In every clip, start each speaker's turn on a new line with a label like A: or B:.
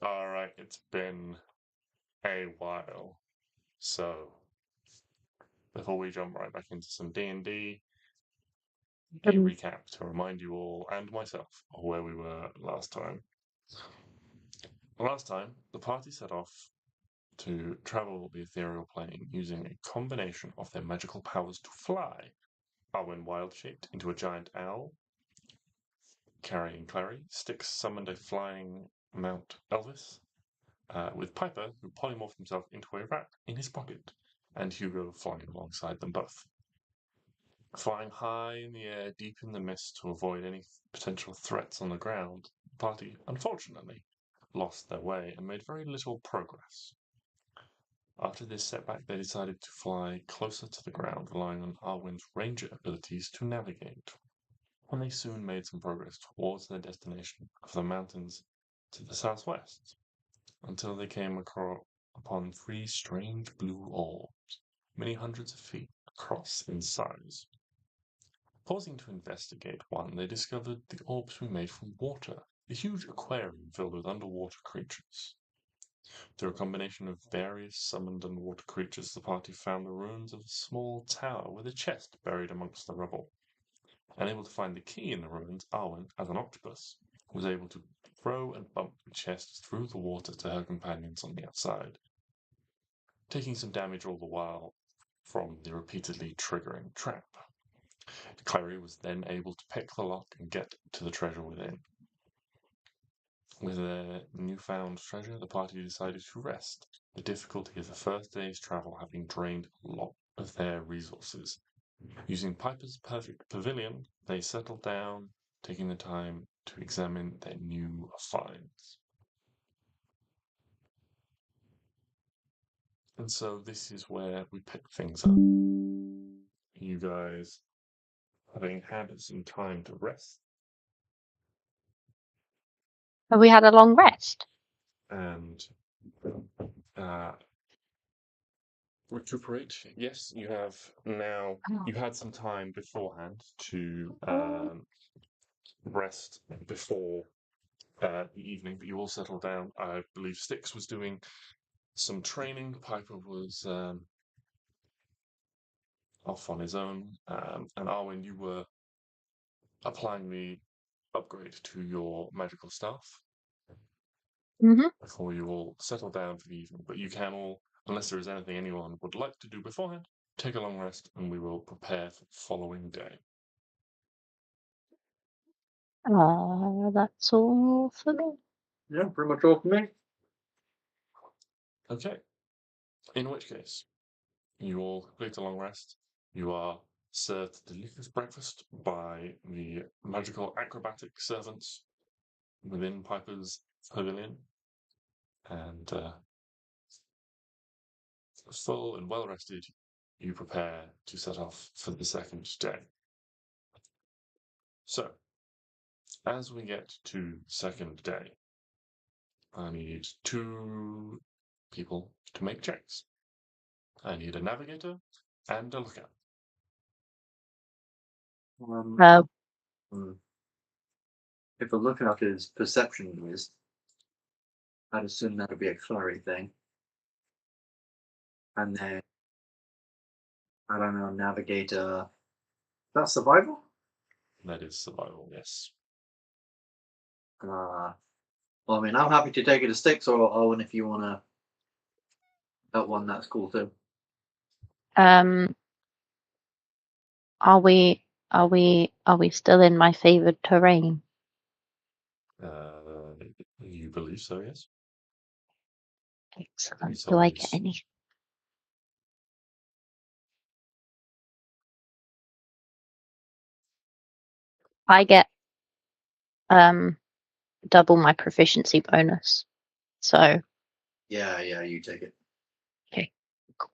A: Alright, it's been a while. So, before we jump right back into some D&D, a recap to remind you all, and myself, of where we were last time. Last time, the party set off to travel the ethereal plane using a combination of their magical powers to fly. Arwen wild-shaped into a giant owl, carrying Klari. Stix summoned a flying Mount Elvis, with Piper, who polymorphed himself into a rat in his pocket, and Hugo flying alongside them both. Flying high in the air, deep in the mist to avoid any potential threats on the ground, the party, unfortunately, lost their way and made very little progress. After this setback, they decided to fly closer to the ground, relying on Arwen's ranger abilities to navigate. And they soon made some progress towards their destination of the mountains to the southwest, until they came upon 3 strange blue orbs, many hundreds of feet across in size. Pausing to investigate one, they discovered the orbs were made from water, a huge aquarium filled with underwater creatures. Through a combination of various summoned underwater creatures, the party found the ruins of a small tower with a chest buried amongst the rubble. Unable to find the key in the ruins, Arwen, as an octopus, was able to throw and bump the chest through the water to her companions on the outside, taking some damage all the while from the repeatedly triggering trap. Klari was then able to pick the lock and get to the treasure within. With their newfound treasure, the party decided to rest, the difficulty of the first day's travel having drained a lot of their resources. Using Piper's perfect pavilion, they settled down, taking the time to examine their new finds. And so this is where we pick things up. You guys, having had some time to rest
B: Have we had a long rest?
A: and recuperate. Yes, you have now. You had some time beforehand to rest before the evening, but you all settled down. I believe Stix was doing some training. Piper was off on his own, and Arwen, you were applying the upgrade to your magical staff before you all settle down for the evening. But you can all, unless there is anything anyone would like to do beforehand, take a long rest, and we will prepare for the following day.
B: That's all for me.
C: Yeah, pretty much all for me.
A: Okay. In which case, you all complete a long rest. You are served a delicious breakfast by the magical acrobatic servants within Piper's pavilion. And full and well rested, you prepare to set off for the second day. So, as we get to the second day, I need 2 people to make checks. I need a navigator and a lookout.
C: If a lookout is perception based, I'd assume that would be a Klari thing. And then, I don't know, navigator. That's survival?
A: That is survival, yes.
C: Well, I mean, I'm happy to take it to Stix or Owen if you want to. That one, that's cool too.
B: Are we still in my favoured terrain?
A: You believe so, yes?
B: Excellent. Do I get any? I get double my proficiency bonus. So
C: Yeah, you take it.
B: okay, cool.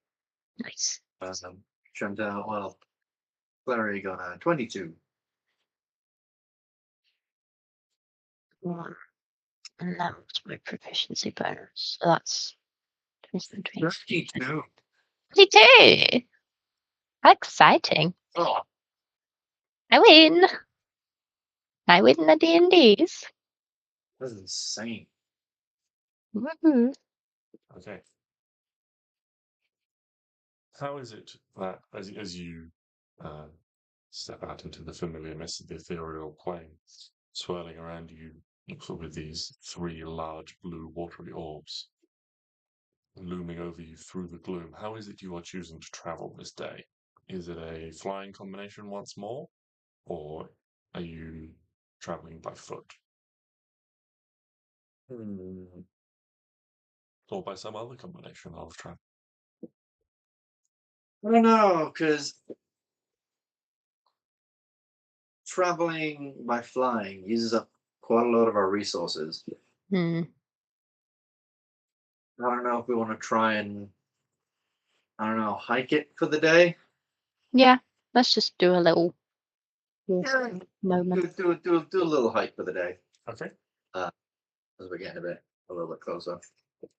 B: Nice.
C: Chantal, well, Klari got a 22.
B: And that was my proficiency bonus. So that's
C: 32.
B: 22. How exciting!
C: Oh,
B: I win. I win the D&Ds.
C: That's insane.
B: Woohoo.
A: Okay. How is it that as you step out into the familiar mist of the ethereal plane, swirling around you with these 3 large blue watery orbs looming over you through the gloom, how is it you are choosing to travel this day? Is it a flying combination once more, or are you traveling by foot, or by some other combination of travel?
C: I don't know, because traveling by flying uses up quite a lot of our resources.
B: Hmm.
C: I don't know if we want to try and, I don't know, hike it for the day.
B: Yeah, let's just do a little walk
C: Yeah,
B: moment.
C: do a little hike for the day
A: Okay.
C: as we're getting a little bit closer.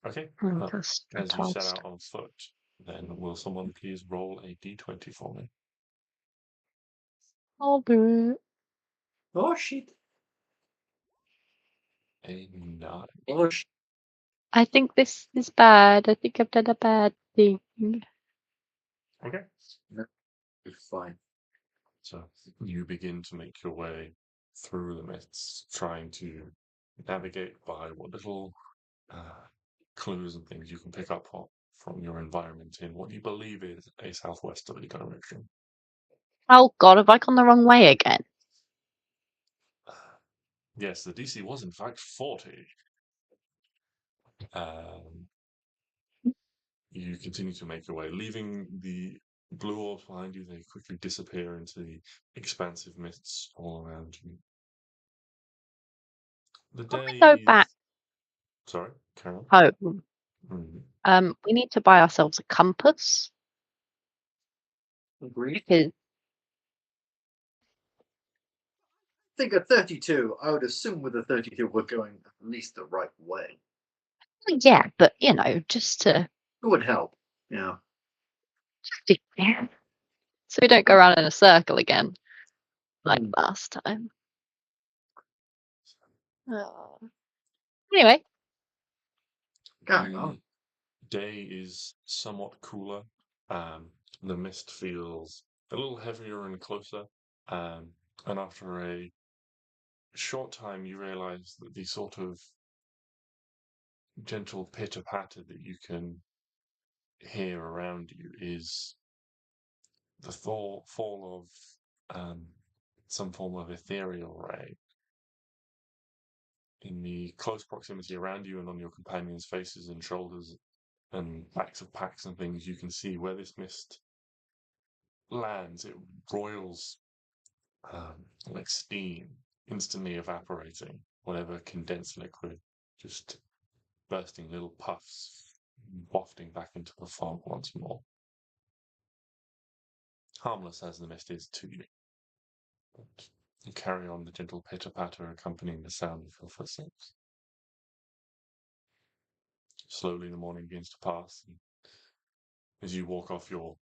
A: Okay.
B: Just
A: As you set out on foot, then will someone please roll a d20 for me?
B: I'll do it.
C: Oh shit!
A: A 9.
C: Oh shit!
B: I think this is bad. I think I've done a bad thing.
A: Okay.
C: It's fine.
A: So you begin to make your way through the mists, trying to navigate by what little clues and things you can pick up on from your environment in what you believe is a southwesterly direction.
B: Oh God, have I gone the wrong way again?
A: Yes, the DC was in fact 40. You continue to make your way, leaving the blue orbs behind you. They quickly disappear into the expansive mists all around you. The
B: When
A: day
B: we go back
A: is... Sorry, Carol?
B: home,
A: Mm.
B: we need to buy ourselves a compass
C: Agreed.
B: because
C: I think at 32, I would assume with a 32 we're going at least the right way.
B: yeah, but you know, just to
C: It would help. Yeah.
B: so we don't go around in a circle again like
C: Mm.
B: last time. Anyway,
C: Carry on.
A: Day is somewhat cooler. The mist feels a little heavier and closer. And after a short time, you realize that the sort of gentle pitter patter that you can hear around you is the fall of some form of ethereal ray. In the close proximity around you and on your companions' faces and shoulders and backs of packs and things, you can see where this mist lands. It roils like steam, instantly evaporating whatever condensed liquid, just bursting little puffs, wafting back into the fog once more. Harmless as the mist is to you, but you carry on the gentle pitter-patter accompanying the sound of your footsteps. Slowly the morning begins to pass, and as you walk off your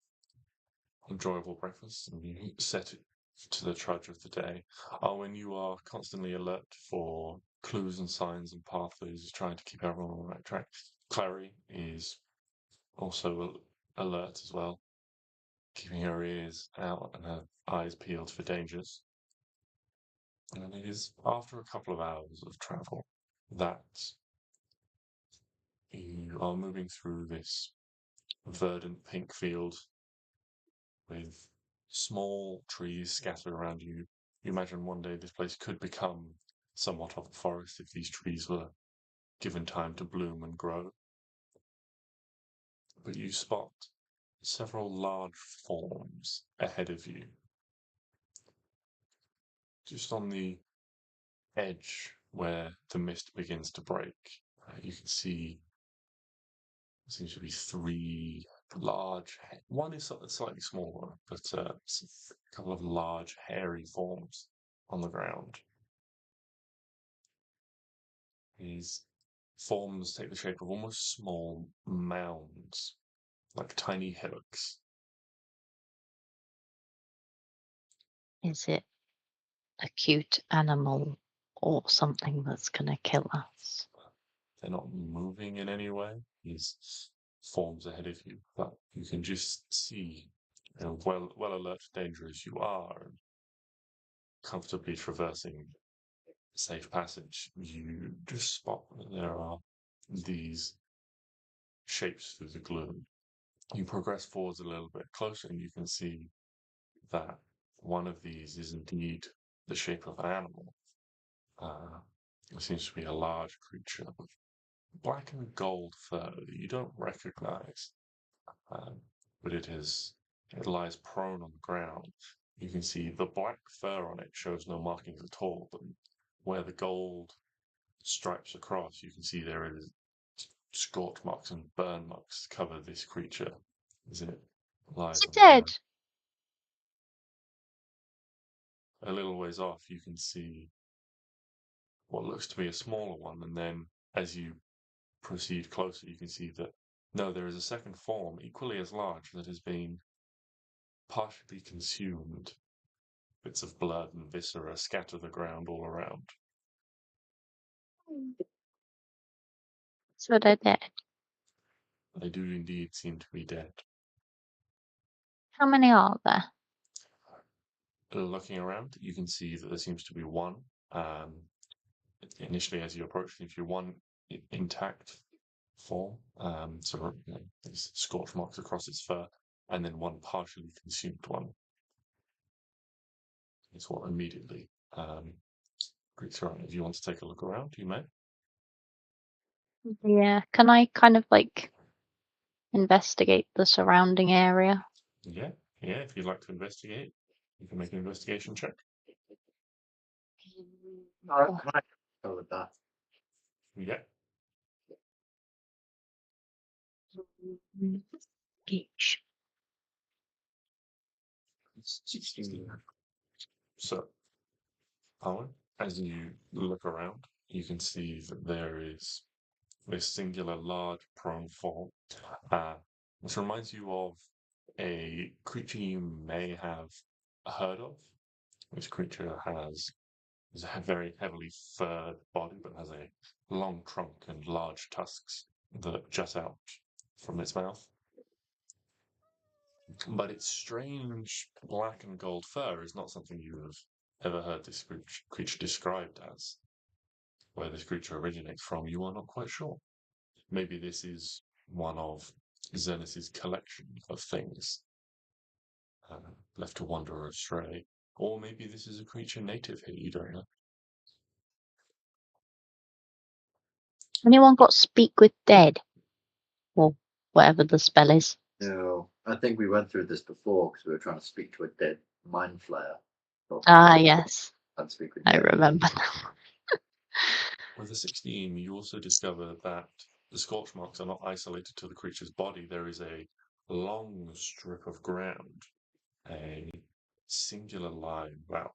A: enjoyable breakfast and you set it to the trudge of the day, when you are constantly alert for clues and signs and pathways, trying to keep everyone on the right track. Klari is also alert as well, keeping her ears out and her eyes peeled for dangers. And it is after a couple of hours of travel that you are moving through this verdant pink field with small trees scattered around you. You imagine one day this place could become somewhat of a forest if these trees were given time to bloom and grow. But you spot several large forms ahead of you, just on the edge where the mist begins to break. You can see seems to be 3 large. One is slightly smaller, but a couple of large, hairy forms on the ground. These forms take the shape of almost small mounds, like tiny hillocks.
B: is it a cute animal or something that's going to kill us?
A: They're not moving in any way. These forms ahead of you, but you can just see, well alert to danger as you are, and comfortably traversing safe passage, you just spot that there are these shapes through the gloom. You progress forwards a little bit closer, and you can see that one of these is indeed the shape of an animal. It seems to be a large creature with black and gold fur that you don't recognize, but it lies prone on the ground. You can see the black fur on it shows no markings at all, but where the gold stripes across, you can see there is scorch marks and burn marks cover this creature as it lies
B: Is
A: on
B: it
A: the ground.
B: dead?
A: A little ways off, you can see what looks to be a smaller one, and then as you proceed closer, you can see that no, there is a second form equally as large that has been partially consumed. Bits of blood and viscera scatter the ground all around.
B: So they're dead.
A: They do indeed seem to be dead.
B: How many are there?
A: Looking around, you can see that there seems to be one. Initially, as you approach, if you're one intact form, so there's scorch marks across its fur, and then one partially consumed one. It's what immediately greets you. If you want to take a look around, you may.
B: Yeah. Can I kind of like investigate the surrounding area?
A: Yeah. If you'd like to investigate, you can make an investigation check.
C: I go with that.
A: Yeah.
B: Geesh.
C: It's 16.
A: So, Arwen, as you look around, you can see that there is this singular large prone form, which reminds you of a creature you may have heard of. This creature is a very heavily furred body, but has a long trunk and large tusks that jut out from its mouth. But its strange black and gold fur is not something you have ever heard this creature described as. Where this creature originates from, you are not quite sure. Maybe this is one of Xernes's collection of things left to wander astray. Or maybe this is a creature native here, you don't know.
B: Anyone got speak with dead? Or whatever the spell is.
C: No, I think we went through this before because we were trying to speak to a dead mind flayer.
B: Ah, yes.
C: I'd speak with
B: I
C: dead.
B: remember now.
A: With a 16, you also discover that the scorch marks are not isolated to the creature's body. There is a long strip of ground, a singular line about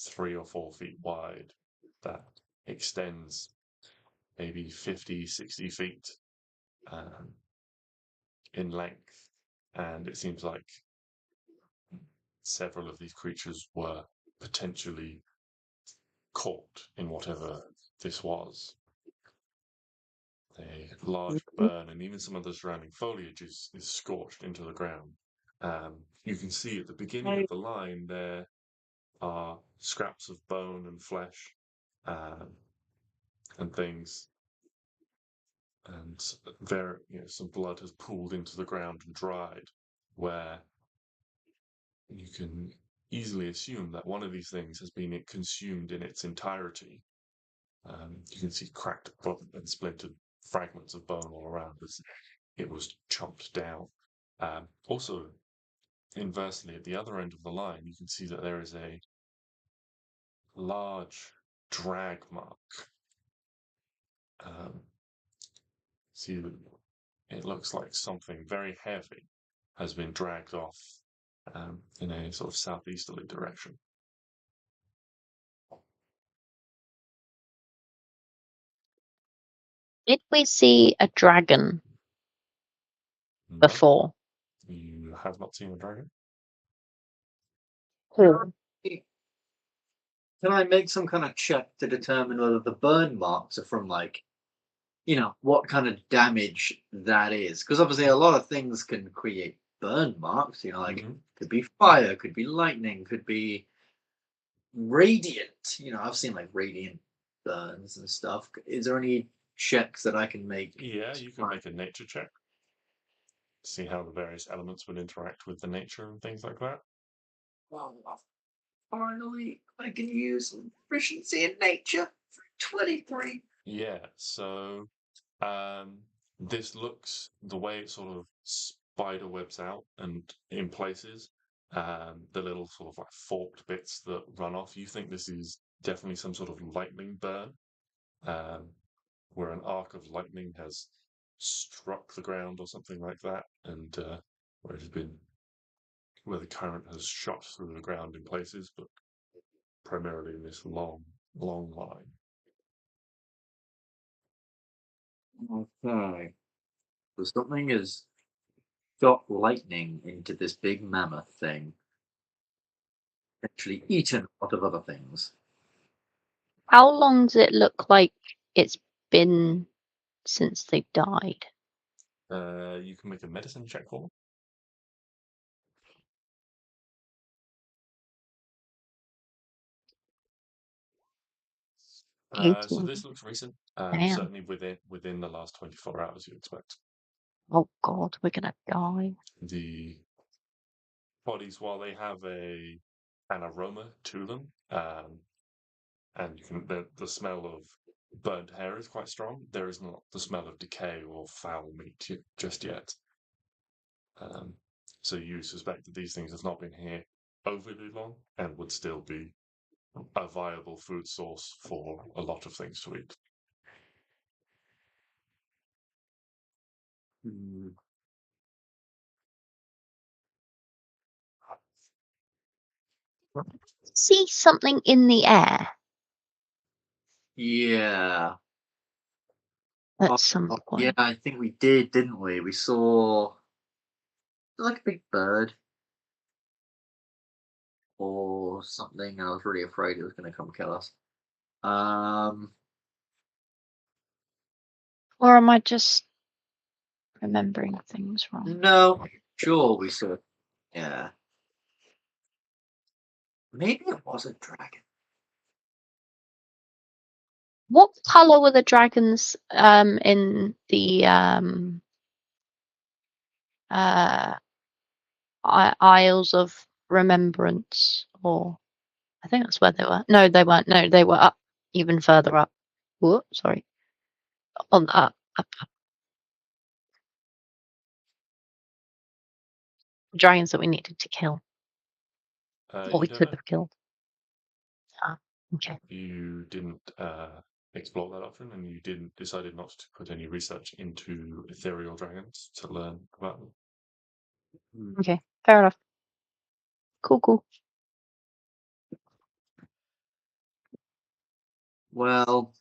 A: 3 or 4 feet wide that extends maybe 50, 60 feet in length. And it seems like several of these creatures were potentially caught in whatever this was. A large burn, and even some of the surrounding foliage is scorched into the ground. You can see at the beginning of the line there are scraps of bone and flesh and things, and there, some blood has pooled into the ground and dried, where you can easily assume that one of these things has been consumed in its entirety. You can see cracked and splintered fragments of bone all around as it was chopped down. Also, inversely, at the other end of the line, you can see that there is a large drag mark. See, it looks like something very heavy has been dragged off in a sort of southeasterly direction.
B: Did we see a dragon
A: No,
B: before?
A: you have not seen a dragon?
B: Who?
C: Can I make some kind of check to determine whether the burn marks are from like, what kind of damage that is? Because obviously a lot of things can create burn marks. Like could be fire, could be lightning, could be radiant. I've seen like radiant burns and stuff. Is there any checks that I can make?
A: Yeah, you can make a nature check. See how the various elements would interact with the nature and things like that.
C: Well, finally, I can use some proficiency in nature for 23.
A: Yeah, so this looks, the way it sort of spider webs out and in places, the little sort of like forked bits that run off, you think this is definitely some sort of lightning burn, where an arc of lightning has struck the ground or something like that, and where it has been, where the current has shot through the ground in places, but primarily in this long, long line.
C: Okay. So something has got lightning into this big mammoth thing. Actually eaten a lot of other things.
B: How long does it look like it's been since they died?
A: You can make a medicine check for me. So
B: 18.
A: this looks recent.
B: Damn.
A: Certainly within the last 24 hours, you expect.
B: Oh god, we're gonna die.
A: The bodies, while they have an aroma to them, and you can the smell of burnt hair is quite strong. There is not the smell of decay or foul meat just yet. So you suspect that these things have not been here overly long and would still be a viable food source for a lot of things to eat.
B: See something in the air
C: Yeah.
B: at some point.
C: Yeah, I think we did, didn't we? We saw like a big bird or something. I was really afraid it was going to come kill us.
B: Or am I just remembering things wrong?
C: No, sure we saw. Yeah. Maybe it was a dragon.
B: What colour were the dragons in the Isles of Remembrance? Or I think that's where they were. No, they weren't. No, they were up, even further up. Whoop, sorry. On up. Dragons that we needed to kill. Or
A: You
B: we
A: don't
B: could
A: know.
B: have killed. Ah, okay.
A: You didn't explore that option, and you decided not to put any research into ethereal dragons to learn about them.
B: Okay, fair enough. Cool.
C: Well,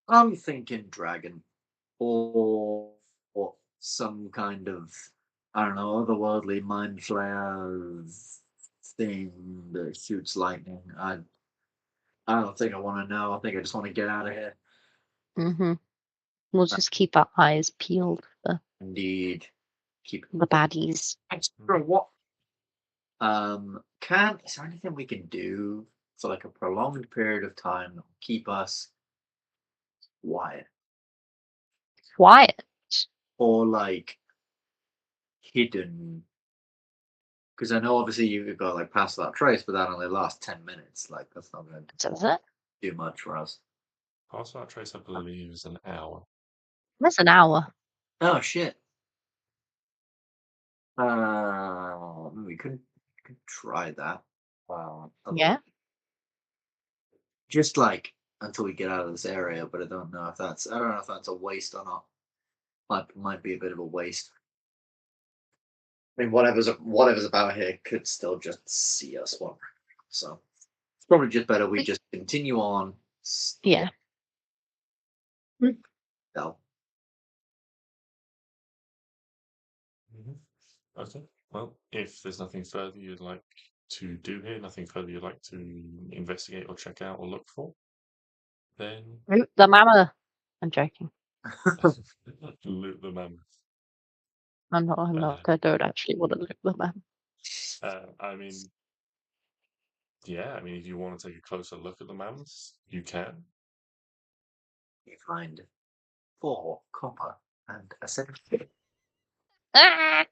C: I'm thinking dragon or some kind of, I don't know, otherworldly mind flayer thing that shoots lightning. I don't think I want to know. I think I just want to get out of here.
B: We'll just keep our eyes peeled for
C: Indeed. Keep
B: the baddies.
C: what? Is there anything we can do for like a prolonged period of time that will keep us quiet
B: Quiet.
C: or like hidden? Because I know obviously you've got like pass that trace, but that only lasts 10 minutes. Like that's not going to
B: Does it?
C: do much for us.
A: Pass that trace, I believe, is an hour.
B: That's an hour.
C: Oh shit. We could try that.
B: Yeah.
C: Just like until we get out of this area, but I don't know if that's a waste or not. Might be a bit of a waste. I mean, whatever's about here could still just see us wandering. So it's probably just better we just continue on.
B: Yeah.
C: No.
A: Okay. Well, if there's nothing further you'd like to do here? Nothing further you'd like to investigate or check out or look for? Then
B: Root the mammoth. I'm joking.
A: loot the mammoth.
B: I'm not. I don't actually want to loot the mammoth.
A: I mean, yeah, I mean, if you want to take a closer look at the mammoths, you can.
C: You find 4 copper and a silver.
B: Ah!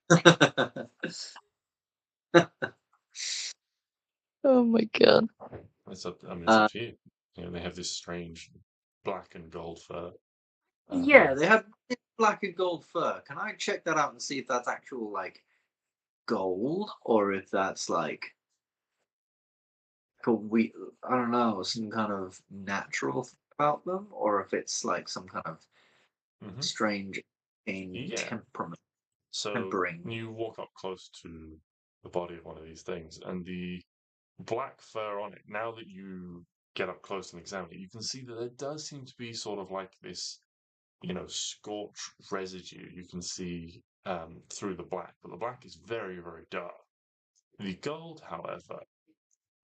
B: Oh my god.
A: It's up to you. You know, they have this strange black and gold fur.
C: Yeah, they have black and gold fur. Can I check that out and see if that's actual like gold or if that's like I don't know, some kind of natural thing about them, or if it's like some kind of strange
A: Yeah.
C: temperament.
A: So
C: Tempering.
A: you walk up close to the body of one of these things, and the black fur on it, now that you get up close and examine it, you can see that there does seem to be sort of like this, scorch residue you can see through the black, but the black is very, very dark. The gold, however,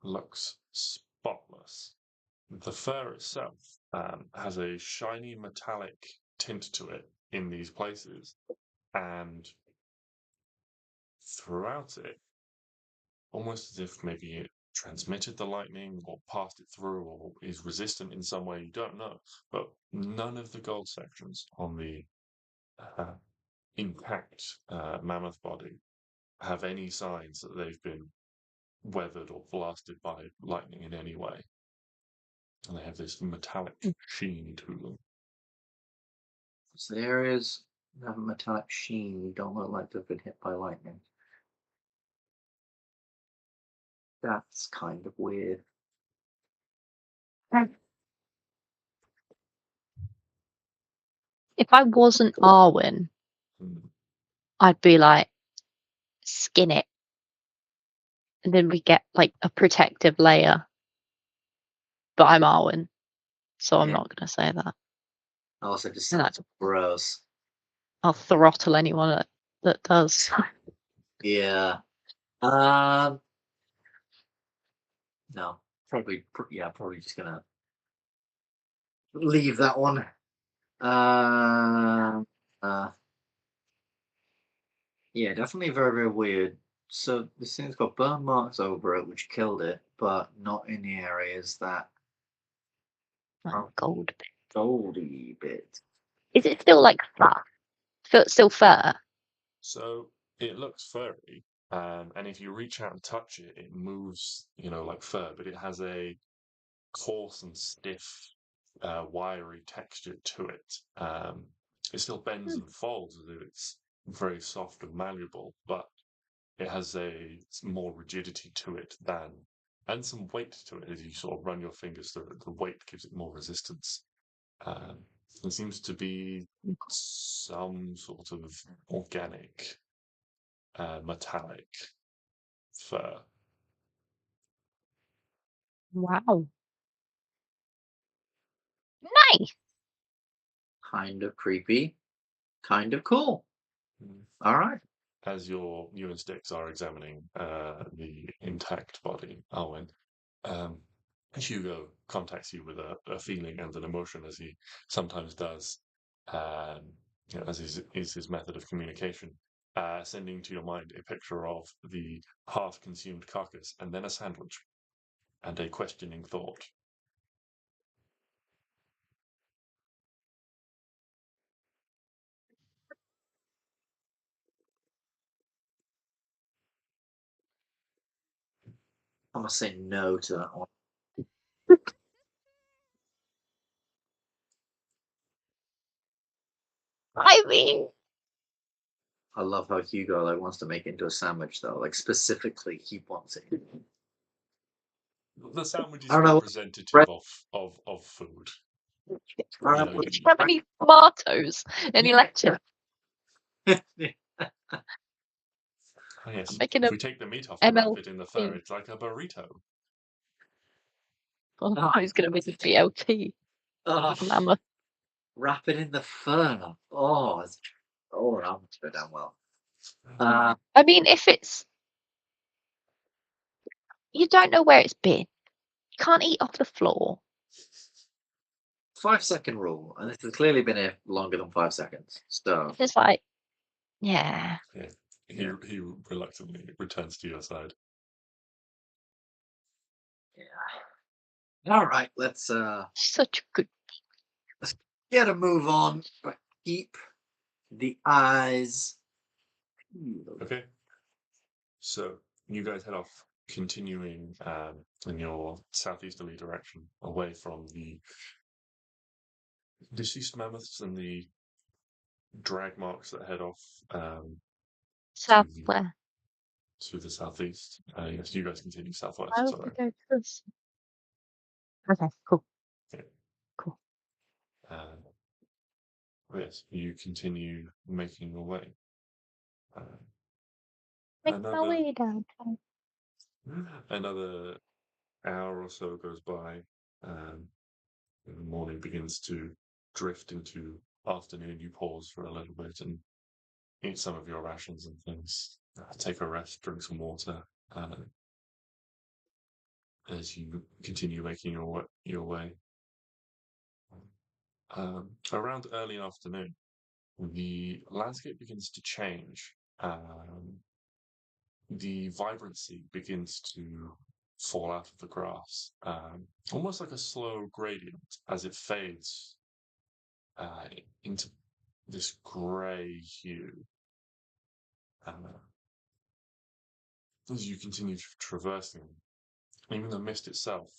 A: looks spotless. The fur itself has a shiny metallic tint to it in these places, and throughout it, almost as if maybe it transmitted the lightning or passed it through or is resistant in some way, you don't know. But none of the gold sections on the intact mammoth body have any signs that they've been weathered or blasted by lightning in any way. And they have this metallic sheen to them.
C: So the areas that have a metallic sheen don't look like they've been hit by lightning. That's kind of weird.
B: If I wasn't Arwen, I'd be like, skin it. And then we get like a protective layer. But I'm Arwen, so I'm
C: Yeah.
B: not going to say that.
C: Also, just
B: No.
C: sounds gross.
B: I'll throttle anyone that does.
C: Yeah. No, probably just gonna leave that one. Yeah, definitely very, very weird. So this thing's got burn marks over it, which killed it, but not in the areas that are
B: Gold bit.
C: goldy bit.
B: Is it still like fur? Still fur?
A: So it looks furry, and if you reach out and touch it, it moves, like fur, but it has a coarse and stiff, wiry texture to it. It still bends and folds as if it's very soft and malleable, but it has a more rigidity to it and some weight to it as you sort of run your fingers through it. The weight gives it more resistance. There seems to be some sort of organic, metallic fur.
B: Wow. Nice.
C: Kind of creepy, kind of cool. All right.
A: As you and Stix are examining the intact body, Arwen, Hugo contacts you with a feeling and an emotion, as he sometimes does, as is his method of communication, sending to your mind a picture of the half-consumed carcass and then a sandwich and a questioning thought.
C: I'm gonna say no to that one.
B: I mean,
C: I love how Hugo wants to make it into a sandwich though. Like specifically, he wants it.
A: The sandwich is
C: I don't know.
A: representative of food.
B: do you have any tomatoes? Any lettuce?
A: Oh, yes.
B: Making
A: If
B: a
A: we take the meat off and wrap it in the fur,
B: MLT.
A: it's like a burrito.
B: Oh, he's going to make a BLT.
C: Oh,
B: Mammoth.
C: wrap it in the fur. Oh, that must go down well.
B: I mean, if it's You don't know where it's been. You can't eat off the floor.
C: 5-second rule, and this has clearly been here longer than 5 seconds. So
B: It's like, yeah.
A: Yeah. He reluctantly returns to your side.
C: yeah. All right, let's
B: Such a good.
C: get a move on, but keep the eyes peeled.
A: Okay. So you guys head off, continuing in your southeasterly direction, away from the deceased mammoths and the drag marks that head off
B: Southwest.
A: to the southeast. Yes, you guys continue southwest.
B: Why would
A: Sorry.
B: we go to this? Okay, cool.
A: Yeah.
B: Cool.
A: Yes, you continue making your way.
B: Make my way downtown.
A: Another hour or so goes by. The morning begins to drift into afternoon. You pause for a little bit and eat some of your rations and things. Take a rest, drink some water. As you continue making your way. Around early afternoon, the landscape begins to change. The vibrancy begins to fall out of the grass, almost like a slow gradient as it fades into this grey hue. As you continue traversing, even the mist itself,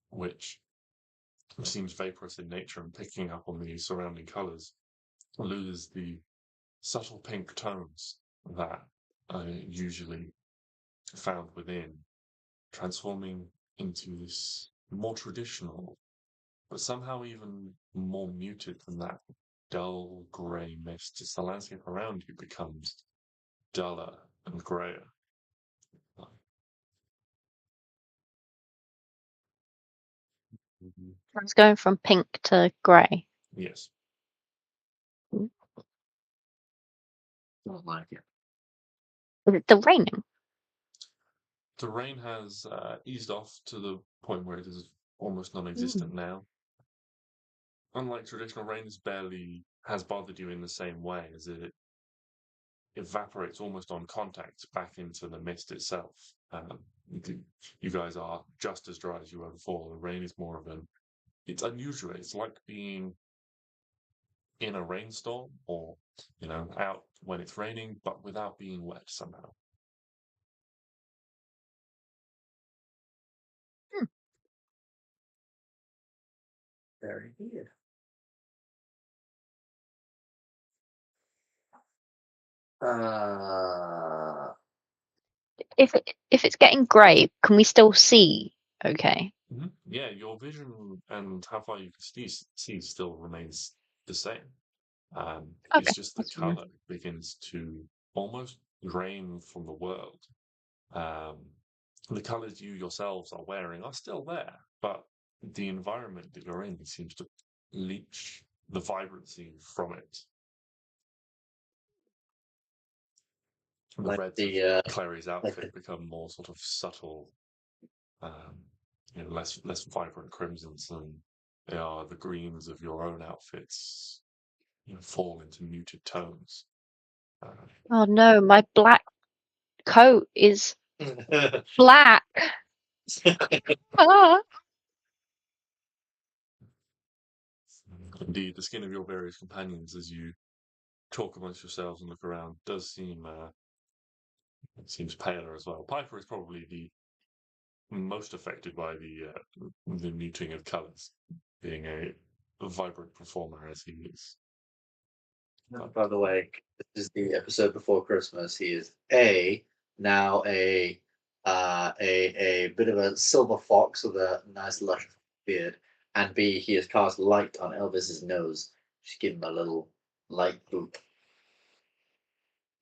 A: which seems vaporous in nature and picking up on the surrounding colours, loses the subtle pink tones that are usually found within, transforming into this more traditional, but somehow even more muted than that dull grey mist. As the landscape around you becomes duller and greyer.
B: It's going from pink to grey.
A: Yes.
C: Don't like it.
B: Is it still raining?
A: The rain has eased off to the point where it is almost non-existent now. Unlike traditional rain, this barely has bothered you in the same way, as it evaporates almost on contact back into the mist itself. You guys are just as dry as you were before. The rain is more of it's unusual. It's like being in a rainstorm or, out when it's raining, but without being wet somehow.
C: Very weird.
B: If it's getting grey, can we still see? Okay.
A: Mm-hmm. Yeah, your vision and how far you can see still remains the same. It's just the color begins to almost drain from the world. The colors you yourselves are wearing are still there, but the environment that you're in seems to leach the vibrancy from it. The
C: Like
A: reds
C: the,
A: of Clary's outfit become more sort of subtle, less vibrant crimsons than they are. The greens of your own outfits fall into muted tones.
B: Oh no, my black coat is black. Ah.
A: Indeed, the skin of your various companions, as you talk amongst yourselves and look around, does seems paler as well. Piper is probably the most affected by the muting of colours, being a vibrant performer as he is.
C: By the way, this is the episode before Christmas. He is now a bit of a silver fox with a nice lush beard, and B, he has cast light on Elvis's nose. Just give him a little light boop.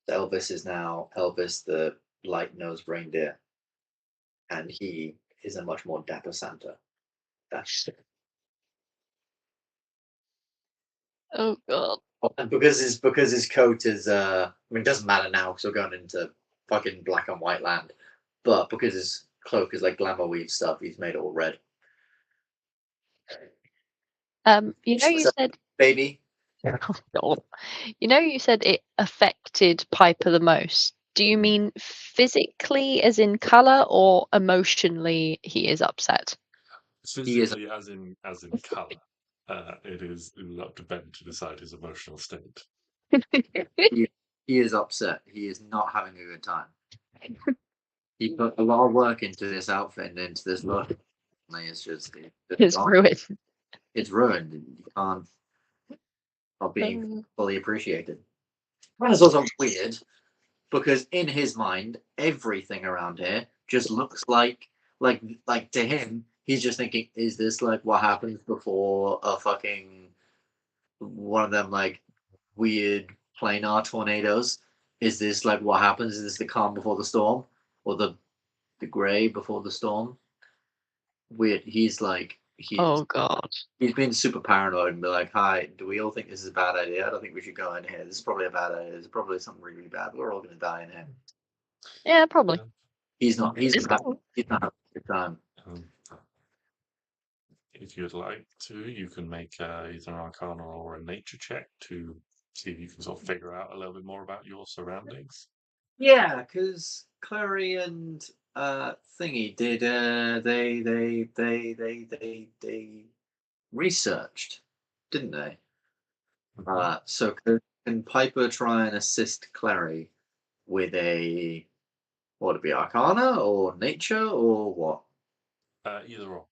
C: Elvis is now Elvis the light-nosed reindeer, and he is a much more dapper Santa. That's
B: Oh god.
C: and because his coat is I mean, it doesn't matter now because we're going into fucking black and white land, but because his cloak is like glamour weave stuff. He's made it all red.
B: You said
C: baby.
B: oh, God. You said it affected Piper the most. Do you mean physically, as in color, or emotionally he is upset?
A: Physically, as in color. It is up to Ben to decide his emotional state.
C: He is upset. He is not having a good time. He put a lot of work into this outfit and into this look. It's just
B: It's ruined.
C: It's ruined. You can't not being fully appreciated. And it's also weird because in his mind, everything around here just looks like to him, he's just thinking, is this like what happens before a fucking one of them like weird planar tornadoes? Is this like what happens? Is this the calm before the storm? Or the grey before the storm? Weird. He's
B: Oh God.
C: he's been super paranoid and be like, hi, do we all think this is a bad idea? I don't think we should go in here. This is probably a bad idea. This is probably something really, really bad. We're all gonna die in here.
B: Yeah, probably.
C: He's not having a good time.
A: If you'd like to, you can make either an Arcana or a Nature check to see if you can sort of figure out a little bit more about your surroundings.
C: Yeah, because Klari and Thingy did they researched, didn't they? So can Piper try and assist Klari with a what would it be, Arcana or Nature or what?
A: Either or.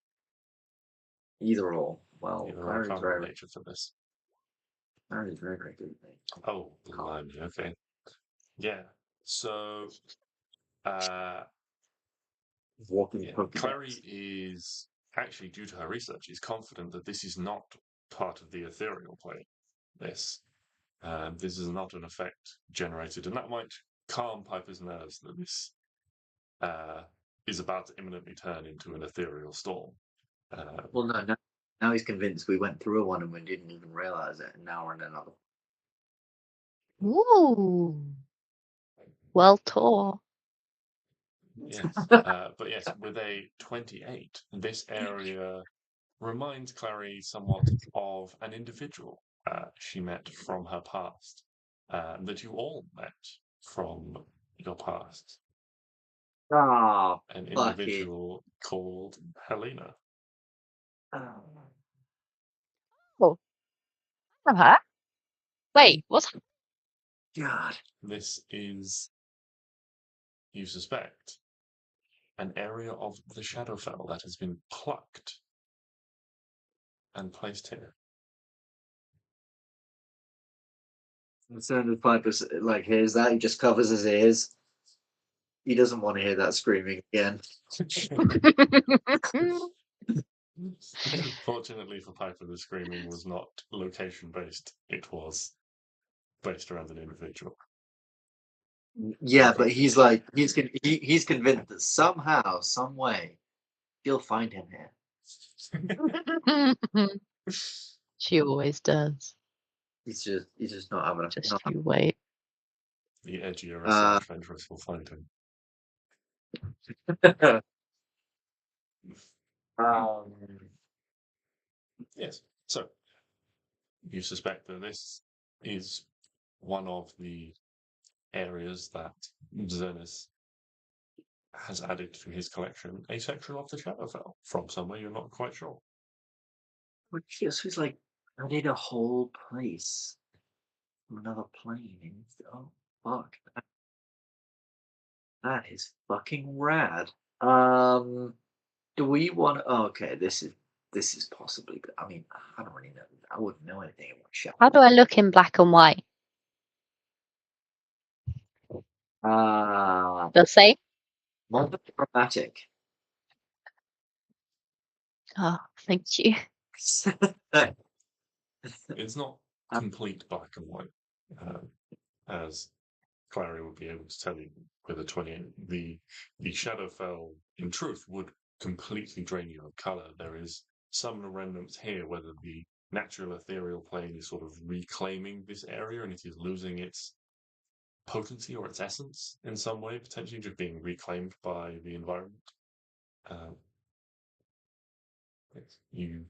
C: Either or. Well,
A: Either
C: Klari's
A: Arcana or
C: very
A: Nature for this.
C: Klari's very, very good at nature.
A: Oh, blimey, okay. Yeah. So Klari is actually, due to her research, is confident that this is not part of the ethereal plane. This is not an effect generated, and that might calm Piper's nerves that this is about to imminently turn into an ethereal storm.
C: Well, no, now he's convinced we went through one and we didn't even realize it, and now we're in another.
B: Ooh. Well taught.
A: Yes, but yes, with a 28, this area reminds Klari somewhat of an individual she met from her past, that you all met from your past.
C: Ah,
A: An individual called Helena.
B: Oh. Her? Wait, what's
C: God.
A: This is, you suspect, an area of the Shadowfell that has been plucked and placed here.
C: Concerned with Piper's like hears that, he just covers his ears. He doesn't want to hear that screaming again.
A: Fortunately for Piper, the screaming was not location based, it was based around an individual.
C: Yeah, but he's convinced that somehow, some way, he'll find him here.
B: She always does.
C: He's just not having
B: Just you wait.
A: The edgier adventurers will find him. Yes. So you suspect that this is one of the areas that Xernis has added to his collection, a section of the Shadowfell from somewhere you're not quite sure.
C: But he's like, I need a whole place from another plane. Oh fuck, that is fucking rad. Do we want? Oh, okay, this is possibly. I mean, I don't really know. I wouldn't know anything about Shadow.
B: How do I look in black and white? The same?
C: Monochromatic.
B: Oh, thank you.
A: It's not complete black and white, as Klari would be able to tell you with a 28. The Shadowfell, in truth, would completely drain you of color. There is some remnants here, whether the natural ethereal plane is sort of reclaiming this area and it is losing its potency or its essence in some way, potentially just being reclaimed by the environment. You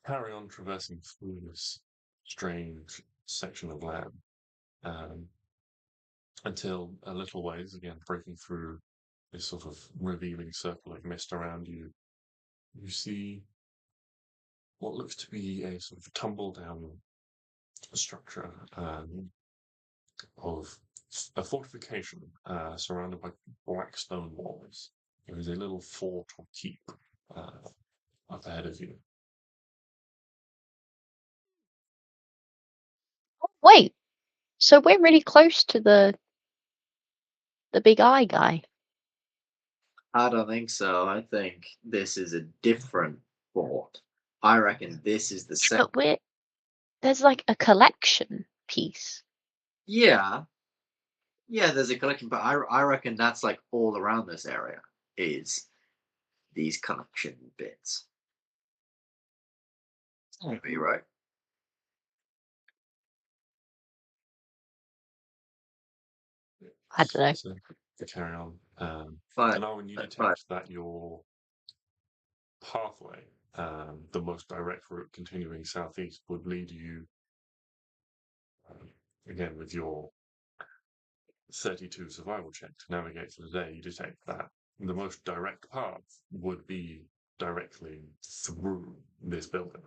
A: carry on traversing through this strange section of land until a little ways, again breaking through this sort of revealing circle of mist around you, you see what looks to be a sort of tumble-down structure of a fortification surrounded by black stone walls. There is a little fort or keep up ahead of you.
B: Wait, so we're really close to the big eye guy.
C: I don't think so. I think this is a different fort. I reckon this is the second.
B: But there's like a collection piece.
C: Yeah, yeah. There's a collection, but I reckon that's like all around this area is these collection bits. Maybe right.
B: I don't know.
A: So, to carry on.
C: But
A: and Arwen, you detect that your pathway, the most direct route continuing southeast, would lead you, again, with your 32 survival check to navigate for the day, you detect that the most direct path would be directly through this building.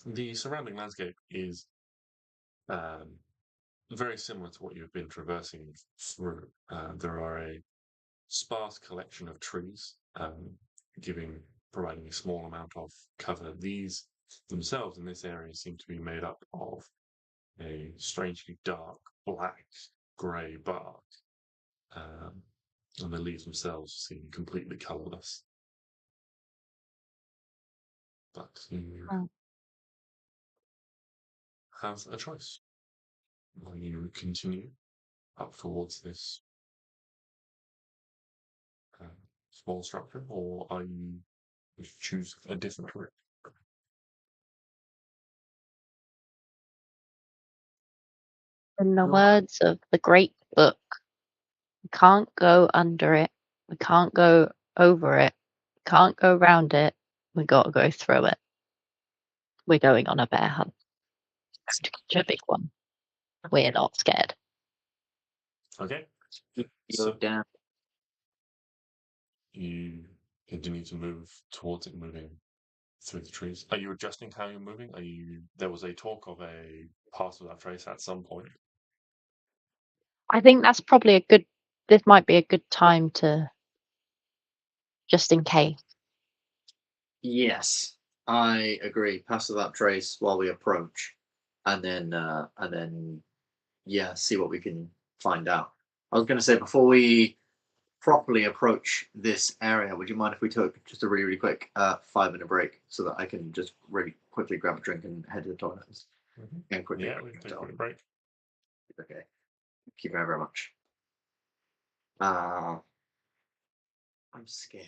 A: The surrounding landscape is very similar to what you've been traversing through. There are a sparse collection of trees, providing a small amount of cover. These themselves in this area seem to be made up of a strangely dark, black, grey bark, and the leaves themselves seem completely colourless. But you have a choice. Will you continue up towards this small structure, or are you choose a different route?
B: In the words of the great book, we can't go under it, we can't go over it, we can't go round it, we gotta go through it. We're going on a bear hunt. To catch a big one. We're not scared.
A: Okay.
C: You're
A: So
C: down.
A: you continue to move towards it, moving through the trees. Are you adjusting how you're moving? There was a talk of a pass without trace at some point.
B: I think that's probably this might be a good time to, just in case.
C: Yes, I agree. Pass without trace while we approach, and then yeah, see what we can find out. I was going to say before we properly approach this area, would you mind if we took just a really, really quick 5-minute break so that I can just really quickly grab a drink and head to the toilet? And quickly.
A: Yeah, we can take a quick break.
C: Okay. Thank you very, very much. I'm scared.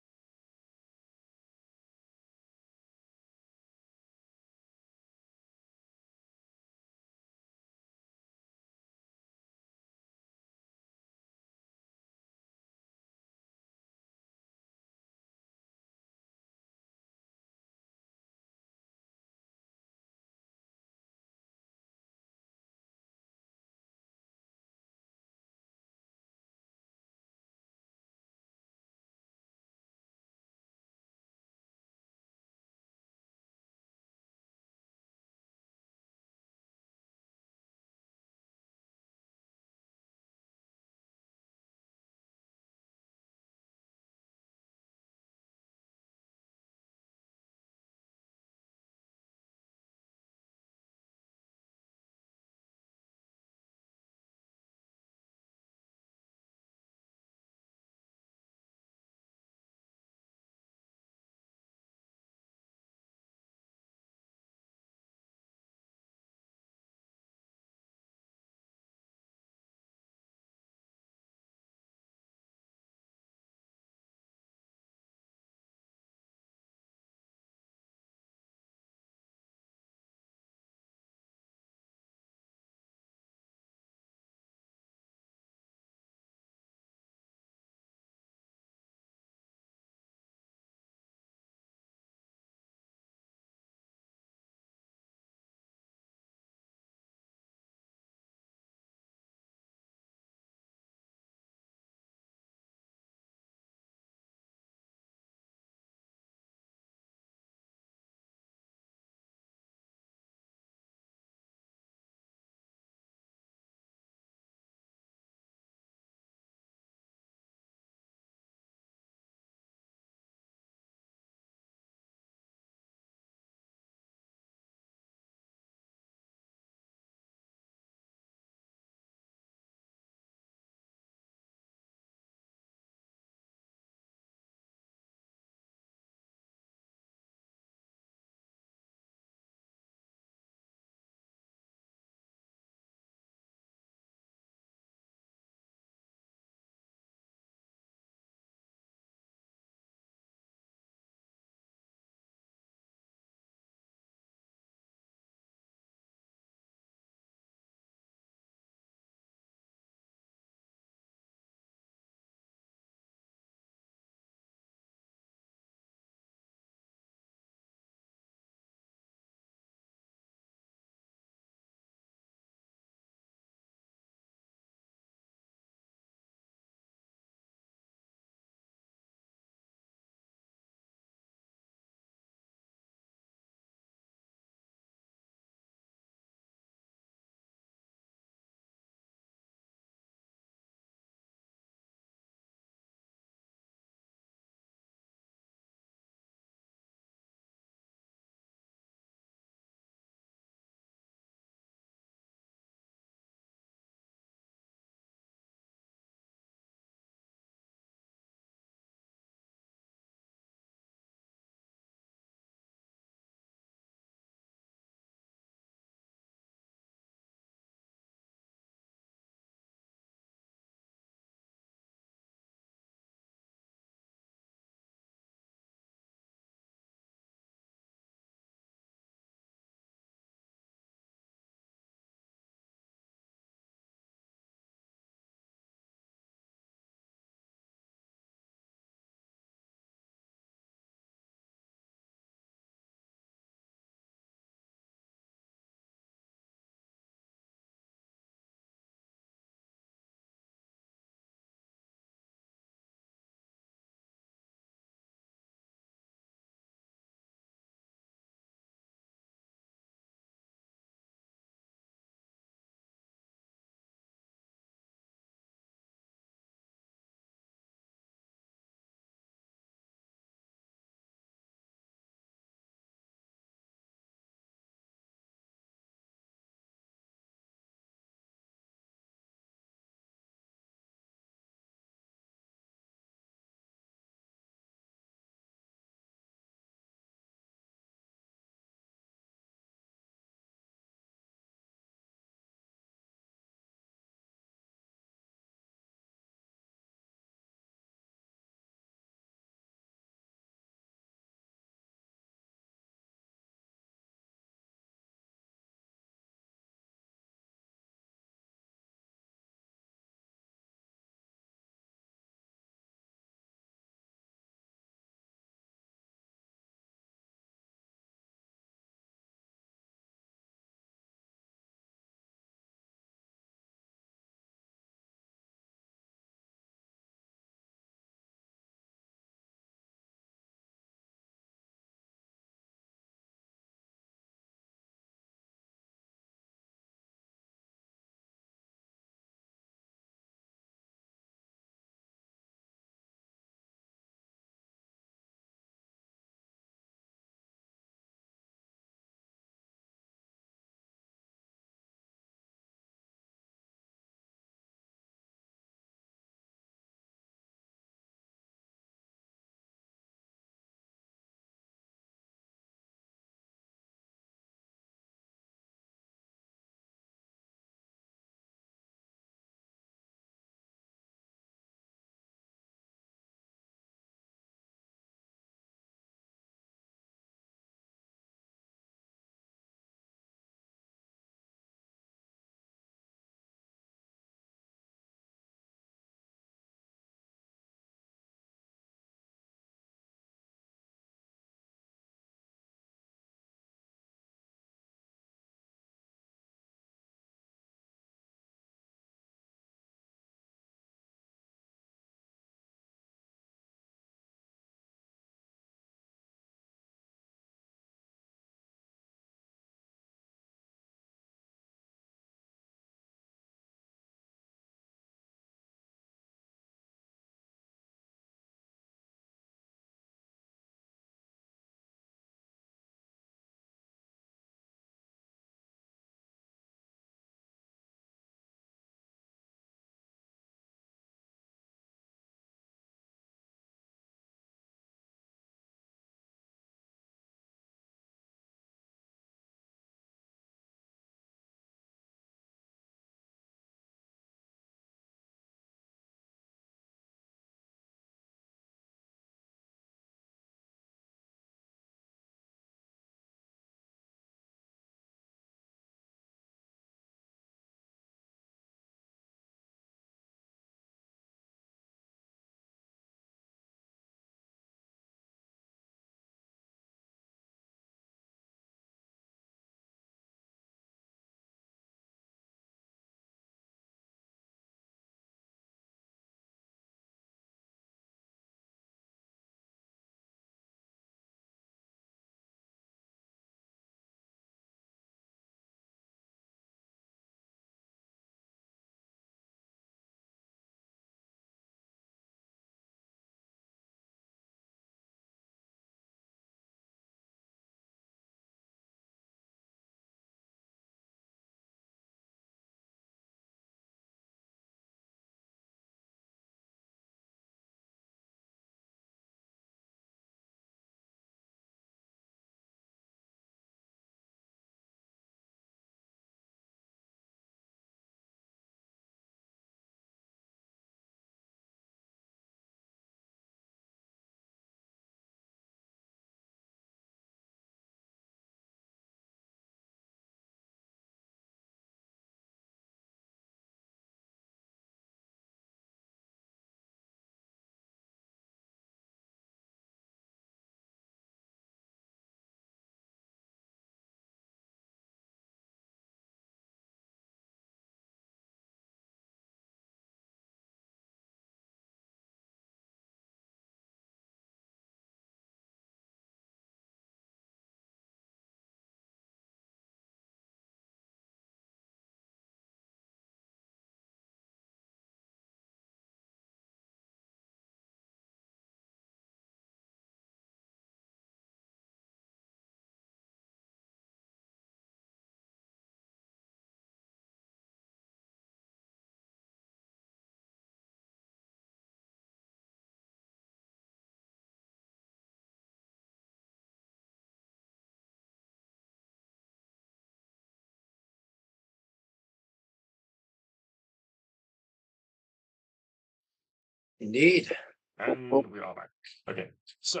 C: Indeed.
A: And we are back. Okay, so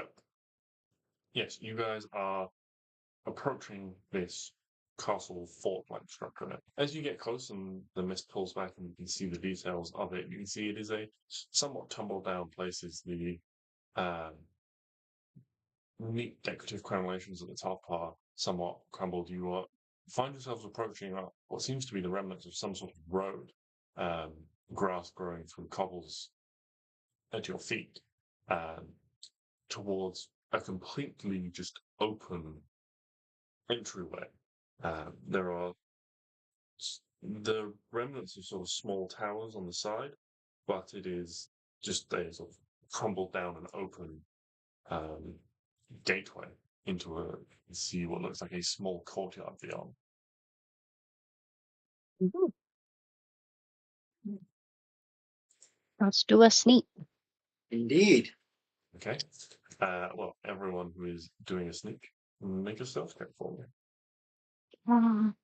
A: yes, you guys are approaching this castle fort-like structure. As you get close and the mist pulls back and you can see the details of it, you can see it is a somewhat tumbled down places. The neat decorative crenellations at the top are somewhat crumbled. You find yourselves approaching what seems to be the remnants of some sort of road, grass growing through cobbles at your feet, towards a completely just open entryway. There are the remnants of sort of small towers on the side, but it is just a sort of crumbled down and open gateway into see what looks like a small courtyard beyond.
B: Mhm. Let's do a sneak.
C: Indeed.
A: Okay. Well, everyone who is doing a sneak, make a stealth check for me.
B: Wow,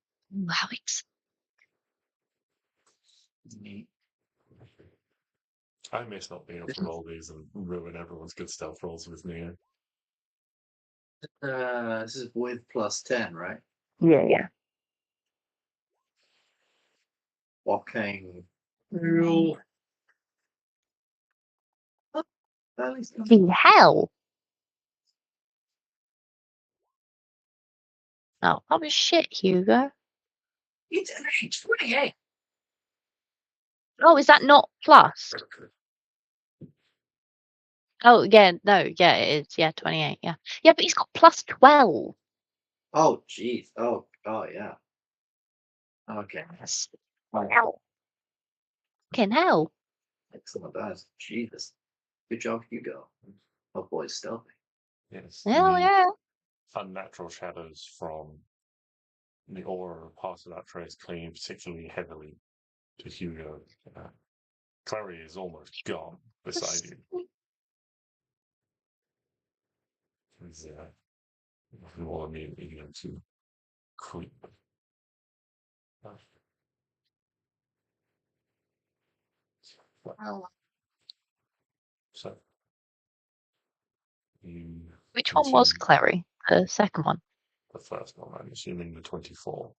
A: I miss not being able to roll these and ruin everyone's good stealth rolls with me.
C: This is with +10, right?
B: yeah.
C: Walking through.
B: The hell? Oh, that was shit, Hugo.
C: It's an age 28.
B: Oh, is that not plus? Oh, yeah, no, yeah, it is. Yeah, 28, yeah. Yeah, but he's got plus 12.
C: Oh, jeez. Oh, yeah. Okay.
B: Yes. Wow. Fucking hell.
C: Excellent, guys. Jesus. Good job, Hugo. Oh, boy, stealthy.
A: Yes.
B: Hell
A: The
B: yeah.
A: unnatural shadows from the aura of parts of that trace clinging particularly heavily to Hugo. Klari is almost gone beside you. He's more immediately going to creep.
B: Oh.
A: So you
B: Which one was Clary? The second one.
A: the first one, I'm assuming the 24,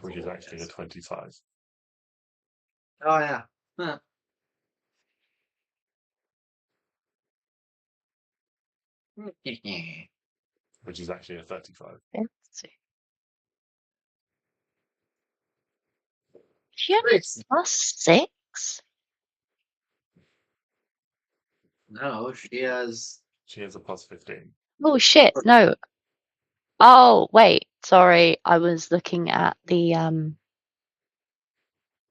A: which is actually a 25.
C: Oh, yeah. Huh.
A: Which is actually a 35.
B: Let's see. She only plus 6?
C: No, she has.
A: She has a plus 15.
B: Oh shit, no. Oh, wait, sorry. I was looking at the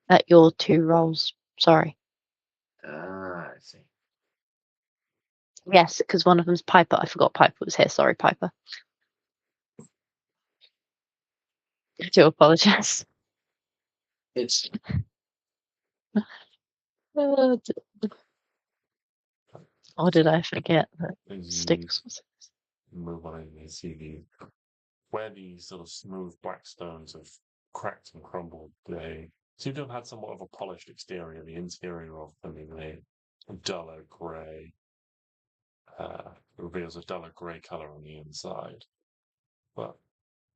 B: at your 2 rolls. Sorry.
C: I see.
B: Yes, because one of them's Piper. I forgot Piper was here. Sorry, Piper. I do apologize.
C: It's
B: Or did I forget that
A: As you
B: Stix was?
A: move on, you see where the sort of smooth black stones have cracked and crumbled. They seem to have had somewhat of a polished exterior. The interior of them is a duller grey. Reveals a duller grey colour on the inside. But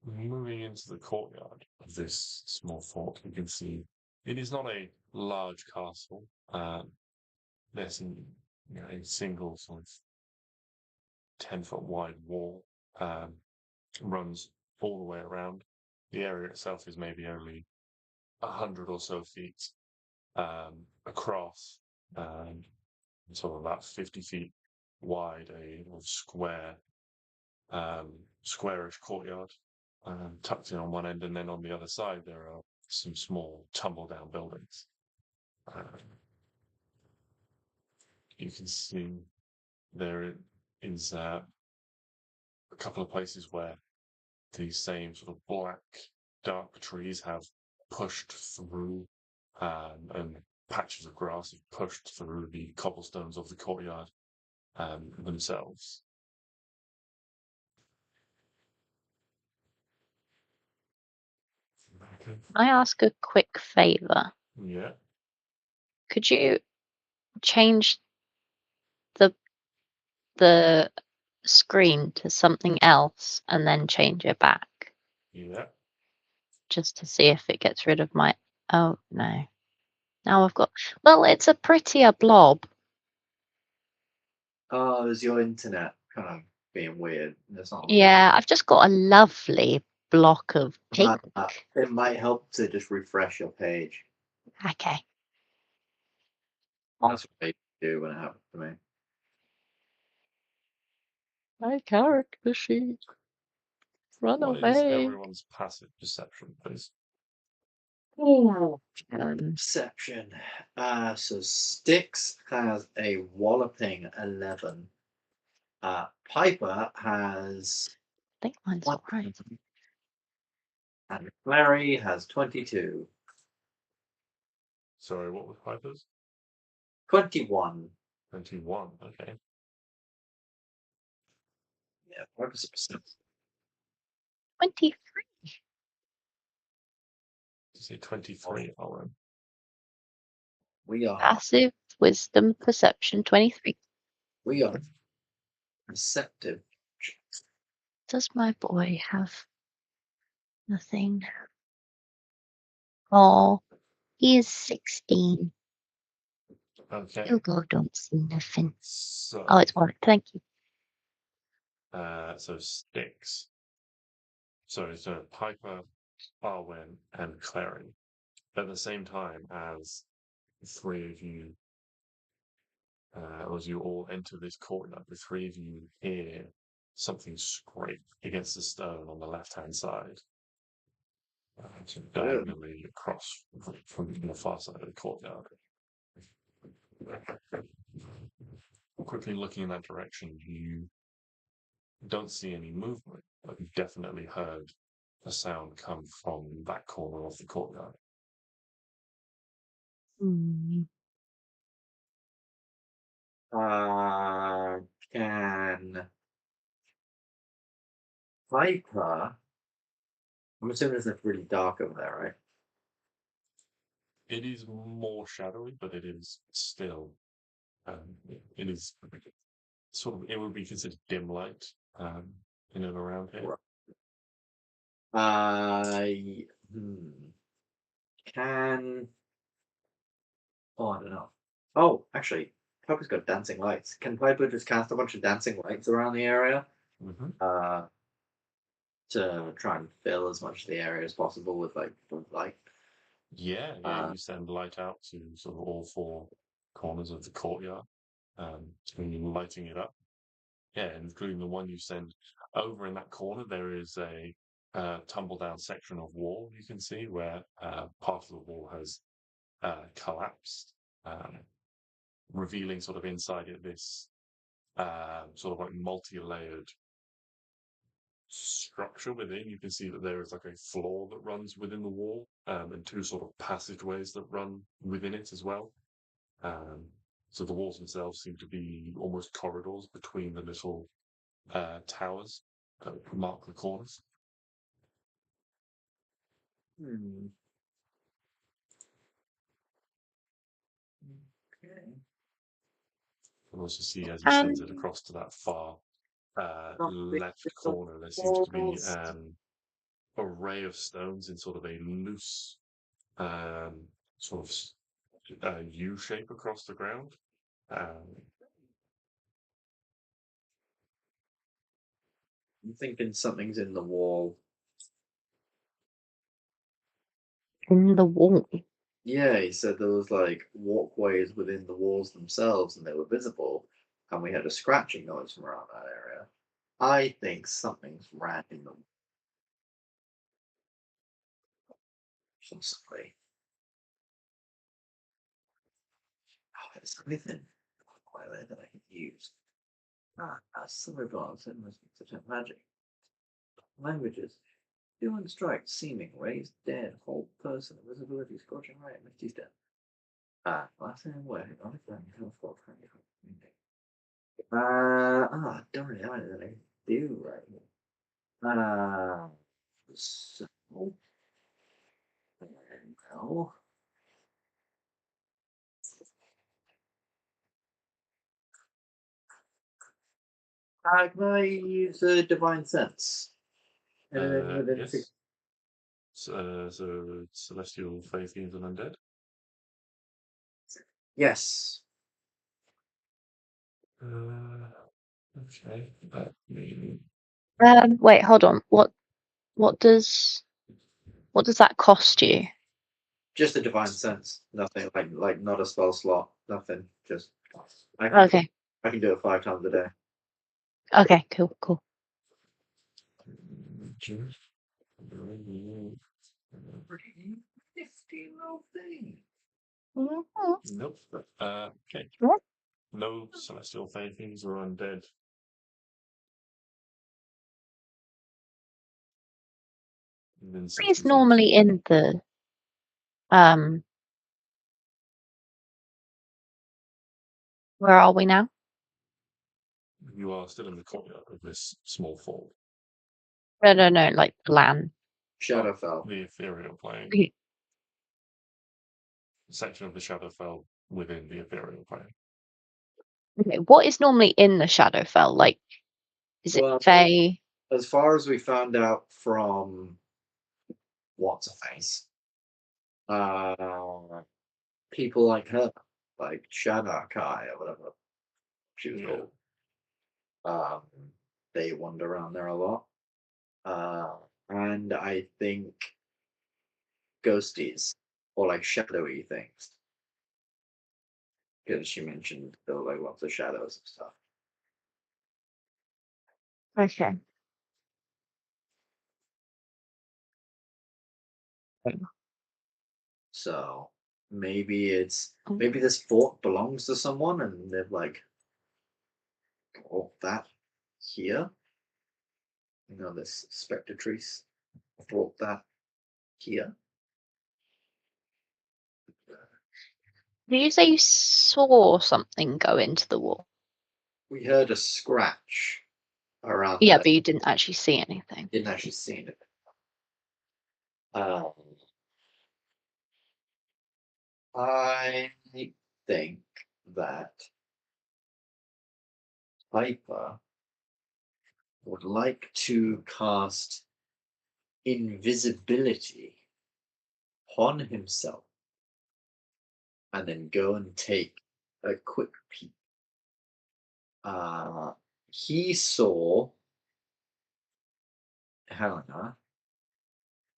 A: moving into the courtyard of this small fort, you can see it is not a large castle. There's a single sort of 10-foot wide wall runs all the way around. The area itself is maybe only 100 or so feet across, sort of about 50 feet wide, a square, squarish courtyard tucked in on one end, and then on the other side there are some small tumble-down buildings. You can see there is a couple of places where these same sort of black, dark trees have pushed through, and patches of grass have pushed through the cobblestones of the courtyard themselves.
B: I ask a quick favor.
A: Yeah.
B: Could you change the screen to something else and then change it back
A: Yeah.
B: just to see if it gets rid of my... Oh, no. Now I've got... Well, it's a prettier blob.
C: Oh, is your internet kind of being weird? It's not.
B: Yeah, I've just got a lovely block of pink.
C: It might help to just refresh your page.
B: Okay.
C: That's what I do when it happens to me.
B: My character sheet. Run
A: What is
B: away.
A: everyone's passive perception, please?
C: Perception. So Stix has a walloping 11. Piper has...
B: I think mine's all right.
C: And Klari has 22.
A: Sorry, what was Piper's?
C: 21.
A: 21, okay.
C: Yeah, Piper's a percent.
B: 23.
A: Did you say 23, Arwen?
C: We are
B: Passive wisdom perception 23.
C: receptive.
B: Does my boy have nothing? Oh, he is 16.
A: Okay.
B: Oh God, don't see nothing.
A: So,
B: Oh, it's one. Thank you.
A: so Stix. Sorry, so Piper, Arwen, and Klari. At the same time as the three of you, as you all enter this courtyard, the three of you hear something scrape against the stone on the left-hand side, diagonally across from the far side of the courtyard. Quickly looking in that direction, you don't see any movement, but you definitely heard a sound come from that corner of the courtyard.
C: Can Piper... I'm assuming it's really dark over there, right?
A: It is more shadowy, but it is still, it is sort of, it would be considered dim light in and around here.
C: Can... Oh, I don't know. Oh, actually, Piper's got dancing lights. Can Piper just cast a bunch of dancing lights around the area?
A: Mm-hmm.
C: To try and fill as much of the area as possible with light.
A: Yeah, you send light out to sort of all four corners of the courtyard, and lighting it up. Yeah, including the one you send over in that corner. There is a tumble down section of wall you can see where part of the wall has collapsed, revealing sort of inside it this sort of like multi-layered structure within. You can see that there is like a floor that runs within the wall, and two sort of passageways that run within it as well. So the walls themselves seem to be almost corridors between the little towers that mark the corners.
C: Okay.
A: You can also see as he sends it across to that far left corner, there seems to be an array of stones in sort of a loose sort of U shape across the ground.
C: I'm thinking something's in the wall.
B: In the wall.
C: Yeah, he said there was like walkways within the walls themselves and they were visible, and we had a scratching noise from around that area. I think something's ran in them. Possibly. Oh, there's something quite there that I can use. Silver glass and detect magic. Languages. Doing strike, seeming, raised, dead, hold person, invisibility, scorching ray, misty's dead. Last name way, on the ground, health for don't really have anything I can do right here. So, there we go. Can I use a divine sense? Within
A: Yes. So celestial faith, fiends, and undead.
C: Yes.
A: Okay. That means
B: Wait, hold on. What does that cost you?
C: Just a divine sense. Nothing like not a spell slot. Nothing. Just I
B: Okay.
C: I can do it 5 times a day.
B: Okay, cool.
C: Pretty nifty little thing.
A: Nope. Okay.
B: What?
A: No celestial faith, fiends, or undead. Within
B: It's
A: 60 feet.
B: normally in the where are we now?
A: You are still in the courtyard of this small fort.
B: No, like land.
C: Shadowfell.
A: The ethereal plane.
B: Okay.
A: Section of the Shadowfell within the ethereal plane.
B: Okay, what is normally in the Shadowfell? Like, is it
C: Well,
B: Fae?
C: as far as we found out from what's a face, people like her, like Shadarkai or whatever she was called, they wander around there a lot. And I think ghosties or like shadowy things, because she mentioned there were like lots of shadows and stuff.
B: Okay.
C: So maybe this fort belongs to someone and they've like brought that here. This spectatrice brought that here.
B: Did you say you saw something go into the wall?
C: We heard a scratch around
B: Yeah,
C: there.
B: but you didn't actually see anything.
C: Didn't actually see it. I think that Piper would like to cast invisibility upon himself and then go and take a quick peek. He saw Helena,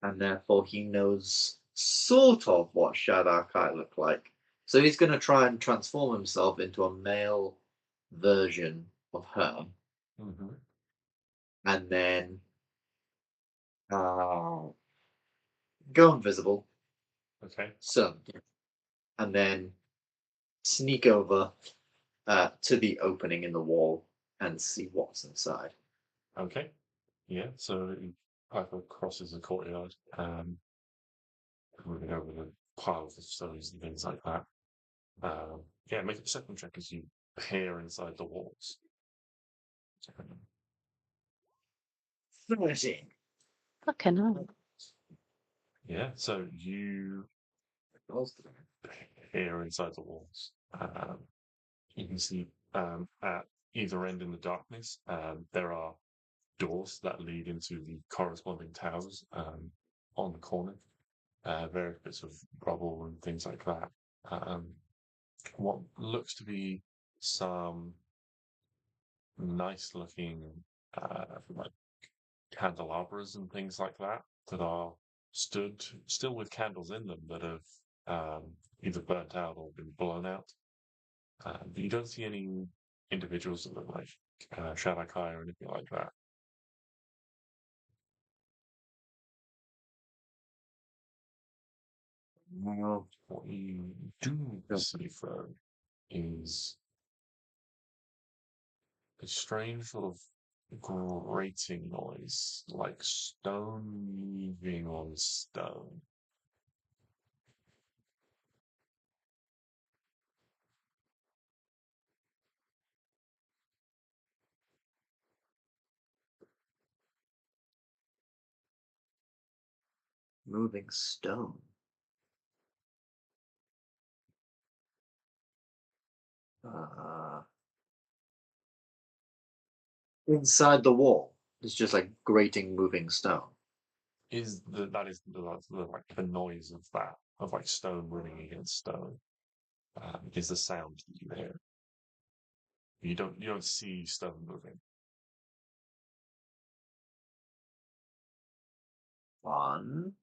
C: and therefore he knows sort of what Shadar-kai looked like. So he's going to try and transform himself into a male version of her, and then go invisible.
A: Okay.
C: So, and then sneak over to the opening in the wall and see what's inside.
A: Okay. Yeah. So Piper crosses the courtyard, moving over the piles of stones and things like that. Yeah, make a perception check as you peer inside the walls.
C: 13.
B: Fucking hell.
A: Yeah, so you peer inside the walls. You can see at either end in the darkness, there are doors that lead into the corresponding towers on the corner. Various bits of rubble and things like that. What looks to be some nice looking like candelabras and things like that that are stood still with candles in them that have either burnt out or been blown out. But you don't see any individuals that look like Shadakai or anything like that. Well, what you do see, though, is a strange sort of grating noise, like stone moving on stone.
C: Moving stone. inside the wall. It's just like grating, moving stone.
A: That is like the noise of that, of like stone running against stone, is the sound that you hear. You don't see stone moving.
C: Fun.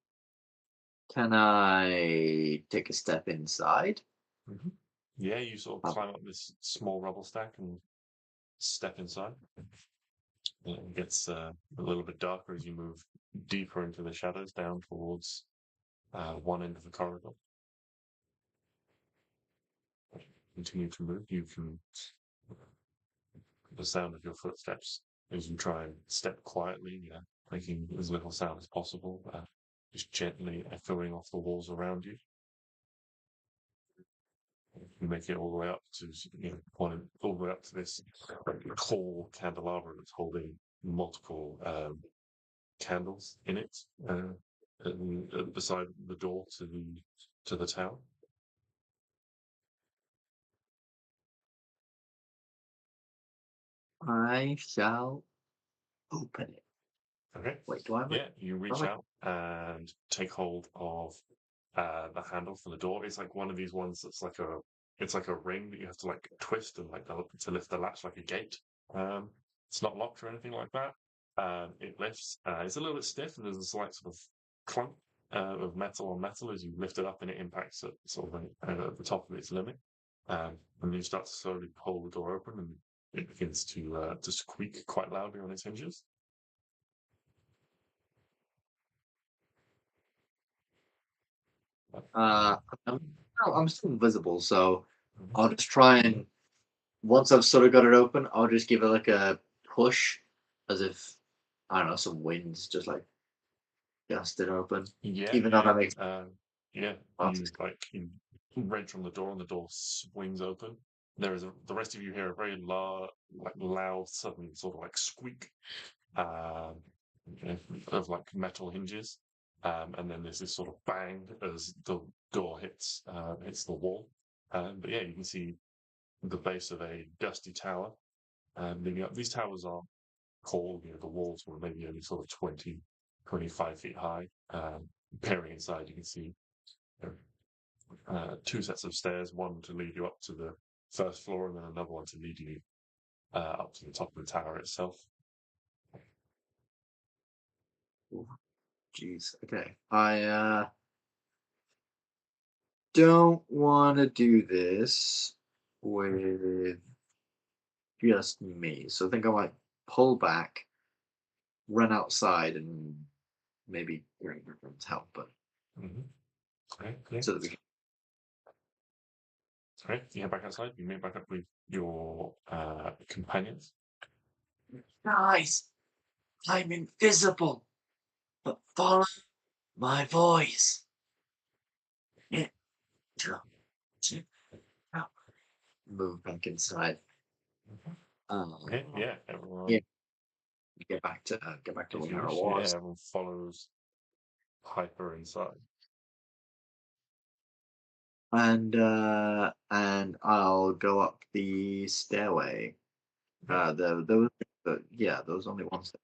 C: Can I take a step inside?
A: Mm-hmm. Yeah, you sort of climb up this small rubble stack and step inside. It gets a little bit darker as you move deeper into the shadows, down towards one end of the corridor. Continue to move. You can the sound of your footsteps as you try and step quietly, making as little sound as possible, just gently echoing off the walls around you. You make it all the way up to, all the way up to this tall candelabra that's holding multiple candles in it, beside the door to the tower.
C: I shall open it.
A: Okay.
C: Wait, do I have
A: you reach out and take hold of the handle for the door. It's like one of these ones that's like it's like a ring that you have to like twist and like to lift the latch like a gate. It's not locked or anything like that. It lifts. It's a little bit stiff, and there's a slight sort of clunk of metal on metal as you lift it up, and it impacts at sort of at the top of its limit. And you start to slowly pull the door open, and it begins to squeak quite loudly on its hinges.
C: I'm still invisible, so I'll just try and once I've sort of got it open, I'll just give it like a push, as if I don't know, some winds just like gust it open.
A: Yeah,
C: Even though that makes
A: you wrench on the door and the door swings open. The rest of you hear a very loud, sudden sort of like squeak, of like metal hinges, and then there's this sort of bang as the door hits the wall. But yeah, you can see the base of a dusty tower. Leading up, these towers are tall. The walls were maybe only sort of 20, 25 feet high. Peering inside, you can see two sets of stairs, one to lead you up to the first floor, and then another one to lead you up to the top of the tower itself.
C: Jeez. Okay. I don't want to do this with just me. So I think I might pull back, run outside, and maybe bring everyone's help. But
A: Okay.
C: so that we can.
A: Okay, you head back outside. You meet back up with your companions.
C: Guys, I'm invisible, but follow my voice. Move back inside.
A: Okay, everyone.
C: Yeah. Get back to where I was.
A: Everyone follows Hyper inside.
C: And I'll go up the stairway. Those only one step.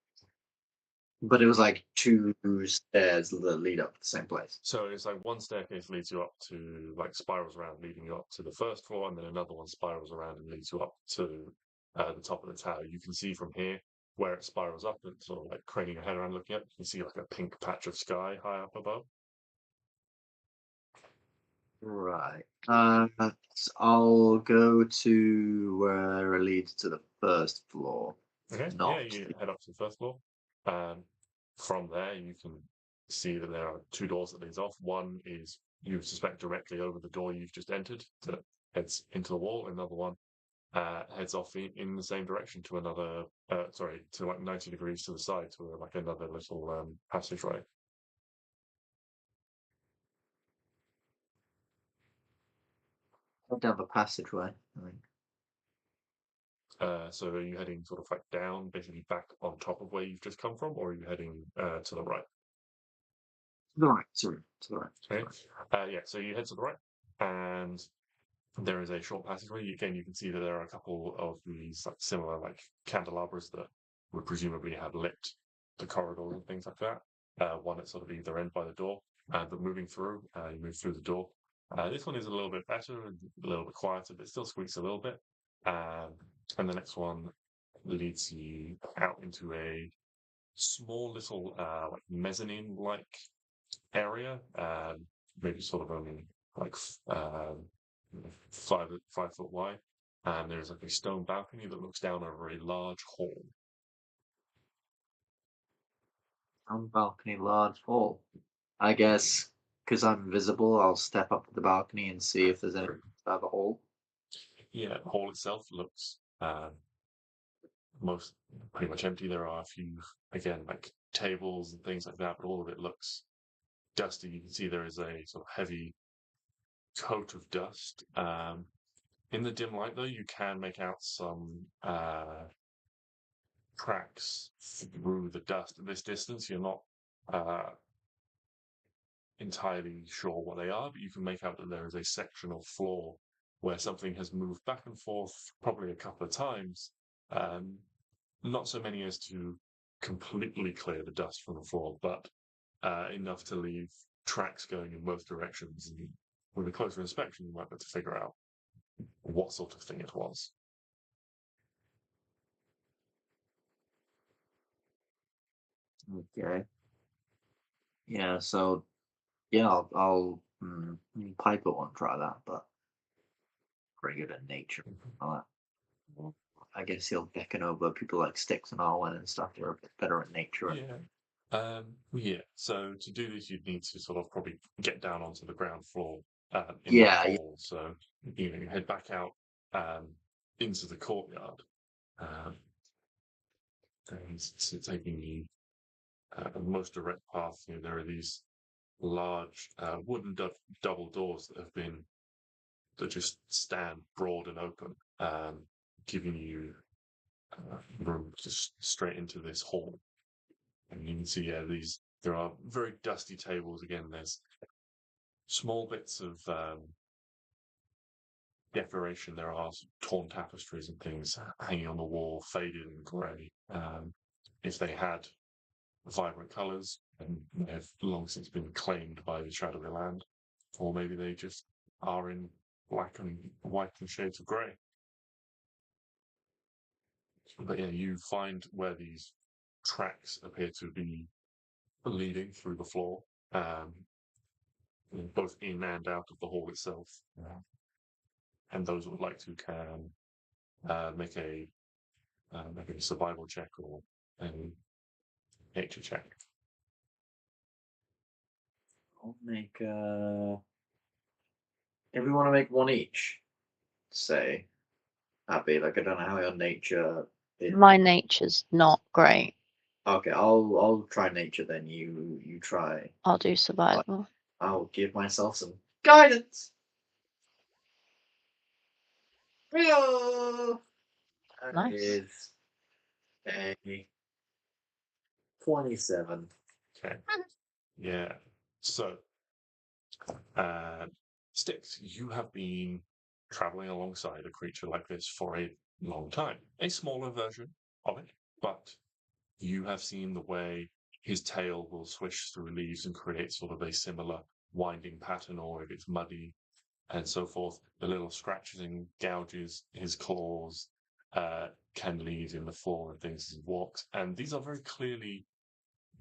C: But it was like two stairs that lead up to the same place.
A: So it's like one staircase leads you up to like spirals around, leading you up to the first floor, and then another one spirals around and leads you up to the top of the tower. You can see from here where it spirals up and sort of like craning your head around looking up. You can see like a pink patch of sky high up above.
C: Right. I'll go to where it leads to the first floor.
A: Okay. You head up to the first floor. From there, you can see that there are two doors that leads off. One is, you suspect, directly over the door you've just entered that heads into the wall. Another one heads off in the same direction to another, to like 90 degrees to the side to like another little passageway.
C: Down the passageway, I think.
A: So are you heading sort of like down, basically back on top of where you've just come from, or are you heading to the right?
C: To the right, sorry, to the right.
A: Okay. So you head to the right, and there is a short passageway. Again, you can see that there are a couple of these like similar like candelabras that would presumably have lit the corridors and things like that. One at sort of either end by the door, but moving through, you move through the door. This one is a little bit better and a little bit quieter, but still squeaks a little bit. And the next one leads you out into a small little like mezzanine-like area, maybe sort of only like 5 foot wide. And there's like a stone balcony that looks down over a large hall.
C: On balcony, large hall. I guess because I'm invisible, I'll step up to the balcony and see if there's any other hall.
A: Yeah, the hall itself looks pretty much empty. There are a few, again, like tables and things like that, but all of it looks dusty. You can see there is a sort of heavy coat of dust. In the dim light, though, you can make out some tracks through the dust. At this distance, you're not entirely sure what they are, but you can make out that there is a section of floor where something has moved back and forth probably a couple of times. Not so many as to completely clear the dust from the floor, but enough to leave tracks going in both directions. And with a closer inspection, you might be able to figure out what sort of thing it was.
C: Okay. Yeah. So yeah, I'll Piper won't try that, but pretty good at nature. I guess he'll beckon over people like Stix and Arwen and stuff who are a bit better at nature.
A: Yeah. So to do this, you'd need to sort of probably get down onto the ground floor in
C: Yeah,
A: that hall. So you head back out into the courtyard. And it's taking you the most direct path. There are these large wooden double doors that just stand broad and open, giving you room just straight into this hall. And you can see, there are very dusty tables. Again, there's small bits of decoration. There are torn tapestries and things hanging on the wall, faded and grey. If they had vibrant colours, and they have long since been claimed by the Shadowy Land, or maybe they just are in black and white and shades of grey. But yeah, you find where these tracks appear to be leading through the floor, both in and out of the hall itself. And those who would like to can make a survival check or a nature check.
C: I'll make everyone to make one each. Say, Abby. Like I don't know how your nature is.
B: My nature's not great.
C: Okay, I'll try nature then. You try.
B: I'll do survival.
C: I'll give myself some guidance. That
B: Nice.
C: is a 27.
A: Okay. Yeah. So, Stix, you have been traveling alongside a creature like this for a long time. A smaller version of it, but you have seen the way his tail will swish through leaves and create sort of a similar winding pattern, or if it's muddy and so forth, the little scratches and gouges his claws can leave in the floor and things as he walks. And these are very clearly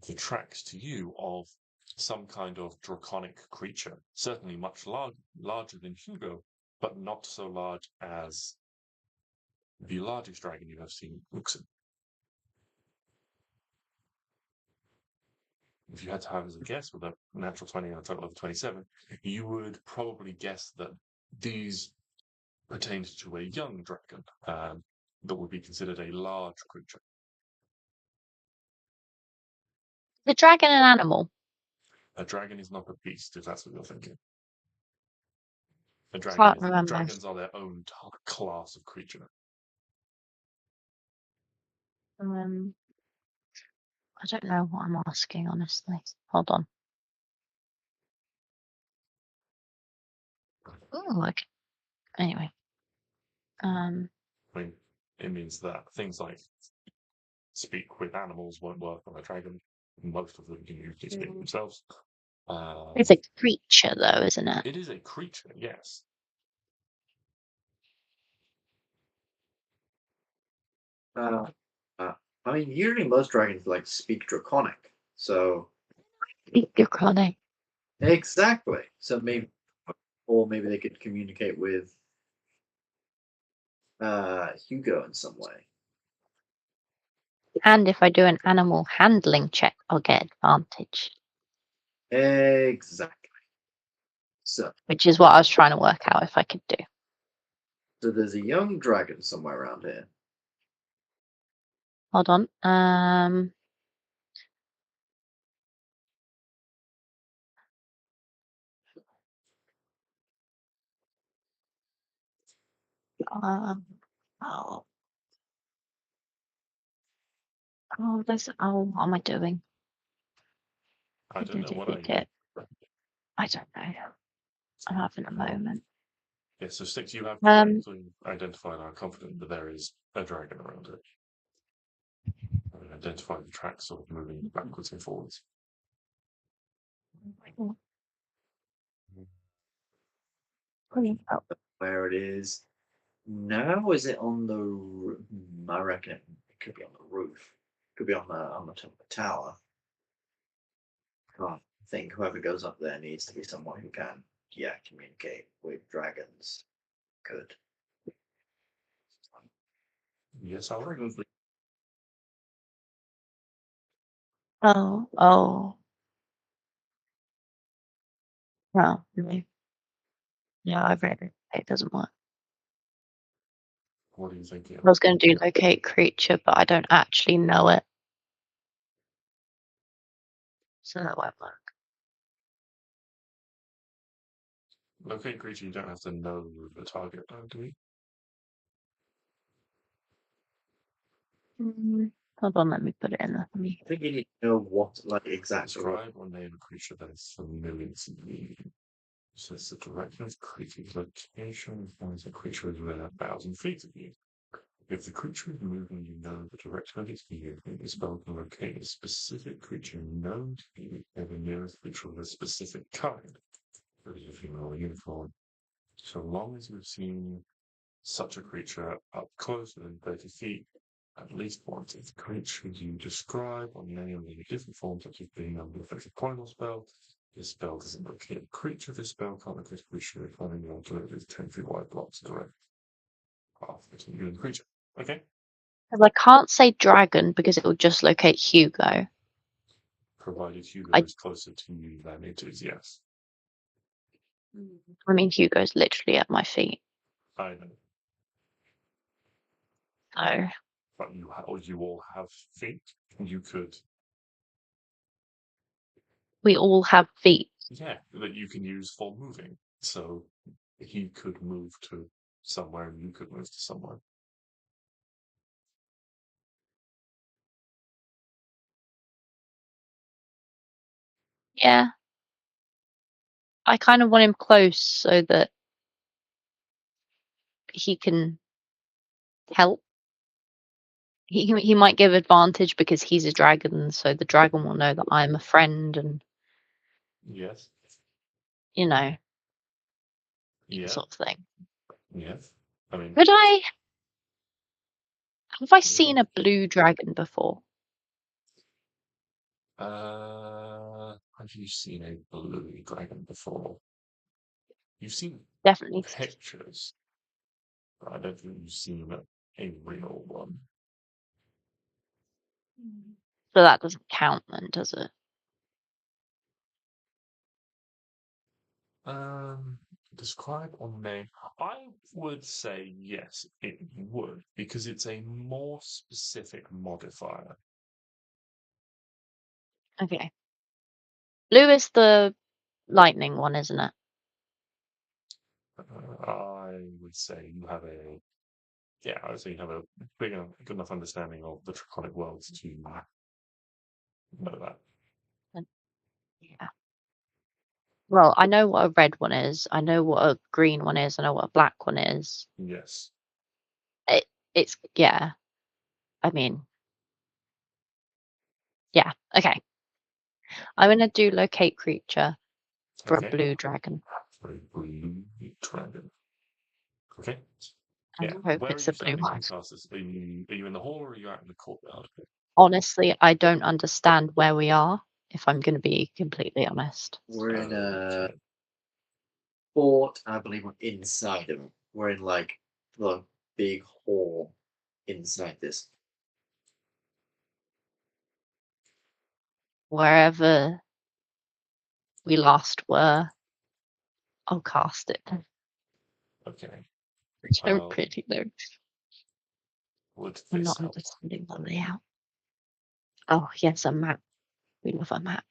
A: the tracks to you of some kind of draconic creature, certainly much larger than Hugo, but not so large as the largest dragon you have seen, Uxin. If you had to have as a guess with a natural 20 and a total of 27, you would probably guess that these pertained to a young dragon that would be considered a large creature.
B: The dragon an animal?
A: A dragon is not a beast, if that's what you're thinking.
B: Can't remember.
A: Dragons are their own class of creature.
B: I don't know what I'm asking, honestly. Hold on. Oh, okay. Anyway.
A: I mean, it means that things like speak with animals won't work on a dragon. Most of them can usually speak themselves.
B: It's a creature, though, isn't it?
A: It is a creature, yes.
C: I mean, usually most dragons like speak Draconic, so
B: Draconic.
C: exactly. So maybe they could communicate with Hugo in some way.
B: And if I do an animal handling check, I'll get advantage.
C: Exactly. So
B: Which is what I was trying to work out if I could do.
C: So there's a young dragon somewhere around here.
B: Hold on. Oh. What am I doing?
A: I don't know. What are you?
B: I don't know. I'm having a moment.
A: Yeah, so Stix, you have correctly identified and are confident that there is a dragon around it. Identify the tracks sort of moving backwards and forwards.
C: Where it is now? Is it on the? I reckon it could be on the roof. It could be on the top of the tower. I think whoever goes up there needs to be someone who can, communicate with dragons. Good.
A: Yes, I'll regularly.
B: Oh. Well, no. Yeah, I've read it. It doesn't work.
A: What are you thinking?
B: I was going to do locate creature, but I don't actually know it. So that won't work.
A: Locate creature, you don't have to know the target, do we?
B: Hold on, let me put it in there for me.
C: I think you need to know what, exactly.
A: Describe or name a creature that is familiar to you. Says the direction of creature's location finds a creature is within 1,000 feet of you. If the creature is moving, you know the direction of its movement. The spell can locate a specific creature known to you and the nearest creature of a specific kind. That is a female or unicorn. So long as you've seen such a creature up close within 30 feet, at least once. If the creature you describe or name in different forms, such as being under the effect of pointal spell, this spell doesn't locate a creature. This spell can't locate a creature if finding the alternative is 10 feet wide blocks direct path between you and the creature. Okay.
B: I can't say dragon because it will just locate Hugo.
A: Provided Hugo is closer to you than it is, yes.
B: I mean, Hugo's literally at my feet.
A: I know.
B: So.
A: But you all have feet. You could.
B: We all have feet.
A: Yeah, that you can use for moving. So he could move to somewhere and you could move to somewhere.
B: Yeah. I kind of want him close so that he can help. He might give advantage because he's a dragon, so the dragon will know that I'm a friend and
A: Yes.
B: That
A: Yeah.
B: sort of thing.
A: Yes. I mean,
B: have I seen a blue dragon before?
A: have you seen a blue dragon before? You've seen
B: Definitely.
A: pictures, but I don't think you've seen a real one.
B: So that doesn't count then, does it?
A: Describe or name. I would say yes, it would, because it's a more specific modifier.
B: Okay. Blue is the lightning one, isn't it?
A: I would say you have I would say you have a good enough understanding of the draconic worlds to know that.
B: Yeah. Well, I know what a red one is. I know what a green one is. I know what a black one is.
A: Yes.
B: It's I mean, Yeah. Okay. I'm gonna do locate creature for
A: Okay.
B: a blue dragon.
A: For a blue dragon. Okay.
B: I
A: Yeah.
B: hope
A: Where are
B: it's
A: you
B: a blue
A: standing
B: one.
A: when you cast this? Are you in the hall or are you out in the courtyard?
B: Honestly, I don't understand where we are, if I'm going to be completely honest.
C: We're in a
A: Okay.
C: fort. I believe we're inside of it. We're in like the big hall inside this.
B: Wherever we last were, I'll cast it.
A: Okay.
B: I don't
A: Well,
B: really know.
A: would
B: I'm
A: this
B: not
A: help?
B: understanding the layout. Oh, yes, a map. We love a map.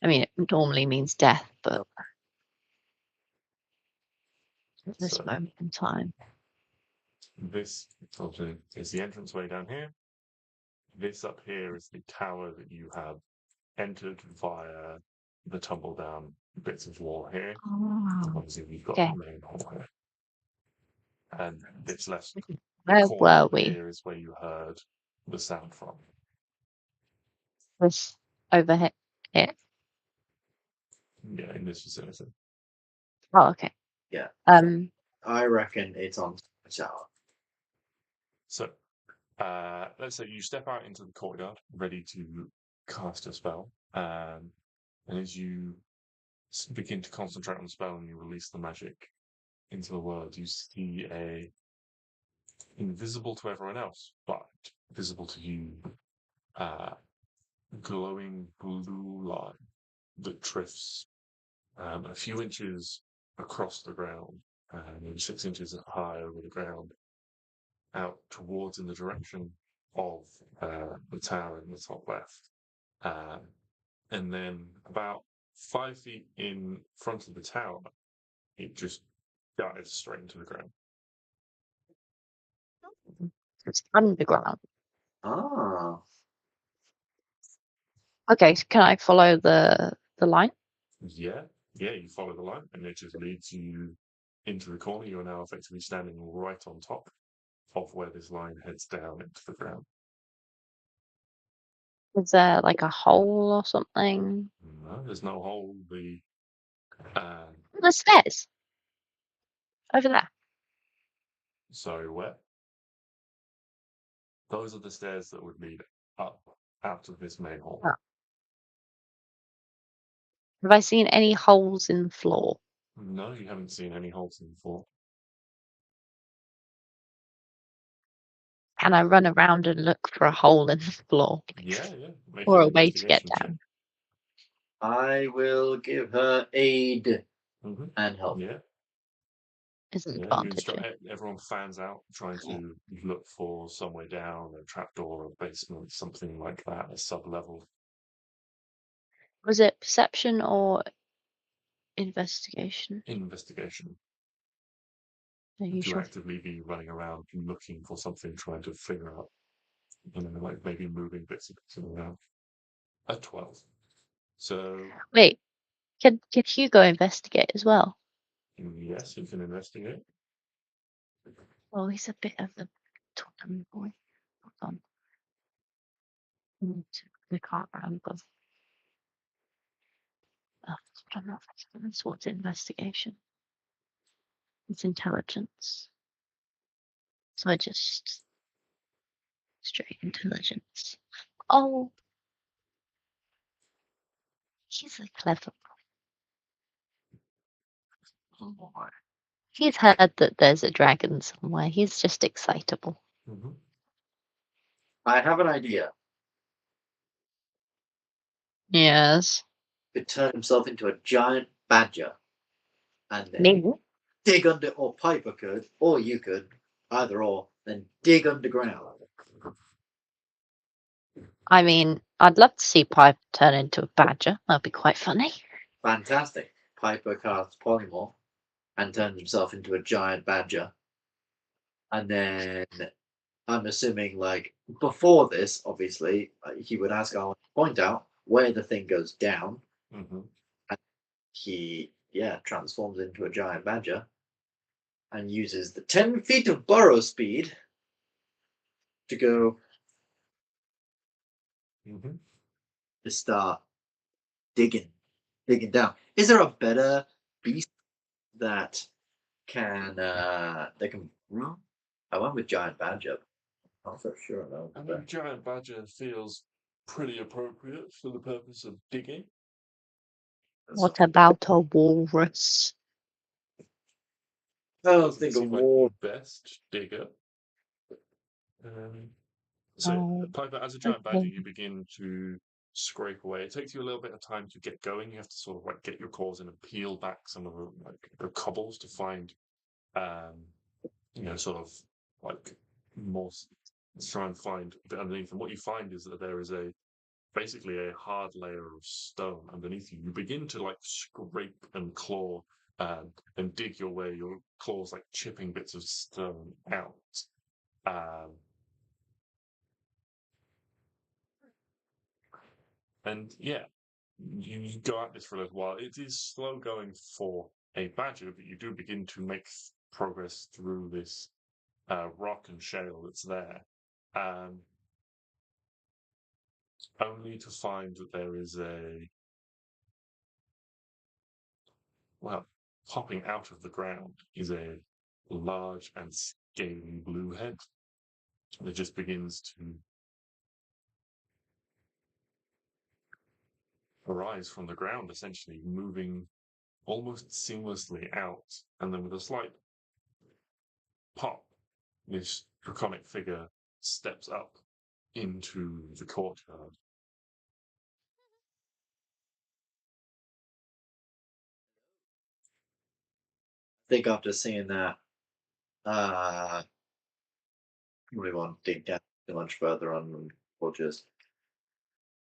B: I mean, it normally means death, but at this
A: So
B: moment in time.
A: this obviously is the entranceway down here. This up here is the tower that you have entered via the tumble down bits of wall here.
B: Oh,
A: Obviously, we've got
B: okay.
A: the main hall here. And this left
B: Where
A: corner
B: were
A: over
B: we?
A: here is where you heard the sound from.
B: Was over here?
A: Yeah, in this vicinity.
B: Oh, okay.
C: Yeah.
B: I
C: reckon it's on the tower.
A: So, let's say you step out into the courtyard, ready to cast a spell. And as you begin to concentrate on the spell and you release the magic into the world, you see a invisible to everyone else, but visible to you, glowing blue line that drifts a few inches across the ground, maybe 6 inches high over the ground, out towards in the direction of the tower in the top left. And then about 5 feet in front of the tower, it just dives straight into the ground.
B: It's underground.
C: Ah.
B: Okay, so can I follow the line?
A: Yeah, you follow the line, and it just leads you into the corner. You're now effectively standing right on top of where this line heads down into the ground.
B: Is there like a hole or something?
A: No, there's no hole. The
B: The stairs over there.
A: sorry, where? Those are the stairs that would lead up out of this main hall.
B: Oh. Have I seen any holes in the floor?
A: No, you haven't seen any holes in the floor.
B: Can I run around and look for a hole in the floor?
A: Yeah. Make
B: Or
A: an
B: a way to get
A: investigation check.
B: down?
C: I will give her aid
A: Mm-hmm.
C: and help.
A: Yeah.
B: Is an
A: Yeah,
B: advantage.
A: everyone fans out, trying to look for some way down, a trapdoor, a basement, something like that, a sub-level.
B: Was it perception or investigation?
A: Investigation.
B: Are you
A: To
B: sure?
A: actively be running around looking for something, trying to figure out, like maybe moving bits of it around. A 12. So,
B: Wait, could Hugo investigate as well?
A: yes, you can investigate.
B: Oh, he's a bit of a totem boy. Hold on. I can't remember. Oh, I'm not. That's what's investigation. It's intelligence. So I just straight intelligence. Oh, he's a clever boy. He's heard that there's a dragon somewhere. He's just excitable.
A: Mm-hmm.
C: I have an idea.
B: Yes.
C: He could turn himself into a giant badger and then
B: Maybe.
C: dig under, or Piper could, or you could, either or, then dig underground.
B: I mean, I'd love to see Pipe turn into a badger. That'd be quite funny.
C: Fantastic. Piper casts polymorph and turns himself into a giant badger. And then I'm assuming, like, before this, obviously, he would ask Arwen to point out where the thing goes down.
A: Mm-hmm.
C: And he, transforms into a giant badger and uses the 10 feet of burrow speed to go.
A: Mm-hmm.
C: just start digging down. Is there a better beast that can run? I went with giant badger. I'm not so sure though.
A: I mean, giant badger feels pretty appropriate for the purpose of digging.
B: What about a walrus?
C: I don't
A: Doesn't
C: think a
A: seem like
C: war.
A: the best digger. So,
B: Oh,
A: Piper, as a giant badger,
B: okay.
A: you begin to scrape away. It takes you a little bit of time to get going. You have to sort of like get your claws in and peel back some of the cobbles to find, sort of like more. Try and find a bit underneath. And what you find is that there is basically a hard layer of stone underneath you. You begin to like scrape and claw and dig your way. Your claws like chipping bits of stone out. Um, And yeah, you go at this for a little while. It is slow going for a badger, but you do begin to make progress through this rock and shale that's there. Only to find that there is popping out of the ground is a large and scaly blue head that just begins to arise from the ground, essentially moving almost seamlessly out, and then with a slight pop, this draconic figure steps up into the courtyard.
C: I think after seeing that, we won't dig down too much further on, and we'll just,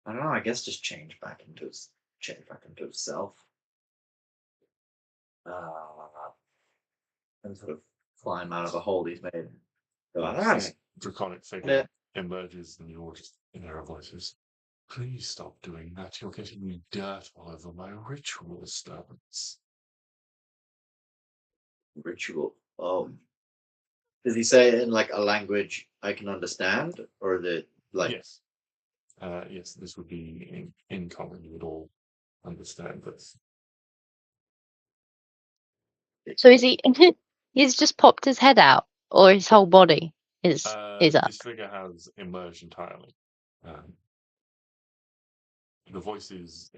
C: I don't know. I guess just change back into itself, uh, and sort of climb out of the hole he's made. Go,
A: This draconic figure emerges, and you're just in their voices. Please stop doing that. You're getting me dirt all over my ritual stones.
C: ritual. Oh, does he say it in like a language I can understand, or the like?
A: Yes. Yes, this would be in common. You would all understand this.
B: So is he? He's just popped his head out, or his whole body is up?
A: This figure has emerged entirely. The voice is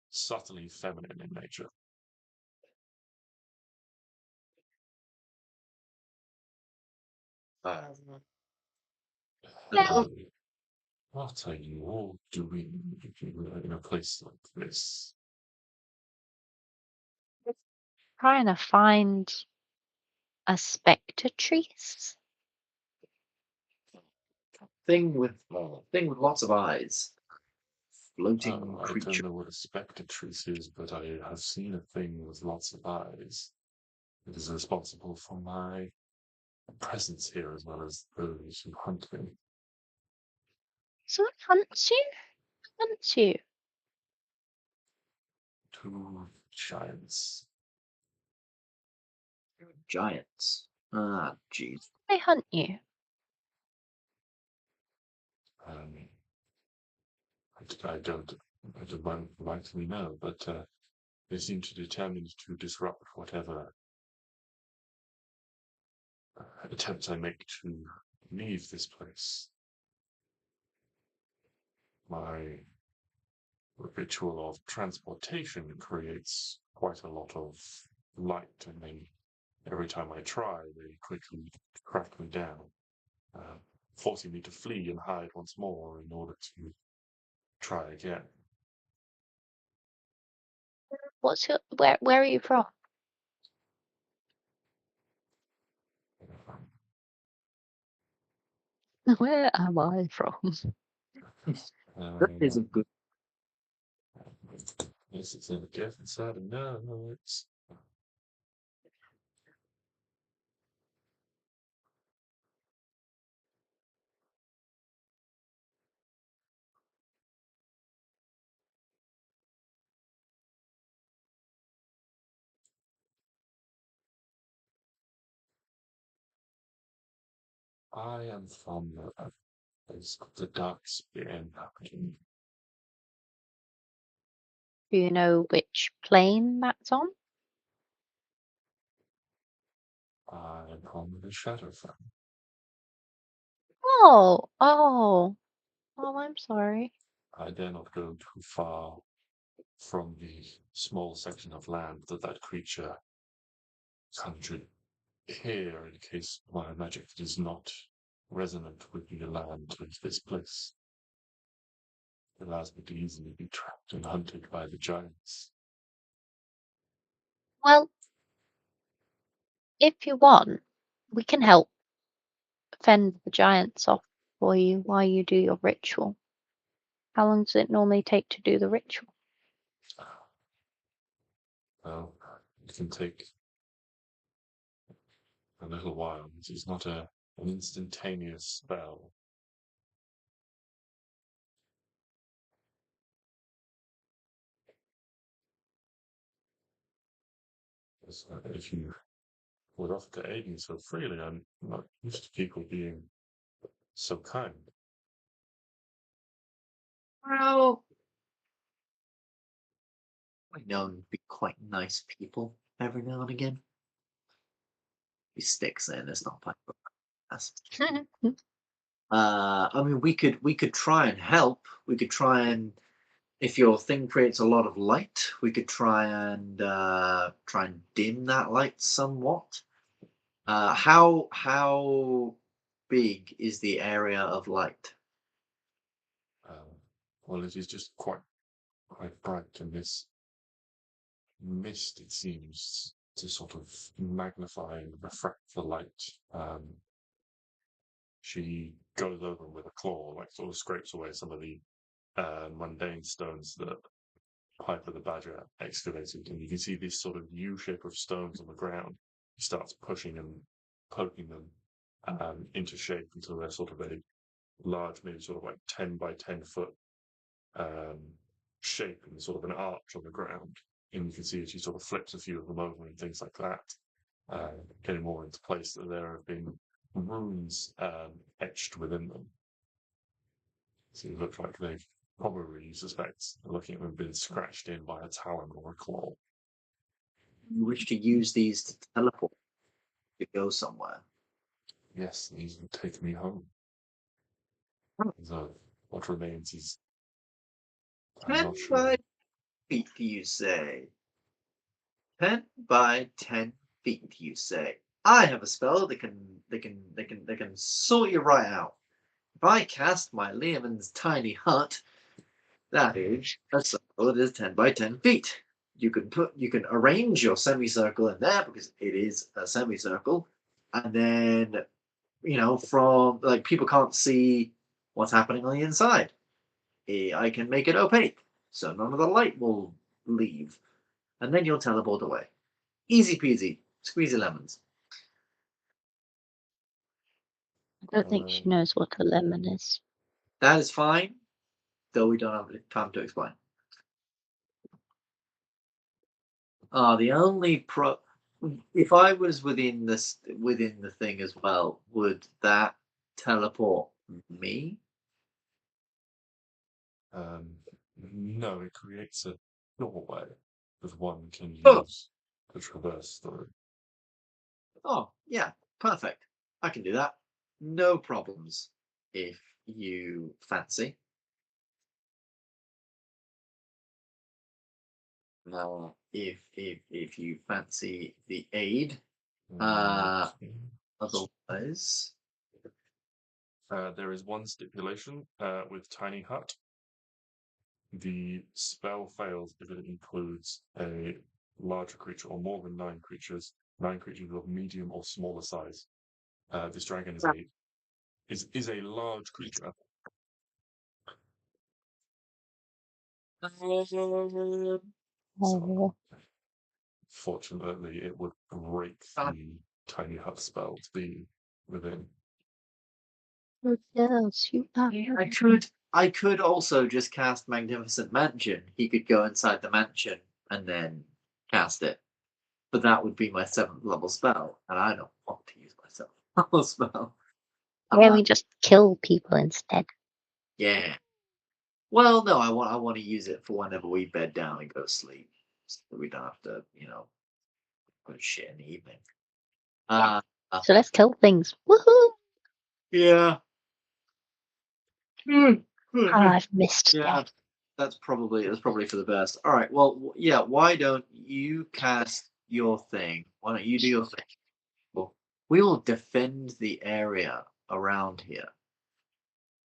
A: subtly feminine in nature.
B: Yeah.
A: What are you all doing in a place like this?
B: Trying to find a spectatrice.
C: Thing with lots of eyes, floating
A: I don't
C: creature.
A: know what a spectatrice is, but I have seen a thing with lots of eyes. It is responsible for my presence here as well as those who hunt me.
B: Someone hunts you? Hunts you?
A: Two giants.
C: Giants. Ah, jeez.
B: They hunt you.
A: Um, I don't rightly know, but they seem to determined to disrupt whatever attempts I make to leave this place. My ritual of transportation creates quite a lot of light, and every time I try, they quickly track me down, forcing me to flee and hide once more in order to try again.
B: What's your? Where are you from? Where am I from?
C: That is a
A: Um,
C: good.
A: yes, it's in the different side of notes. I am from It's got the dark spin happening.
B: Do you know which plane that's on?
A: I'm on the Shadowfell.
B: Oh, I'm sorry.
A: I dare not go too far from the small section of land that creature conjured here in case my magic is not resonant with the land of this place. It allows me to easily be trapped and hunted by the giants.
B: Well, if you want, we can help fend the giants off for you while you do your ritual. How long does it normally take to do the ritual?
A: Well, it can take a little while. It is not an instantaneous spell. If you would offer to aid me so freely, I'm not used to people being so kind.
C: Well, we're known to be quite nice people every now and again. He sticks in. It's not like us. I mean, we could try and help. We could try and, if your thing creates a lot of light, we could try and dim that light somewhat. How big is the area of light?
A: Well, it is just quite bright, and this mist, it seems to sort of magnify and refract the light. She goes over with a claw, like sort of scrapes away some of the mundane stones that Piper the Badger excavated, and you can see this sort of U shape of stones on the ground. He starts pushing and poking them into shape until they're sort of a large, maybe sort of like 10 by 10 foot shape and sort of an arch on the ground. And you can see as she sort of flips a few of them over and things like that, getting more into place, that there have been runes etched within them. So it looks like they've probably, you suspect, looking at them, been scratched in by a talon or a claw.
C: You wish to use these to teleport to go somewhere?
A: Yes, these will take me home. So what remains is, I'm
C: 10
A: not sure.
C: by feet, you say? 10 by 10 feet, you say? I have a spell that can sort you right out. If I cast my Leomund's tiny hut, that is a circle that is 10 by 10 feet. You can arrange your semicircle in there because it is a semicircle, and then from like people can't see what's happening on the inside. I can make it opaque, so none of the light will leave, and then you'll teleport away. Easy peasy, squeezy lemons.
B: I don't think she knows what a lemon is.
C: That is fine, though we don't have time to explain. The only if I was within the thing as well, would that teleport me?
A: No, it creates a doorway that one can
C: Oh.
A: use to traverse through.
C: Oh, yeah, perfect. I can do that. No problems if you fancy. If you fancy the aid, otherwise,
A: there is one stipulation with Tiny Hut. The spell fails if it includes a larger creature or more than 9 creatures of medium or smaller size. This dragon is a large creature. So, fortunately, it would break the Tiny Hut spell to be within.
B: Yes, you are.
C: I could also just cast Magnificent Mansion. He could go inside the mansion and then cast it. But that would be my 7th level spell, and I don't want to use my 7th level spell.
B: Yeah, we just kill people instead.
C: Yeah. Well, no, I want to use it for whenever we bed down and go to sleep, so that we don't have to, put shit in the evening.
B: So let's kill things. Woohoo!
C: Yeah.
B: Oh, I've missed
C: Yeah,
B: death.
C: that's probably for the best. All right. Well, yeah. Why don't you cast your thing? Why don't you do your thing? We will defend the area around here,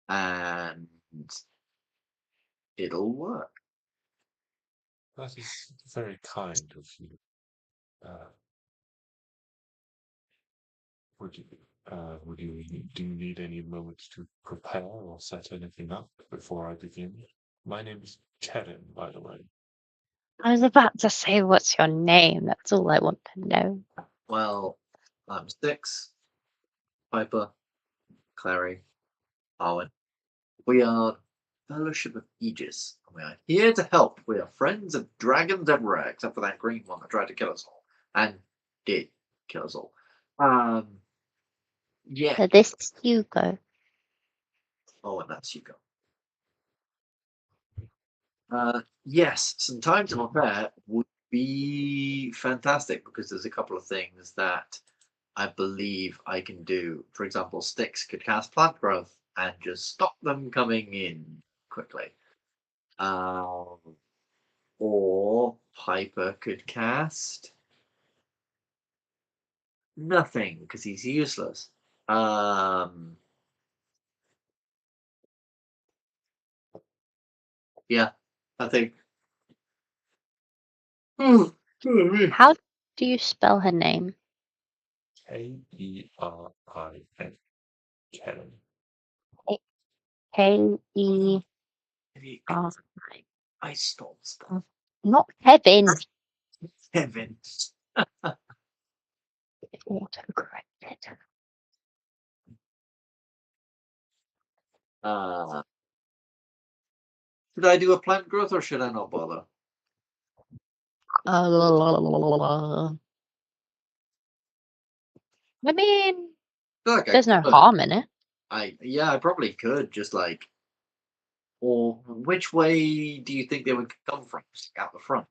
C: and it'll work.
A: That is very kind of you. Do you need any moments to prepare or set anything up before I begin? My name is Kevin, by the way.
B: I was about to say, what's your name? That's all I want to know.
C: Well, I'm Stix, Piper, Klari, Arwen. We are Fellowship of Aegis, and we are here to help. We are friends of dragons everywhere, except for that green one that tried to kill us all, and did kill us all. Yeah.
B: So this is Hugo.
C: Oh, and that's Hugo. Yes, some time to prepare would be fantastic because there's a couple of things that I believe I can do. For example, Stix could cast plant growth and just stop them coming in quickly. Or Piper could cast nothing because he's useless. Yeah, I think.
B: How do you spell her name?
A: K-E-R-I-N. Kevin.
B: K-E-R.
C: I stole stuff.
B: Not Kevin.
C: Kevin.
B: Autocorrected.
C: Should I do a plant growth or should I not bother?
B: I mean,
C: Look, I
B: there's no
C: could.
B: harm in it.
C: I probably could just like. Or which way do you think they would come from? Out the front.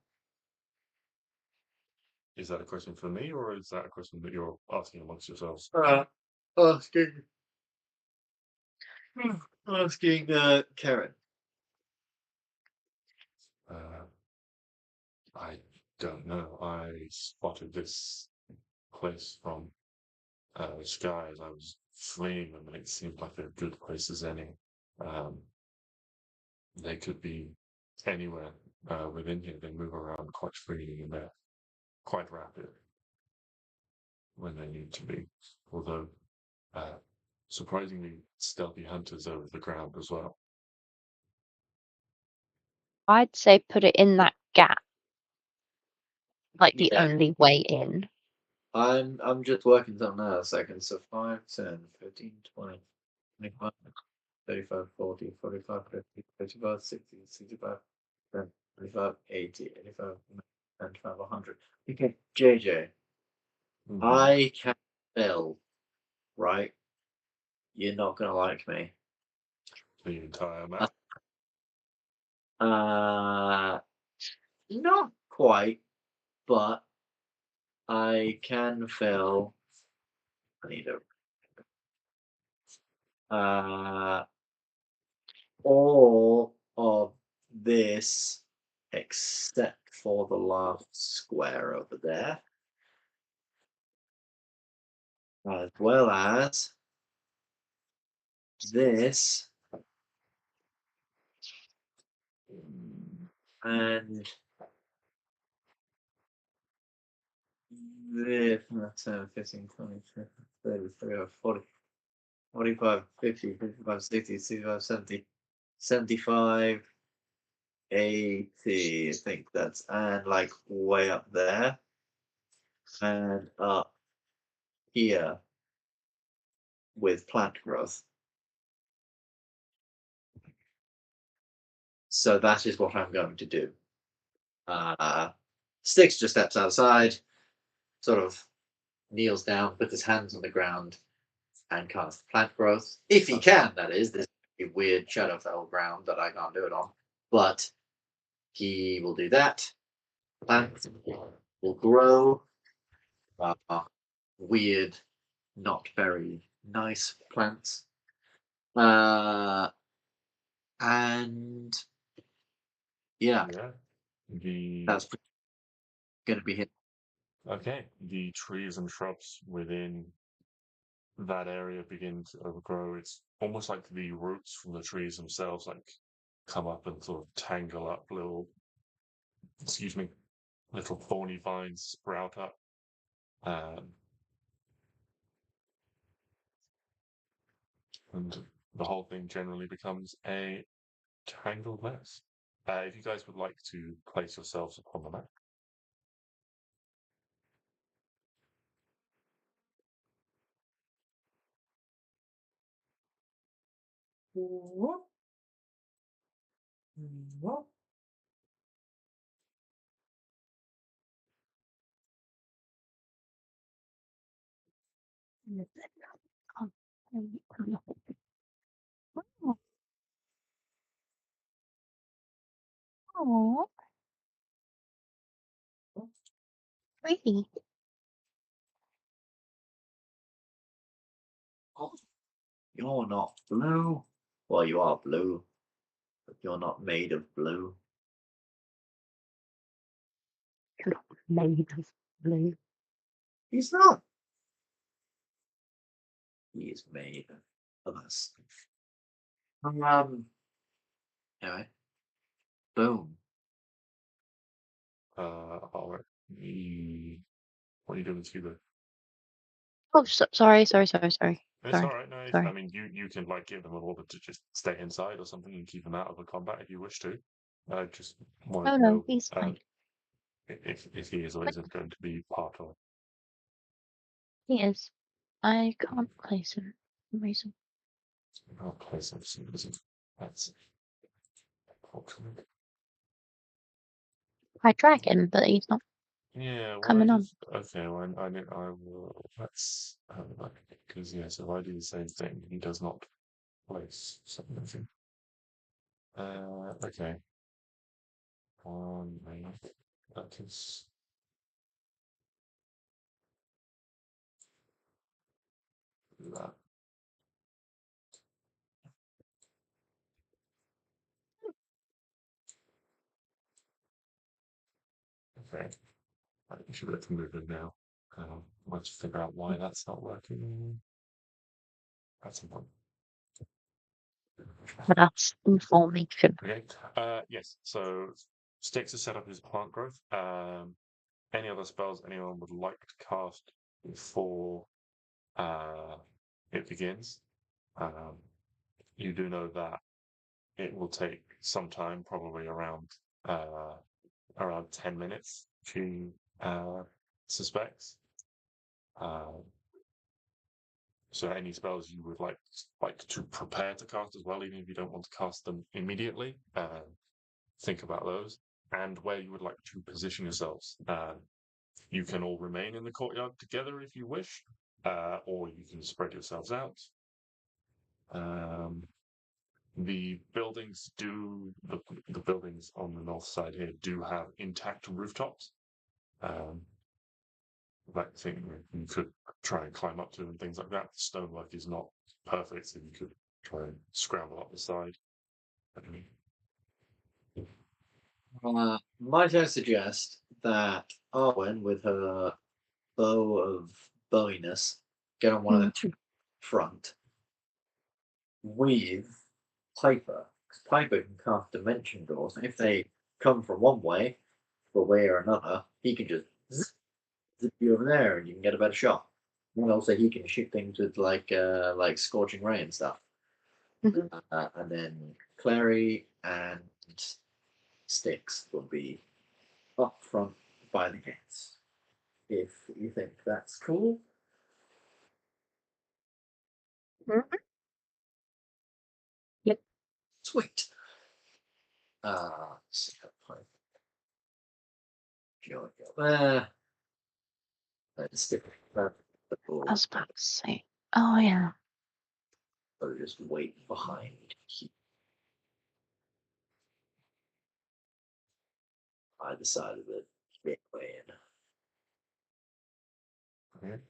A: Is that a question for me, or is that a question that you're asking amongst yourselves?
C: Asking Karen.
A: I don't know. I spotted this place from the sky as I was fleeing them, and it seemed like a good place as any. They could be anywhere within here. They move around quite freely, and they're quite rapid when they need to be. Although, surprisingly stealthy hunters over the ground as well.
B: I'd say put it in that gap. Like the
C: Yeah.
B: only way in.
C: I'm just working something out a second. So 5, 10, 15, 20, 25, 35, 40, 45, 50, 55, 60, 65, 70, 75, 80, 85, 95, 100. Okay, JJ.
A: Mm-hmm.
C: I can tell, right? You're not gonna like me.
A: The entire map.
C: Not quite, but I can fill. I need all of this except for the last square over there, as well as this and this. 10, 15, 20, 30, 35, 40, 45, 50, 55, 60, 65, 70, 75, 80. I think that's, and like way up there and up here with plant growth. So that is what I'm going to do. Stix just steps outside, sort of kneels down, puts his hands on the ground, and cast plant growth. If he can, that is. There's a weird Shadowfell ground that I can't do it on. But he will do that. Plants will grow. Weird, not very nice plants. And yeah, that's going to be hit.
A: Okay, the trees and shrubs within that area begin to overgrow. It's almost like the roots from the trees themselves like come up and sort of tangle up little thorny vines sprout up. And the whole thing generally becomes a tangled mess. If you guys would like to place yourselves upon the map.
B: Oh, pretty.
C: You're not blue. Well, you are blue, but you're not made of blue.
B: You're not made of blue.
C: He's not. He is made of us. Anyway. Boom.
A: All right. What are you doing, Hugo?
B: Oh, sorry.
A: It's all
B: Sorry.
A: right. No,
B: Sorry.
A: I mean, you can like give them an order to just stay inside or something and keep them out of the combat if you wish to. I just wanted to
B: No,
A: know
B: he's fine.
A: if he is or isn't going to be part of.
B: He is. I can't place him for some reason.
A: I'll place him for some reason. That's unfortunate.
B: I drag him, but he's not
A: Yeah, well,
B: coming on.
A: okay, well, I will, let's have a look, because, yeah, so if I do the same thing, he does not place something. Okay. One minute. That is... that. Okay. Right, we should be able to move it now. Let's figure out why that's not working. That's important.
B: But that's information.
A: Okay. Yes. So Stix is set up as plant growth. Any other spells anyone would like to cast before it begins? You do know that it will take some time, probably around 10 minutes to suspects. So any spells you would like to prepare to cast as well, even if you don't want to cast them immediately, think about those and where you would like to position yourselves. You can all remain in the courtyard together if you wish, or you can spread yourselves out. The buildings the buildings on the north side here do have intact rooftops. That thing you could try and climb up to and things like that. The stonework is not perfect, so you could try and scramble up the side.
C: Might I suggest that Arwen, with her bow of bowiness, get on one of the two front with Piper. Because Piper can cast dimension doors, and if they come from one way or another, he can just zip you over there, and you can get a better shot. And also, he can shoot things with like scorching ray and stuff. And then Klari and Stix will be up front by the gates. If you think that's cool.
B: Yep.
C: Sweet. There. Let's stick
B: I was about to say. Oh yeah.
C: So just wait behind here. Either side of the gateway in.
A: Okay.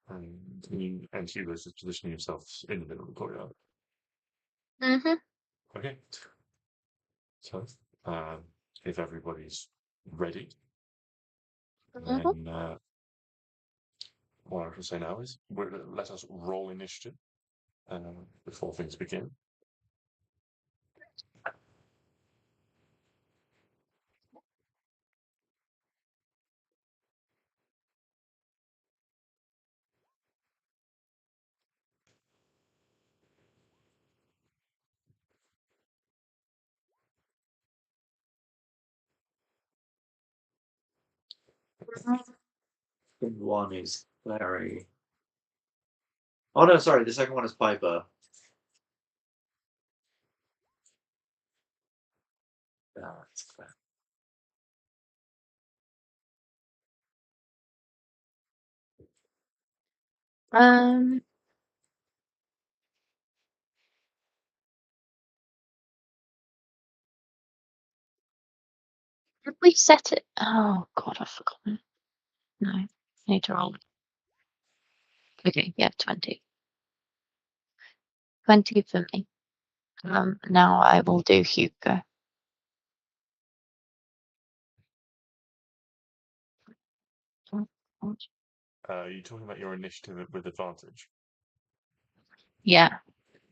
A: And you guys just position yourself in the middle of the courtyard.
B: Mm-hmm.
A: Okay. So, if everybody's ready, then what I shall say now is let us roll initiative before things begin.
C: One is Klari. Oh no, sorry, the second one is Piper. That's fair.
B: Did we set it? Oh God, I've forgotten. No, I need to roll. Okay, yeah, 20. 20 for me. Now I will do Hugo.
A: Are you talking about your initiative with advantage?
B: Yeah,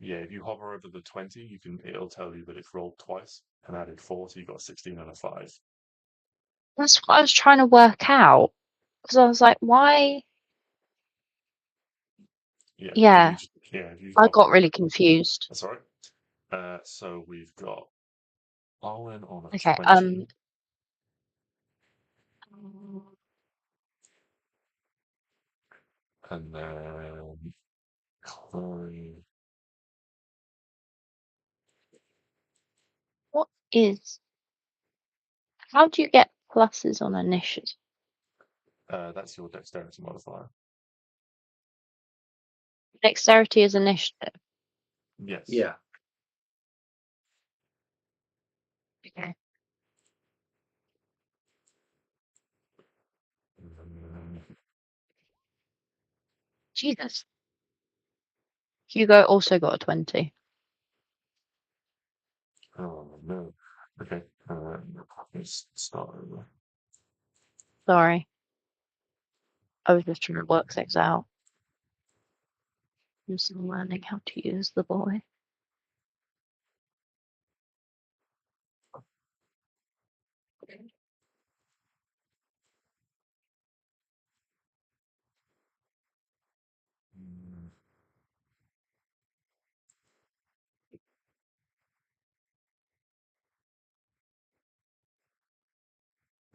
A: Yeah, if you hover over the 20, it'll tell you that it's rolled twice and added 4, so you got a 16 and a 5.
B: that's what I was trying to work out. Because I was like, why?
A: Yeah.
B: Yeah,
A: If you
B: I
A: hover
B: got
A: over,
B: really confused.
A: that's all right. So we've got Arwen on a
B: Okay,
A: 20. And then Klari.
B: what is? How do you get pluses on initiative?
A: That's your dexterity modifier.
B: Dexterity is initiative.
A: Yes.
C: Yeah.
B: Okay. Jesus. Hugo also got a 20.
A: Oh no. Okay. Let's start over.
B: Sorry. I was just trying to work things out. I'm still learning how to use the boy.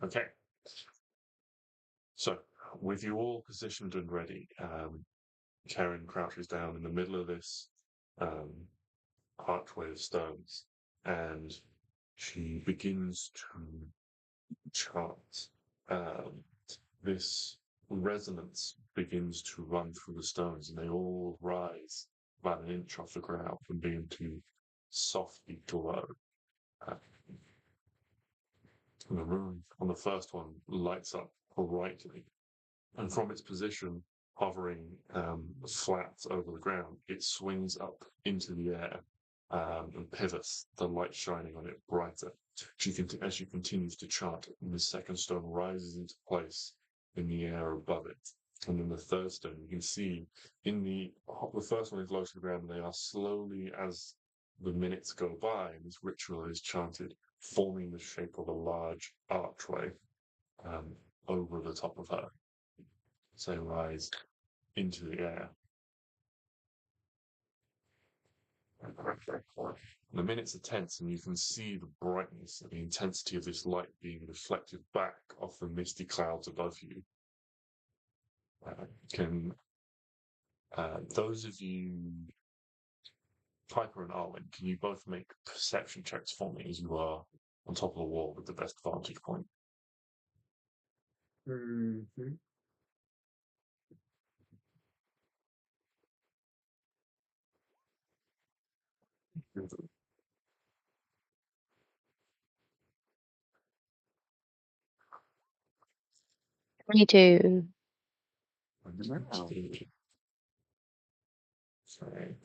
A: Okay. So, with you all positioned and ready, Karen crouches down in the middle of this archway of stones, and she begins to chant. This resonance begins to run through the stones, and they all rise about an inch off the ground and begin to softly glow. The room on the first one lights up brightly, and from its position, hovering flat over the ground, it swings up into the air and pivots, the light shining on it brighter. As she continues to chant, and the second stone rises into place in the air above it. And then the third stone, you can see the first one is low to the ground, and they are slowly, as the minutes go by, and this ritual is chanted, forming the shape of a large archway over the top of her. So rise into the air. The minutes are tense, and you can see the brightness and the intensity of this light being reflected back off the misty clouds above you. Those of you, Piper and Arwen, can you both make perception checks for me as you are on top of the wall with the best vantage point?
C: Mm-hmm.
B: Me too.
A: Sorry.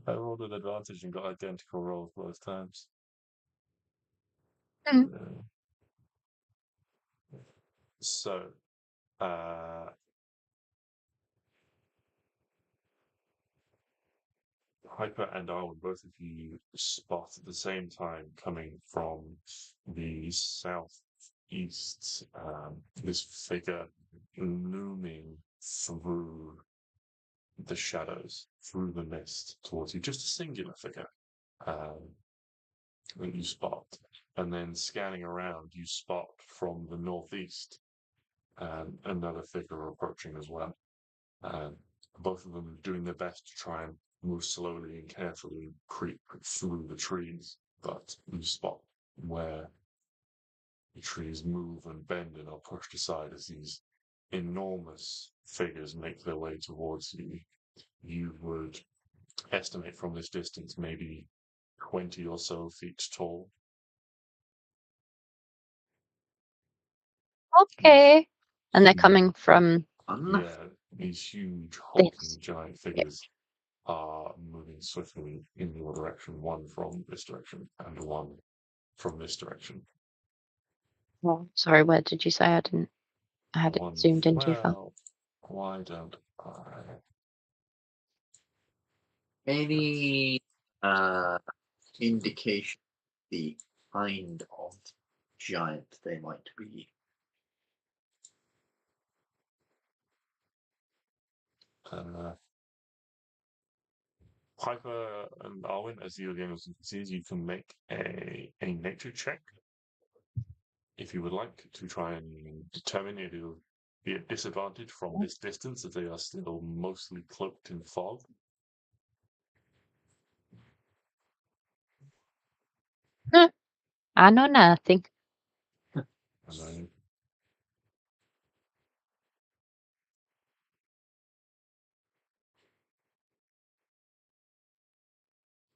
A: I rolled an advantage and got identical rolls both times.
B: Mm.
A: So, Hyper and Arwen, both of you spot at the same time coming from the southeast, this figure looming through the shadows, through the mist towards you. Just a singular figure that you spot. And then scanning around, you spot from the northeast another figure approaching as well. Both of them doing their best to try and move slowly and carefully, creep through the trees, but you spot where the trees move and bend and are pushed aside as these enormous figures make their way towards you. You would estimate from this distance maybe 20 or so feet tall.
B: Okay. And they're coming from
A: Yeah, these huge, hulking, giant figures are moving swiftly in your direction, one from this direction and one from this direction.
B: Oh, sorry, where did you say? I had it zoomed in too far.
A: Why don't I?
C: Any indication the kind of giant they might be?
A: Piper and Arwen, as you again you can make a nature check if you would like to try and determine if it'll be at disadvantage from this distance, as they are still mostly cloaked in fog.
B: I know nothing.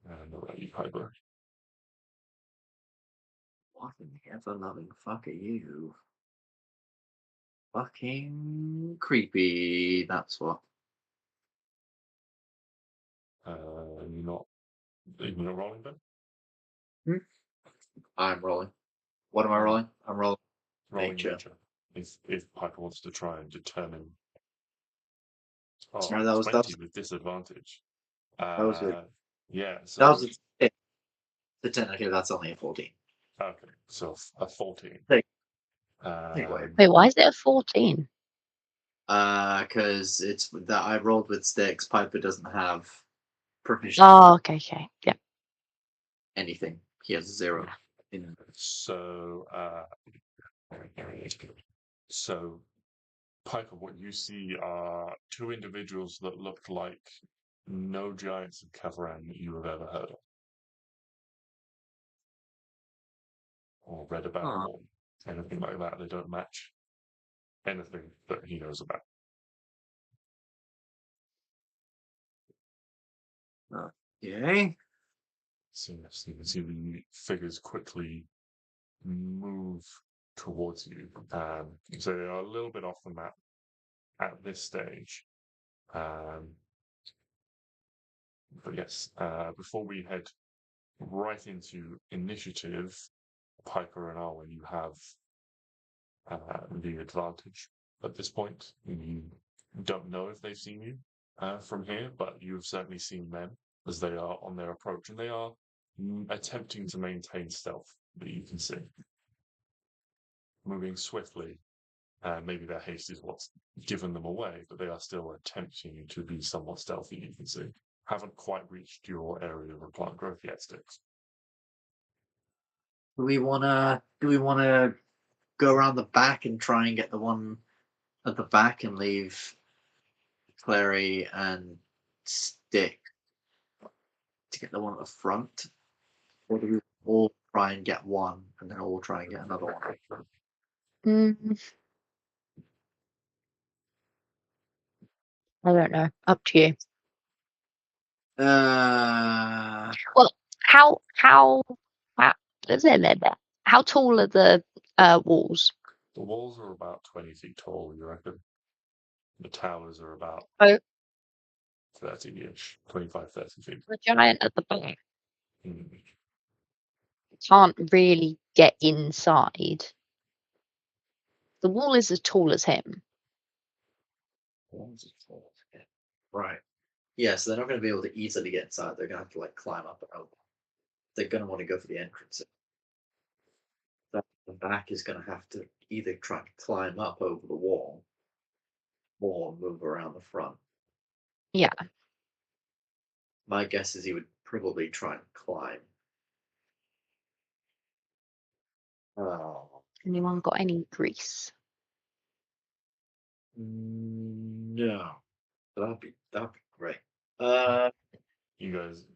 A: And what about you, Piper?
C: What in the ever-loving fuck are you? Fucking creepy, that's what.
A: You're not rolling then?
C: I'm rolling. What am I rolling? I'm rolling nature.
A: If Piper wants to try and determine.
C: Sorry, that was
A: 20 with disadvantage.
C: that was good.
A: Yeah, so
C: That was a 10. The 10, okay, that's only a 14.
A: okay, so a 14.
C: Anyway.
B: Wait, why is it a 14?
C: Because it's that I rolled with Stix. Piper doesn't have proficiency.
B: Oh, okay, yeah.
C: Anything. He has 0.
A: So, Piper, what you see are two individuals that look like no giants of KAvran that you have ever heard of, or read about, or anything like that. They don't match anything that he knows about.
C: Okay.
A: So you can see the figures quickly move towards you. So they are a little bit off the map at this stage. But yes, before we head right into initiative, Piper and Arwen, you have the advantage at this point. You don't know if they've seen you from here, but you've certainly seen them as they are on their approach, and they are attempting to maintain stealth that you can see. Moving swiftly, maybe their haste is what's given them away, but they are still attempting to be somewhat stealthy, you can see. Haven't quite reached your area of plant growth yet, Stix.
C: Do we wanna go around the back and try and get the one at the back and leave Klari and Stix to get the one at the front? Or do we all try and get one, and then all try and get another one.
B: I don't know. Up to you. Well, how tall are the walls?
A: The walls are about 20 feet tall, you reckon? The towers are about
B: Oh,
A: 30-ish, 25, 30 feet.
B: the giant at the back
A: Mm.
B: can't really get inside. The wall is as tall as him.
C: Right. Yeah, so they're not going to be able to easily get inside. They're going to have to like climb up and over. They're going to want to go for the entrance. The back is going to have to either try and climb up over the wall or move around the front.
B: Yeah.
C: My guess is he would probably try and climb.
B: Anyone got any grease?
C: No. That'd be great.
A: You guys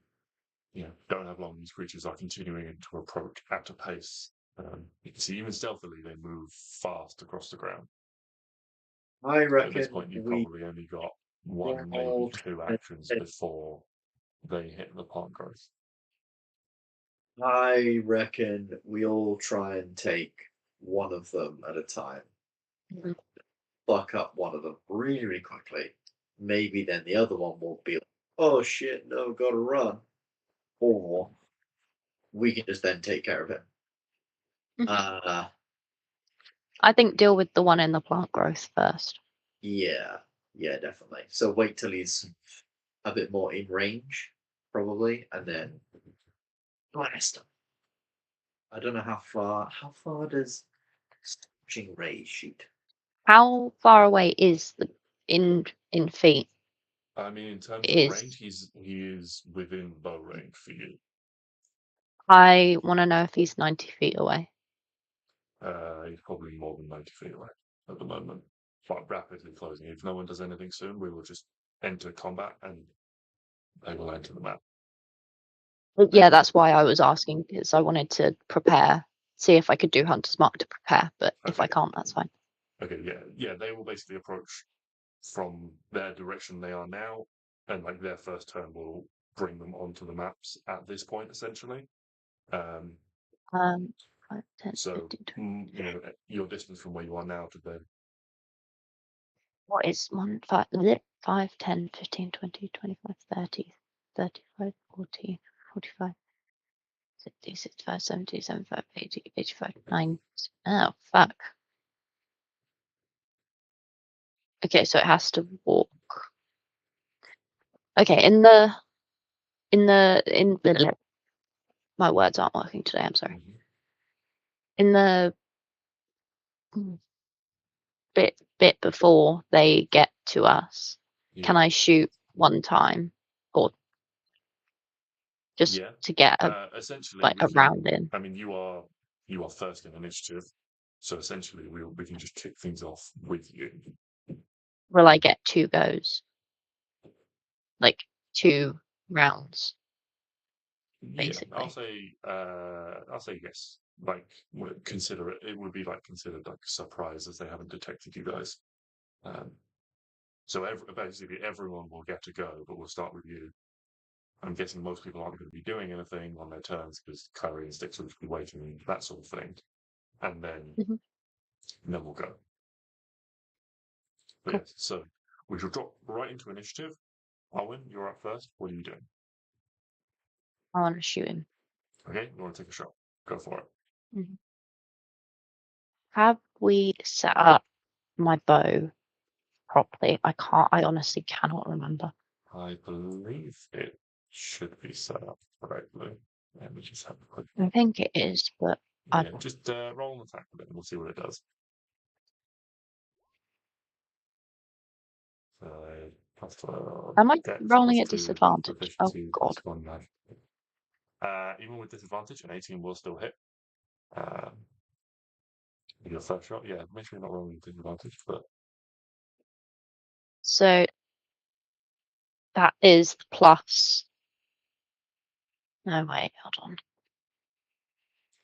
A: don't have long. These creatures are continuing to approach at a pace. You can see even stealthily they move fast across the ground.
C: I reckon
A: at this point you've probably only got one, maybe two actions before they hit the plant growth.
C: I reckon we all try and take one of them at a time.
B: Mhm.
C: Buck up one of them really, really quickly. Maybe then the other one will be like, oh shit, no, gotta run. Or we can just then take care of it.
B: I think deal with the one in the plant growth first.
C: Yeah, definitely. So wait till he's a bit more in range, probably, and then blast him. I don't know how far. How far does scorching ray shoot?
B: How far away is the in feet?
A: I mean, in terms of range, he is within bow range for you.
B: I want to know if he's 90 feet away.
A: He's probably more than 90 feet away at the moment, but rapidly closing. If no one does anything soon, we will just enter combat and they will enter the map.
B: Yeah, that's why I was asking, because I wanted to prepare, see if I could do Hunter's Mark to prepare, but if I can't, that's fine.
A: Okay, yeah, they will basically approach from their direction they are now, and like their first turn will bring them onto the maps at this point, essentially.
B: 5, 10,
A: So
B: 15, 20.
A: your distance from where you are now to them.
B: What is 1, 5, 5, 10, 15, 20, 25, 30, 35, 40, 45, 60, 65, 70, 75, 80, 85, 90. Oh, fuck. Okay, so it has to walk. Okay, in the my words aren't working today, I'm sorry.
A: Mm-hmm.
B: In the bit before they get to us, can I shoot one time or just to get
A: essentially
B: like a round in?
A: I mean, you are first in initiative, so essentially we can just kick things off with you.
B: Will I get 2 goes? Like 2 rounds? Basically.
A: Yeah, I'll say yes. Like, consider it. It would be like considered like a surprise as they haven't detected you guys. So basically everyone will get to go, but we'll start with you. I'm guessing most people aren't going to be doing anything on their turns because Klari and Stix will just be waiting, that sort of thing, and then we'll go. But
B: Cool.
A: yes, so we shall drop right into initiative. Arwen, you're up first. What are you doing?
B: I want to shoot him.
A: Okay, you want to take a shot? Go for it.
B: Have we set up my bow properly? I honestly cannot remember.
A: I believe it should be set up correctly. Let me just have a quick.
B: I think it is, but
A: yeah, just roll an attack with it and we'll see what it does.
B: am I rolling at disadvantage? Oh god.
A: Even with disadvantage, an 18 will still hit. Your first shot, yeah, make sure you're not rolling with disadvantage, but
B: So that is plus. No, wait, hold on.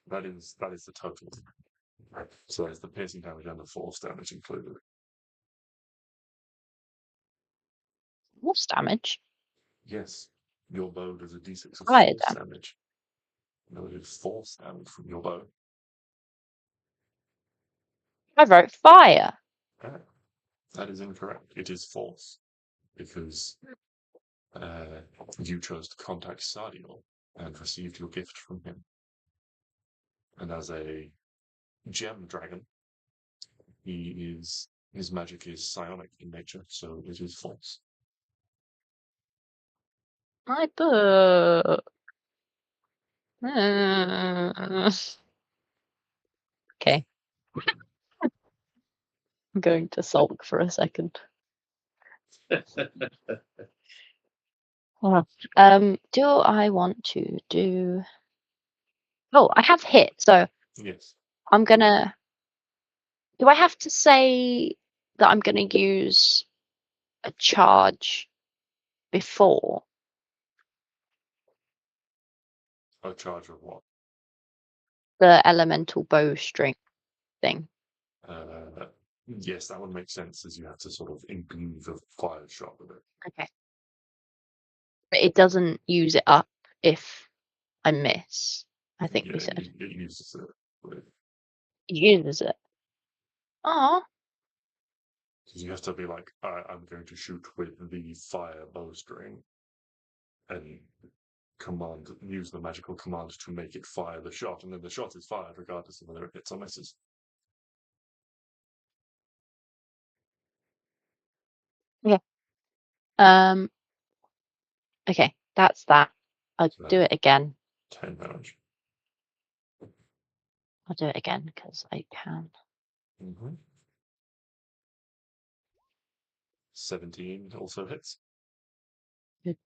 A: That is the total. So there's the piercing damage and the force damage included.
B: Force damage?
A: Yes, your bow does a d6 of
B: Fire
A: force
B: damage.
A: damage. No, it is force damage from your bow.
B: I wrote fire.
A: Ah, that is incorrect. It is force because you chose to contact Sardiel and received your gift from him. And as a gem dragon, his magic is psionic in nature, so it is false.
B: My book. Okay. I'm going to sulk for a second. Do I want to do... Oh, I have hit, so
A: Yes.
B: I'm gonna... Do I have to say that I'm gonna use a charge before?
A: A charge of what?
B: The elemental bowstring thing.
A: Yes, that would make sense as you have to sort of imbue the fire shot with it.
B: Okay. But it doesn't use it up if I miss, I think we said.
A: It uses it.
B: It uses it. Oh.
A: Because you have to be like, I'm going to shoot with the fire bowstring and use the magical command to make it fire the shot, and then the shot is fired regardless of whether it hits or misses.
B: Yeah. Okay, that's that. I'll do it again.
A: 10 damage.
B: I'll do it again because I can.
A: 17 also hits.
B: Good.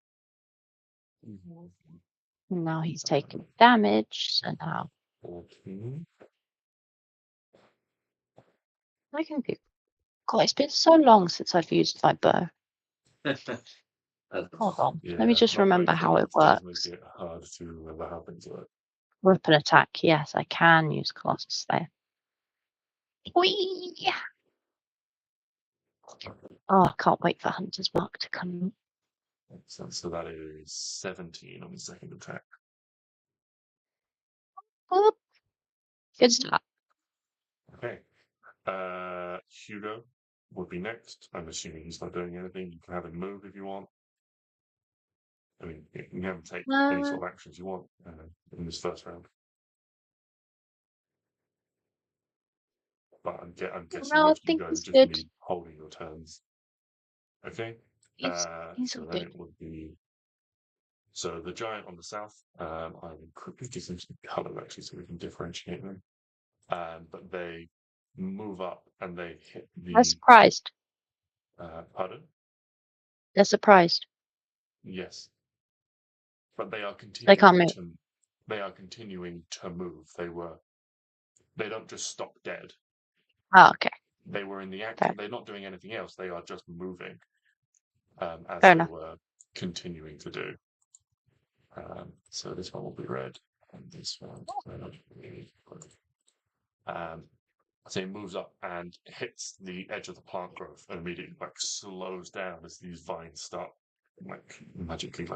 B: Now he's taking damage, so now
A: 14.
B: I can do. God, it's been so long since I've used my bow. Hold on.
A: Yeah,
B: Let me just remember how it works.
A: Does make it hard to remember how things work.
B: Weapon attack. Yes, I can use Colossus Slayer. Whee! Oh, I can't wait for Hunter's Mark to come.
A: So that is 17 on the second attack.
B: Oh, good start.
A: Okay. Hugo would be next. I'm assuming he's not doing anything. You can have him move if you want. I mean, you can have him take any sort of actions you want in this first round. But I'm guessing
B: No, I
A: most of you
B: think
A: guys
B: he's
A: just
B: good.
A: need holding your turns. Okay.
B: He's
A: so then
B: good.
A: it would be. So the giant on the south, I will quickly give them some colour actually so we can differentiate them. But they move up and they hit the.
B: They're surprised.
A: Pardon?
B: They're surprised.
A: Yes. But they are continuing.
B: They can't move.
A: They are continuing to move. They don't just stop dead.
B: Oh, okay.
A: They were in the act.
B: Fair.
A: They're not doing anything else. They are just moving, as
B: Fair
A: they
B: enough.
A: were continuing to do. So this one will be red, and this one. So it moves up and hits the edge of the plant growth, and immediately slows down as these vines start magically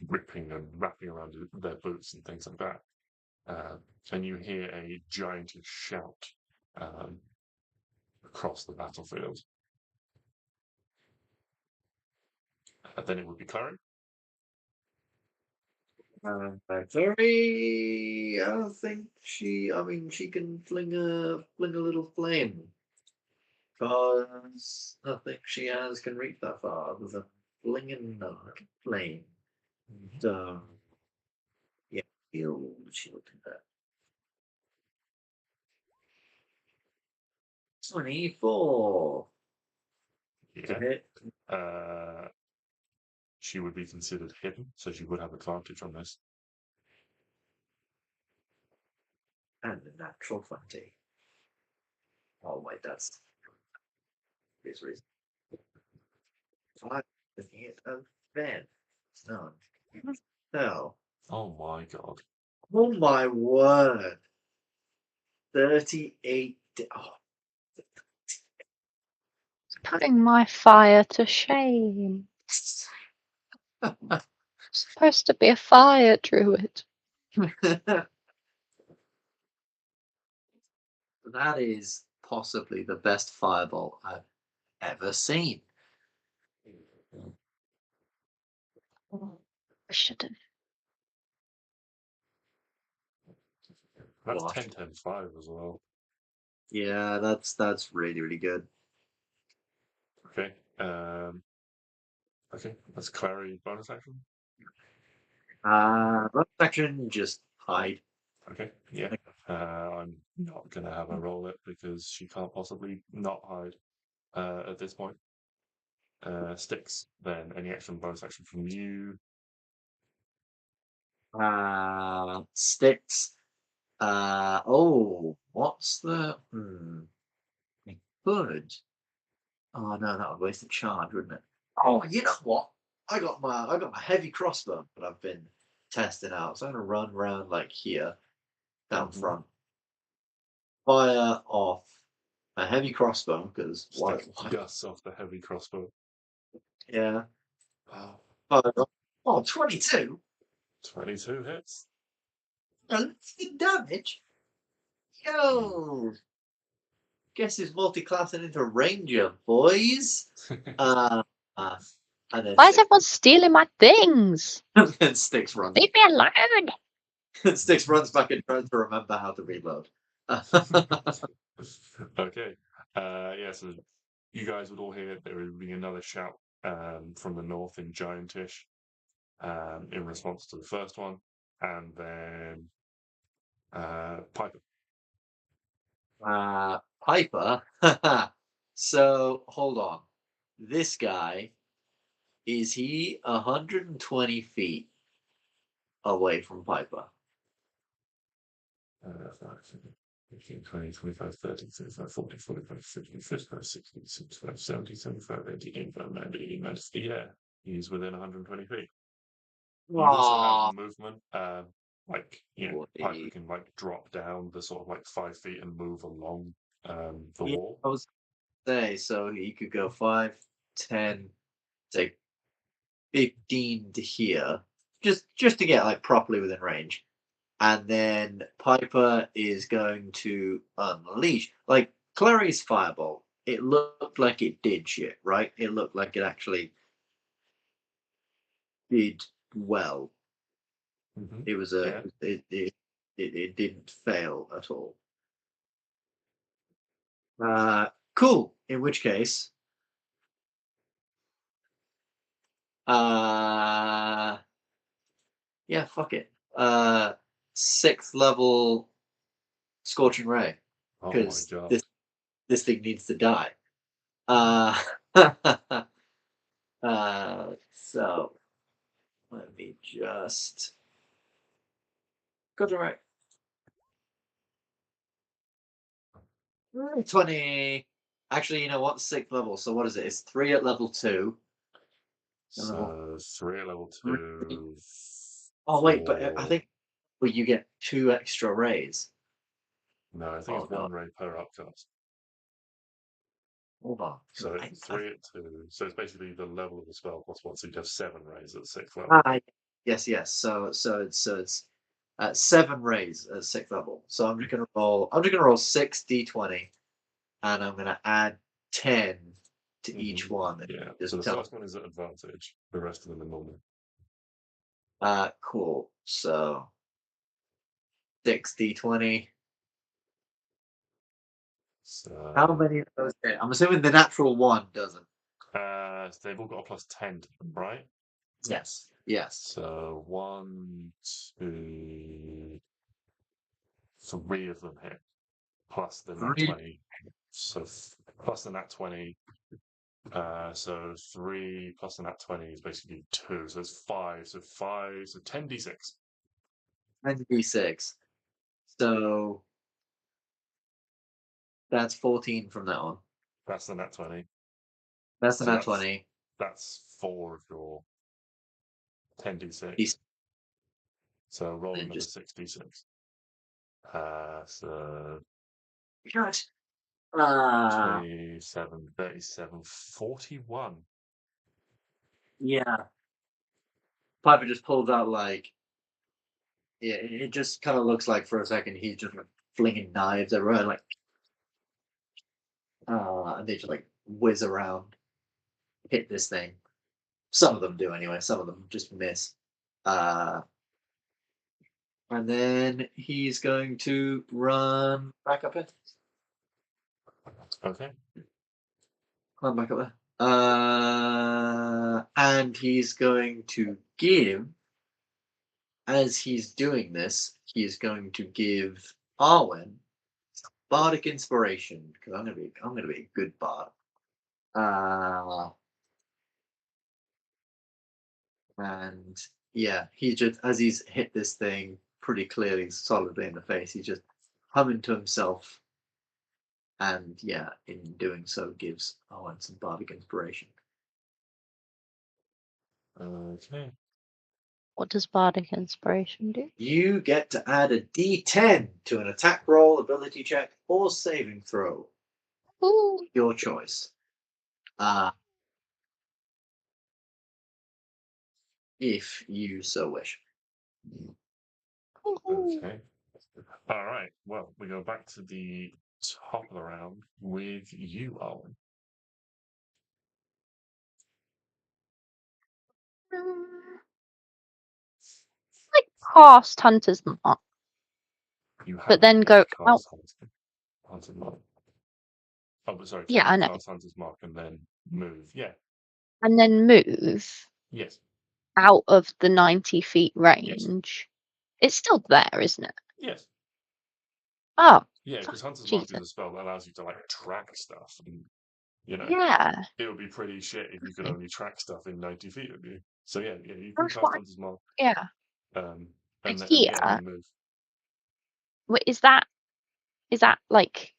A: ripping and wrapping around their boots and things like that. And you hear a giantish shout across the battlefield. And then it would be Klari.
C: Very. I think she. I mean, she can fling a little flame. Because I think she can reach that far other than flinging a flame. So yeah, she'll do that. 24.
A: Yeah.
C: Hit.
A: She would be considered hidden, so she would have advantage on this.
C: And a natural 20. Oh wait, that's his reason. 5 hit of Ben. No. No.
A: Oh my god.
C: Oh my word. 38. Oh,
B: Putting my fire to shame. Supposed to be a fire druid.
C: that is possibly the best fireball I've ever seen.
B: I should have.
A: That's
C: Gosh.
A: 10, 10, 5 as well.
C: Yeah, that's really, really good.
A: Okay. Okay, that's Klari bonus action.
C: Bonus action, just hide.
A: Okay, yeah. I'm not gonna have her roll it because she can't possibly not hide at this point. Stix, then any action bonus action from you.
C: Stix. Oh, what's the? I could. Oh no, that would waste a charge, wouldn't it? Oh, you know what? I got my heavy crossbow that I've been testing out. So I'm gonna run around like here, down
A: Mhm.
C: front, fire off a heavy crossbow because why?
A: Stix gusts off the heavy crossbow.
C: Yeah.
A: Wow.
C: Fire off. Oh, 22.
A: 22 hits.
C: Good damage. Yo. Guess who's multi-classing into Ranger, boys? Uh, and then
B: Why is everyone stealing my things?
C: and then Stix runs.
B: Leave me alone.
C: Stix runs back and tries to remember how to reload.
A: Okay. Yeah, so you guys would all hear there would be another shout from the north in Giantish in response to the first one, and then Piper.
C: Piper. So hold on. This guy, is he 120 feet away from Piper?
A: 15, 20, 25, 30, 35, 40, 45, 50, 55, 60, 65, 70, 75, 80, 85, 90, 89, 90. Yeah, he's within 120 feet. You also
C: Aw,
A: have movement, like, Piper can like drop down the sort of like 5 feet and move along the
C: yeah,
A: wall.
C: I was gonna say, so he could go 5, 10, say 15 to here, just to get like properly within range. And then Piper is going to unleash like Clary's fireball. It looked like it did shit, right? It looked like it actually did well.
A: Mm-hmm.
C: It was it didn't fail at all. Cool. In which case, yeah, fuck it. 6th level Scorching Ray
A: Oh my
C: because
A: god.
C: this thing needs to die. Uh, so let me just go to right. 20. Actually, you know what? 6th level. So what is it? It's 3 at level 2.
A: So 3 at level 2.
C: Oh wait, but I
A: 4.
C: think you get 2 extra rays.
A: No, I think
C: Oh
A: it's
C: no,
A: 1 ray per upcast.
C: hold on.
A: So
C: I,
A: 3 at 2. So it's basically the level of the spell plus 1. So you'd have 7 rays at 6th level.
C: yes. So it's 7 rays at 6th level. So I'm just gonna roll 6 d20, and I'm gonna add 10 to each one.
A: Yeah.
C: Just
A: So the
C: tell.
A: first one is at advantage. The rest of them are normal.
C: Cool. So 6 d20.
A: So
C: How many of those? I'm assuming the natural one doesn't.
A: they've all got a plus 10 to them, right?
C: Yes. Yes.
A: So 1, 2, 3 of them hit, plus the nat
C: 3.
A: 20. So plus the nat 20. So 3 plus the nat 20 is basically 2. So it's 5. So 5. So 10d6.
C: 10d6. So that's 14 from that one.
A: That's the nat 20.
C: That's the
A: So
C: nat 20.
A: that's 4 of your 10d6.
C: He's
A: So roll
C: then
A: another
C: just
A: 6d6. So
C: Good.
A: 27, 37, 41.
C: Yeah. Piper just pulls out like, yeah, it just kind of looks like for a second he's just like flinging knives everywhere, like, and they just like whiz around, hit this thing. Some of them do anyway. Some of them just miss. And then he's going to run back up here.
A: Okay.
C: Climb back up there. And he's going to give, as he's doing this, he is going to give Arwen bardic inspiration because I'm gonna be a good bard. And yeah, he just, as he's hit this thing pretty clearly, solidly in the face, he's just humming to himself. And yeah, in doing so, gives Arwen some bardic inspiration.
A: Okay.
B: What does bardic inspiration do?
C: You get to add a D10 to an attack roll, ability check, or saving throw.
B: Ooh.
C: Your choice. If you so wish.
A: Okay. All right. Well, we go back to the top of the round with you, Arwen.
B: Like past Hunter's Mark,
A: You have
B: but then go out.
A: Hunter's Mark. Oh, but sorry.
B: Yeah, I know.
A: Cast Hunter's Mark and then move. Yeah.
B: And then move
A: Yes.
B: out of the 90 feet range. It's still there, isn't it?
A: Yes.
B: Oh.
A: Yeah, because Hunter's
B: Jesus.
A: Mark is a spell that allows you to like track stuff, and you know,
B: Yeah.
A: it would be pretty shit if you could only track stuff in 90 feet of you. So yeah, you can
B: That's
A: cast
B: why.
A: Hunter's Mark.
B: Yeah.
A: And
B: Here.
A: then move.
B: Wait, is that like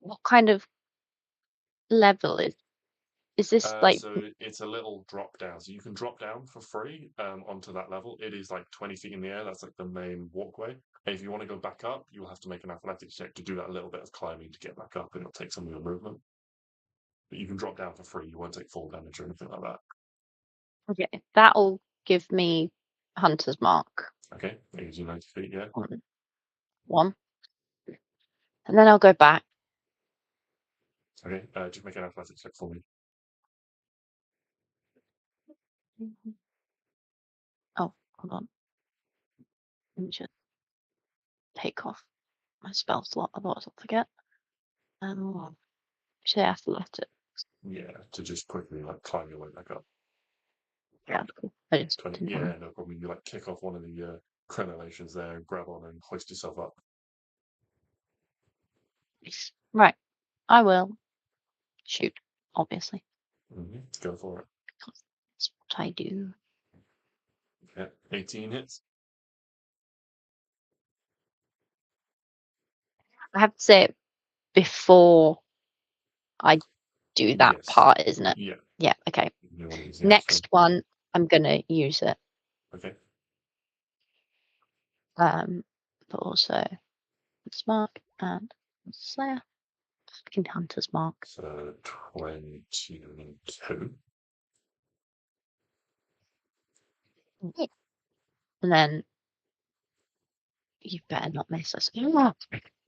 B: what kind of level is this like?
A: So it's a little drop down. So you can drop down for free onto that level. It is like 20 feet in the air. That's like the main walkway. And if you want to go back up, you'll have to make an athletics check to do that little bit of climbing to get back up, and it'll take some of your movement. But you can drop down for free. You won't take fall damage or anything like that.
B: Okay, that'll give me Hunter's Mark.
A: Okay, that gives you 90 feet, yeah.
B: One. And then I'll go back.
A: Okay, just make an athletics check for me.
B: Oh, hold on. Let me just take off my spell slot, otherwise I'll forget. Say athletics.
A: Yeah, to just quickly like climb your way back up.
B: Yeah, cool. I just
A: 20,
B: didn't
A: yeah,
B: know.
A: no problem. You like kick off one of the crenellations there and grab on and hoist yourself up.
B: Right. I will shoot, obviously.
A: Go for it.
B: Because that's what I do.
A: Yeah, 18 hits.
B: I have to say it before I do that
A: Yes.
B: part, isn't it?
A: Yeah.
B: Yeah, okay.
A: You want to use the
B: Next
A: action.
B: one, I'm gonna use it.
A: Okay.
B: But also Mark and Slayer. Fucking Hunter's Mark.
A: So 22.
B: Yeah. And then you better not miss us. Oh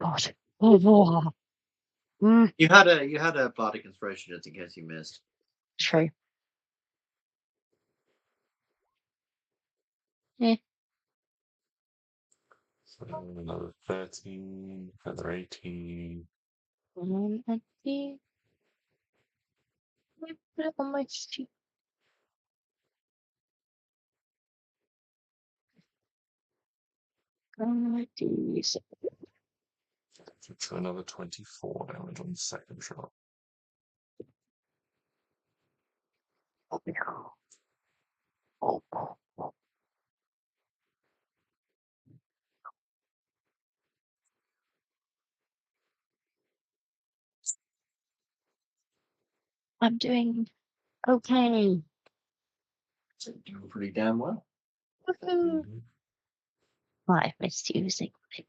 B: God. Oh,
C: You had a bardic inspiration just in case you missed.
B: true. Yeah.
A: So another 13, another 18.
B: And see. Let me put it on my sheet.
A: So another 24 damage on the second shot.
B: Oh. I'm doing okay.
C: Doing pretty damn well.
B: I misusing it.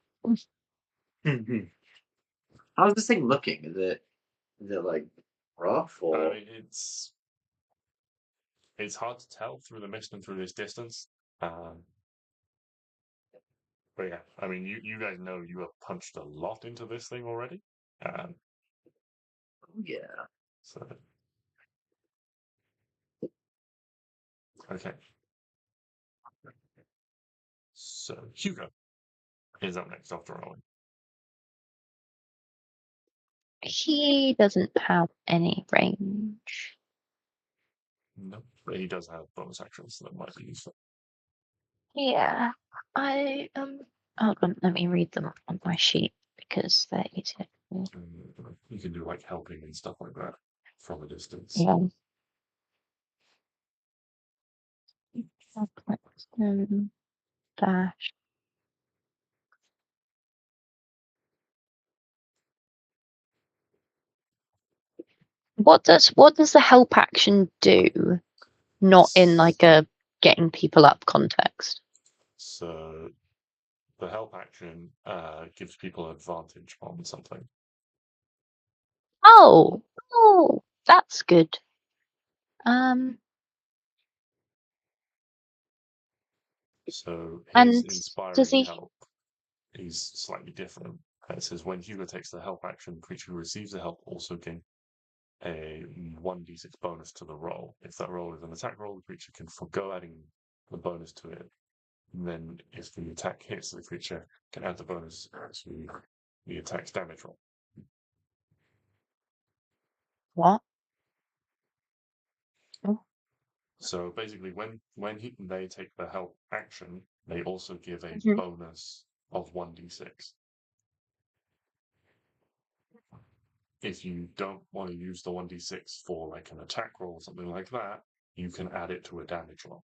C: How's this thing looking? Is it like rough
A: I
C: or?
A: mean, it's hard to tell through the mist and through this distance. But yeah, I mean, you guys know you have punched a lot into this thing already. Um,
C: Yeah.
A: so okay. So Hugo is up next after Arwen.
B: He doesn't have any range.
A: No, but he does have bonus actions that might be useful.
B: Yeah, I hold on, let me read them on my sheet because they're easier.
A: You can do like helping and stuff like that from a distance.
B: Yeah. Dash. What does the help action do? Not in like a getting people up context.
A: So the help action gives people advantage on something.
B: Oh, that's good.
A: So
B: and
A: his
B: does
A: inspiring
B: he?
A: help is slightly different. It says when Hugo takes the help action, the creature who receives the help also gain a 1d6 bonus to the roll. If that roll is an attack roll, the creature can forego adding the bonus to it. And then if the attack hits, the creature can add the bonus to the attack's damage roll.
B: What? Oh.
A: So basically, when they take the help action, they also give a bonus of 1d6. If you don't want to use the 1d6 for like an attack roll or something like that, you can add it to a damage roll.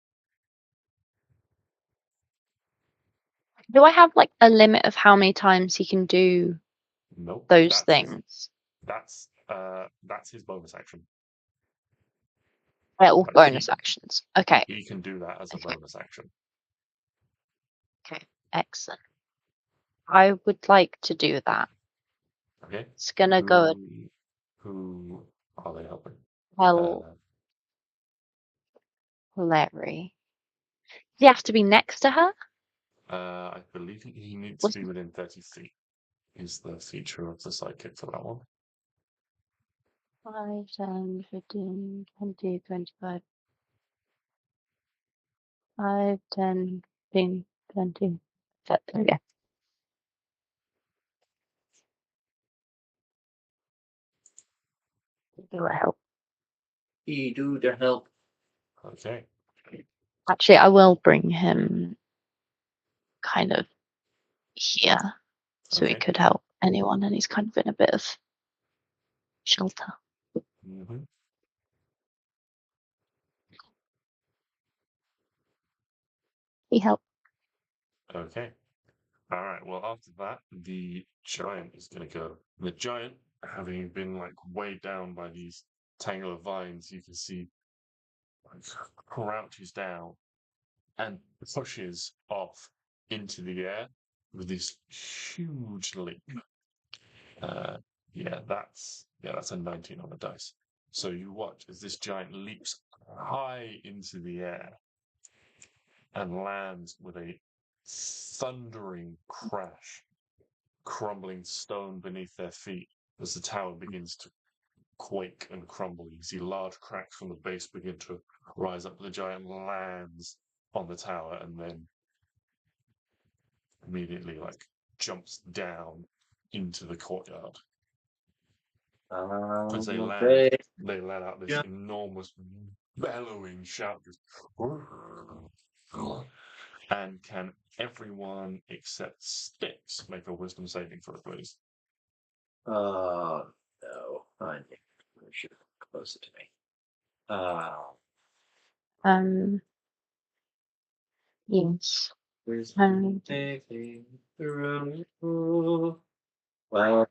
B: Do I have like a limit of how many times he can do
A: Nope.
B: those things?
A: That's his bonus action.
B: They're all
A: Like
B: bonus actions. Okay.
A: He can do that as a bonus action.
B: Okay. Excellent. I would like to do that.
A: Okay.
B: It's gonna go
A: Who are they helping?
B: Larry. Does he have to be next to her?
A: I believe he needs to be within 30 feet. Is the feature of the sidekick for that one?
B: 5, 10, 15, 20, 25. 5, 10, 15, 20. There we go. Do I help?
C: He do the help.
A: Okay.
B: Actually, I will bring him kind of here so he could help anyone, and he's kind of in a bit of shelter.
A: Mm-hmm.
B: He helped.
A: Okay. All right. Well, after that, the giant is going to go. The giant, having been like weighed down by these tangle of vines, you can see like, crouches down and pushes off into the air with this huge leap. That's a 19 on the dice. So you watch as this giant leaps high into the air and lands with a thundering crash, crumbling stone beneath their feet as the tower begins to quake and crumble. You see large cracks from the base begin to rise up. The giant lands on the tower and then immediately like jumps down into the courtyard. As they land, they let out this enormous bellowing shout, just and can everyone except Stix make a wisdom saving throw, please?
C: No. I think we should come closer to me.
B: Yes.
C: Well,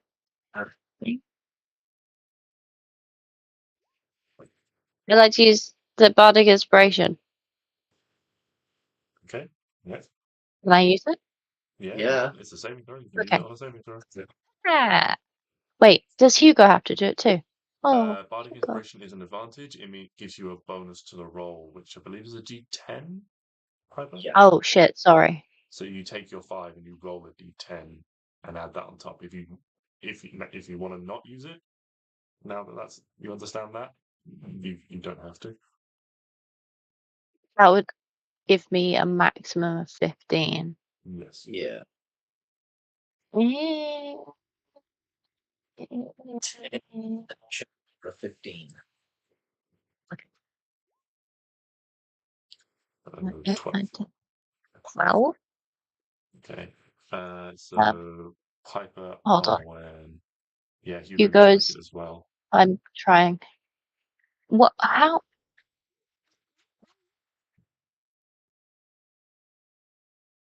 B: I'd like to use the bardic inspiration.
A: Okay. Yes.
B: Can I use it?
C: Yeah.
A: It's a saving throw. You can use
B: Okay.
A: it on a saving throw. Yeah.
B: Ah. Wait, does Hugo have to do it too? Oh,
A: Bardic
B: Hugo.
A: Inspiration is an advantage. It gives you a bonus to the roll, which I believe is a D10. Piper?
C: Yeah.
B: Oh shit! Sorry.
A: So you take your 5 and you roll a D10 and add that on top. If you want to not use it, now that you understand that, you don't have to.
B: That would give me a maximum of 15.
A: Yes.
C: Yeah.
B: 10
C: For 15.
A: 12.
B: 12?
A: Okay. So Piper,
B: Hold on.
A: Arwen. Yeah, Hugo needs to make
B: Hugo's.
A: it as well.
B: I'm trying. What? How?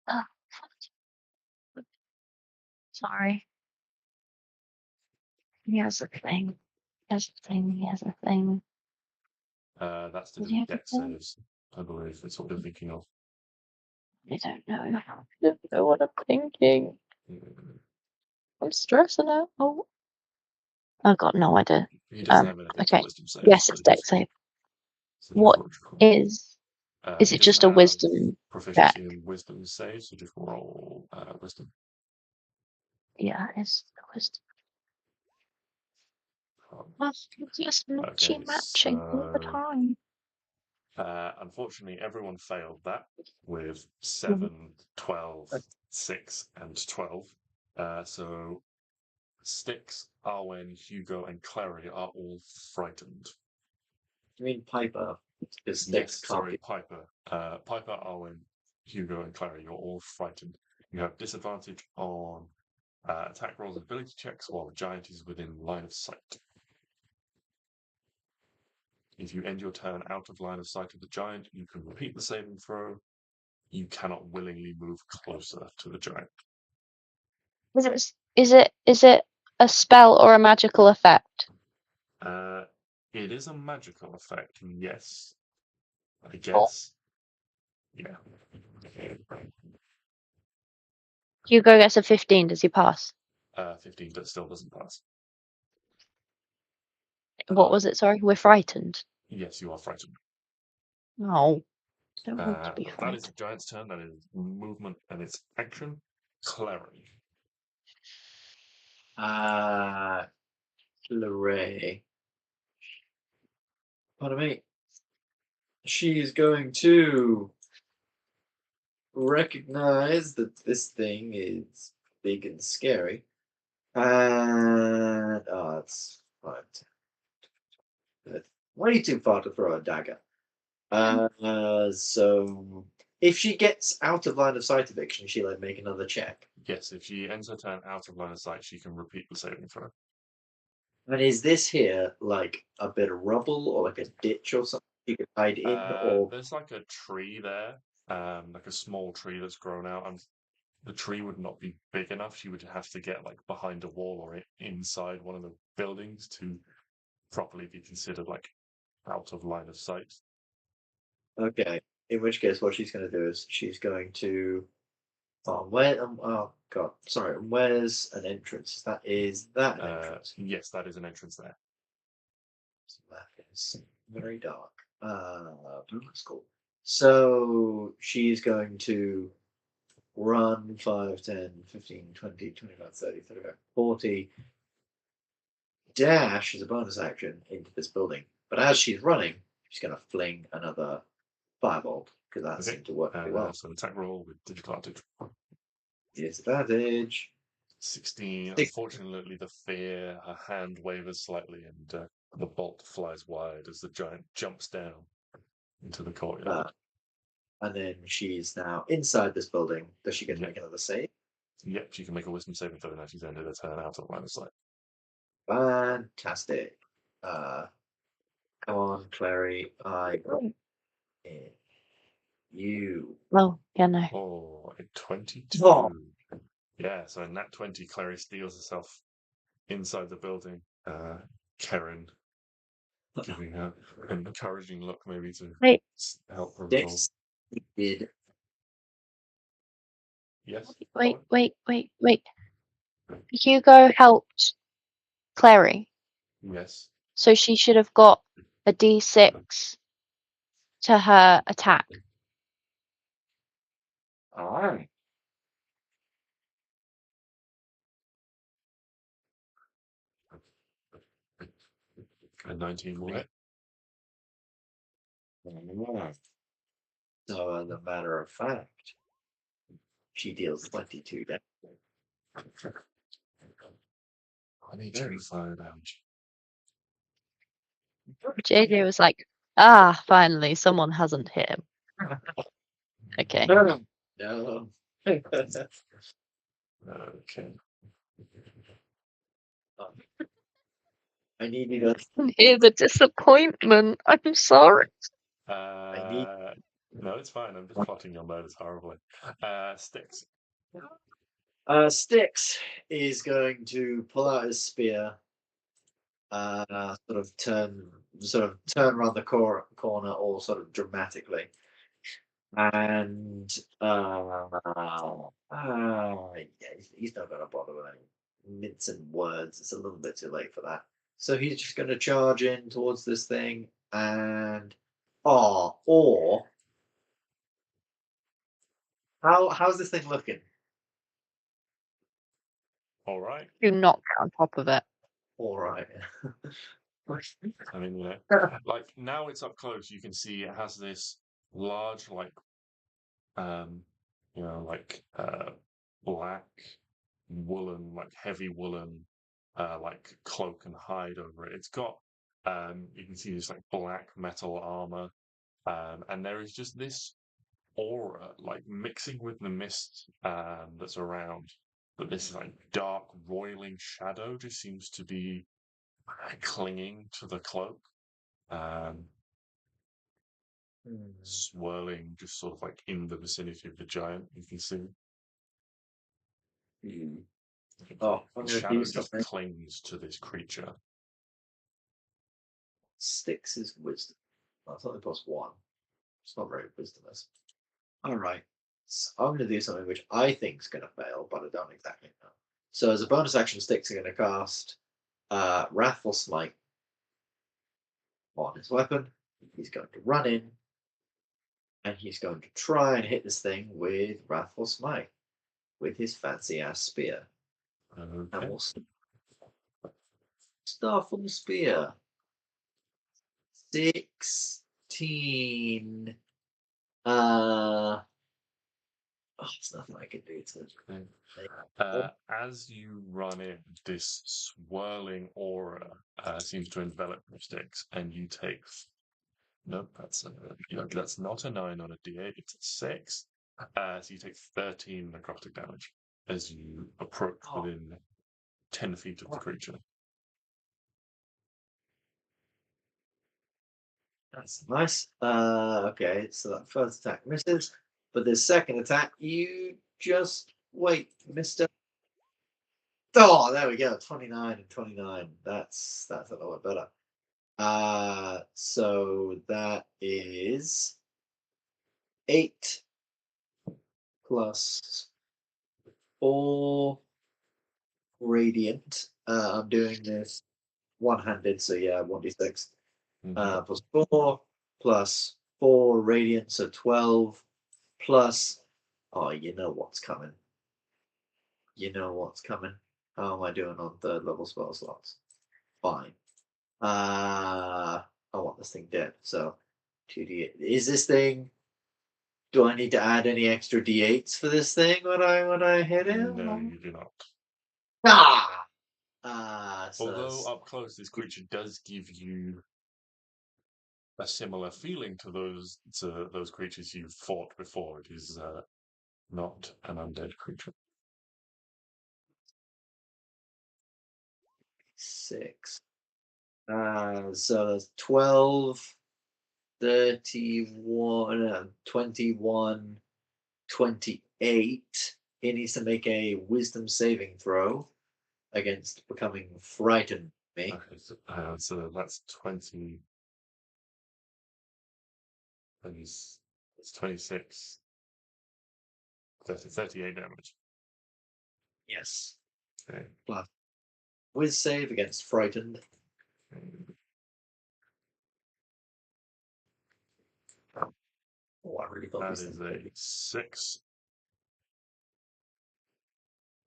B: Oh, sorry. He has a thing. He has a thing. He has a thing.
A: That's to
B: Does
A: do
B: he
A: with
B: have a
A: deck
B: thing?
A: saves, I believe. That's what you're thinking of.
B: I don't know. I don't know what I'm thinking.
A: Mm.
B: I'm stressing out. Oh, I've got no idea.
A: He doesn't have anything for
B: Okay.
A: wisdom saves.
B: Yes, it's deck save. What is
A: He
B: it?
A: doesn't
B: Just a
A: have
B: wisdom check?
A: proficiency in wisdom saves, so just roll wisdom.
B: Yeah, it's a wisdom. It's just matching all the time.
A: Unfortunately, everyone failed that with 7, 12, 6, and 12. So Stix, Arwen, Hugo, and Klari are all frightened.
C: You mean Piper? Because
A: Yes, sorry, Piper. Piper, Arwen, Hugo, and Klari, you're all frightened. You have disadvantage on attack rolls and ability checks while the giant is within line of sight. If you end your turn out of line of sight of the giant, you can repeat the saving throw. You cannot willingly move closer to the giant.
B: Is it a spell or a magical effect?
A: It is a magical effect, yes. I guess. Yeah.
B: Hugo gets a 15. Does he pass?
A: 15, but still doesn't pass.
B: What was it? Sorry, we're frightened.
A: Yes, you are frightened.
B: No, don't want to be
A: That
B: frightened.
A: is the giant's turn. That is movement and its action. Klari.
C: Klari. Pardon me. She's going to recognize that this thing is big and scary. And it's 5, 10. Way too far to throw a dagger. So if she gets out of line of sight of it, can she make another check?
A: Yes, if she ends her turn out of line of sight, she can repeat the saving throw.
C: And is this here like a bit of rubble or like a ditch or something you could hide in? Or
A: there's like a tree there, like a small tree that's grown out, and the tree would not be big enough. She would have to get like behind a wall or inside one of the buildings to properly be considered like out of line of sight.
C: okay, in which case, what she's going to do is she's going to. Oh god, sorry. Where's an entrance? That is that an entrance.
A: Yes, that is an entrance there.
C: So that is very dark. That's cool. So she's going to run 5, 10, 15, 20, 25, 30, 35, 40. Dash is a bonus action into this building. But as she's running, she's going to fling another firebolt because that seemed to work pretty well.
A: So attack roll with disadvantage.
C: Disadvantage.
A: 16. Unfortunately, her hand wavers slightly and the bolt flies wide as the giant jumps down into the courtyard.
C: And then she's now inside this building. Does she get to make another save?
A: Yep, she can make a wisdom saving throw now she's ended her turn out of line of sight.
C: Fantastic. Come on, Klari. You.
B: Oh, yeah, no.
A: Oh, a 22.
C: Oh.
A: Yeah, so in that 20, Klari steals herself inside the building. Karen giving her an encouraging look, maybe, to help her resolve.
C: Did
A: Yes.
B: Wait,
A: Arwen?
B: wait, wait, wait. Hugo helped Klari,
A: Yes.
B: so she should have got a D6 to her attack.
A: Alright. A 19 will hit.
C: So, as a matter of fact, she deals 22 damage.
A: I need 25 damage.
B: JJ was like, ah, finally, someone hasn't hit him. Okay.
C: No.
A: Okay.
C: I need you to.
B: Hear the disappointment. I'm sorry.
A: No, it's fine. I'm just plotting your notes horribly. Stix.
C: Stix is going to pull out his spear, sort of turn around the corner, all sort of dramatically, and he's not going to bother with any mincing words. It's a little bit too late for that. So he's just going to charge in towards this thing, and or how's this thing looking?
A: All right.
B: You knock on top of it.
C: All right.
A: I mean, like now it's up close. You can see it has this large, like, black woolen, like heavy woolen, like cloak and hide over it. It's got, you can see this like black metal armor, and there is just this aura, like mixing with the mist that's around. But this like dark, roiling shadow just seems to be clinging to the cloak, swirling just sort of like in the vicinity of the giant. You can see.
C: Oh,
A: The
C: I'm going to
A: shadow
C: do
A: just
C: something.
A: clings to this creature.
C: Stix is wisdom. That's only +1. It's not very wisdomless. All right. So I'm going to do something which I think is going to fail, but I don't exactly know. So as a bonus action, Stix are going to cast Wrathful Smite on his weapon. He's going to run in, and he's going to try and hit this thing with Wrathful Smite with his fancy ass spear. And
A: Okay.
C: we'll Starful Spear. 16. There's nothing I can do to.
A: As you run in, this swirling aura seems to envelop your Stix, and you take. Nope, that's not a 9 on a D8. It's a 6. So you take 13 necrotic damage as you approach within 10 feet of the creature.
C: That's nice. Okay, so that first attack misses, but the second attack, you just wait, Mister. Oh, there we go. 29 and 29. That's a little bit better. So that is 8 plus 4 radiant. I'm doing this one-handed, so yeah, 1d6. Plus 4 plus 4 radiant, so 12 plus. Oh, you know what's coming. You know what's coming. How am I doing on third level spell slots? Fine. I want this thing dead. So 2d8. Is this thing? Do I need to add any extra d8s for this thing when I hit it?
A: No, you do not.
C: So
A: Although up close, this creature does give you a similar feeling to those creatures you've fought before. It is not an undead creature.
C: 6. So that's 12, 31, 21, 28. He needs to make a wisdom saving throw against becoming frightened me.
A: Okay, so that's 20. It's 26. 38 damage.
C: Yes.
A: Okay.
C: Plus whiz save against frightened. Oh, I really thought
A: That
C: these
A: is
C: things
A: a 6.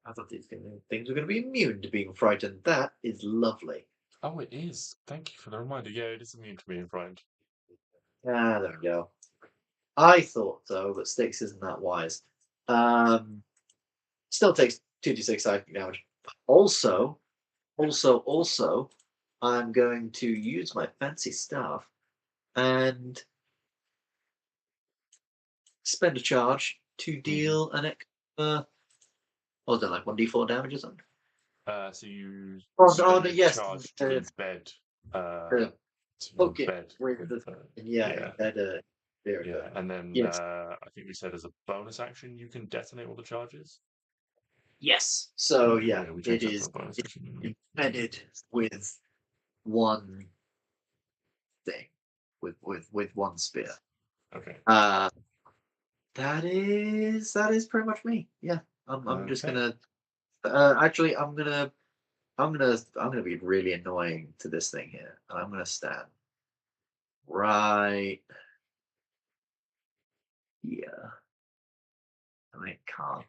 C: I thought things were going to be immune to being frightened. That is lovely.
A: Oh, it is. Thank you for the reminder. Yeah, it is immune to being frightened.
C: Ah, there we go. I thought so, but Stix isn't that wise. Still takes 2d6 psychic damage. Also, I'm going to use my fancy staff and spend a charge to deal an extra. What was it, like 1d4 damage or something?
A: So you
C: Yes.
A: charge to embed.
C: Hook it
A: embed
C: with the.
A: yeah.
C: Embed
A: Yeah, and then
C: Yes.
A: I think we said as a bonus action you can detonate all the charges.
C: Yes. So yeah,
A: we
C: it
A: changed that
C: is
A: to a bonus action.
C: embedded with one thing, with one spear.
A: Okay.
C: That is pretty much me. Yeah, I'm just
A: Okay.
C: gonna. Actually, I'm gonna be really annoying to this thing here, and I'm gonna stand right here. I can't.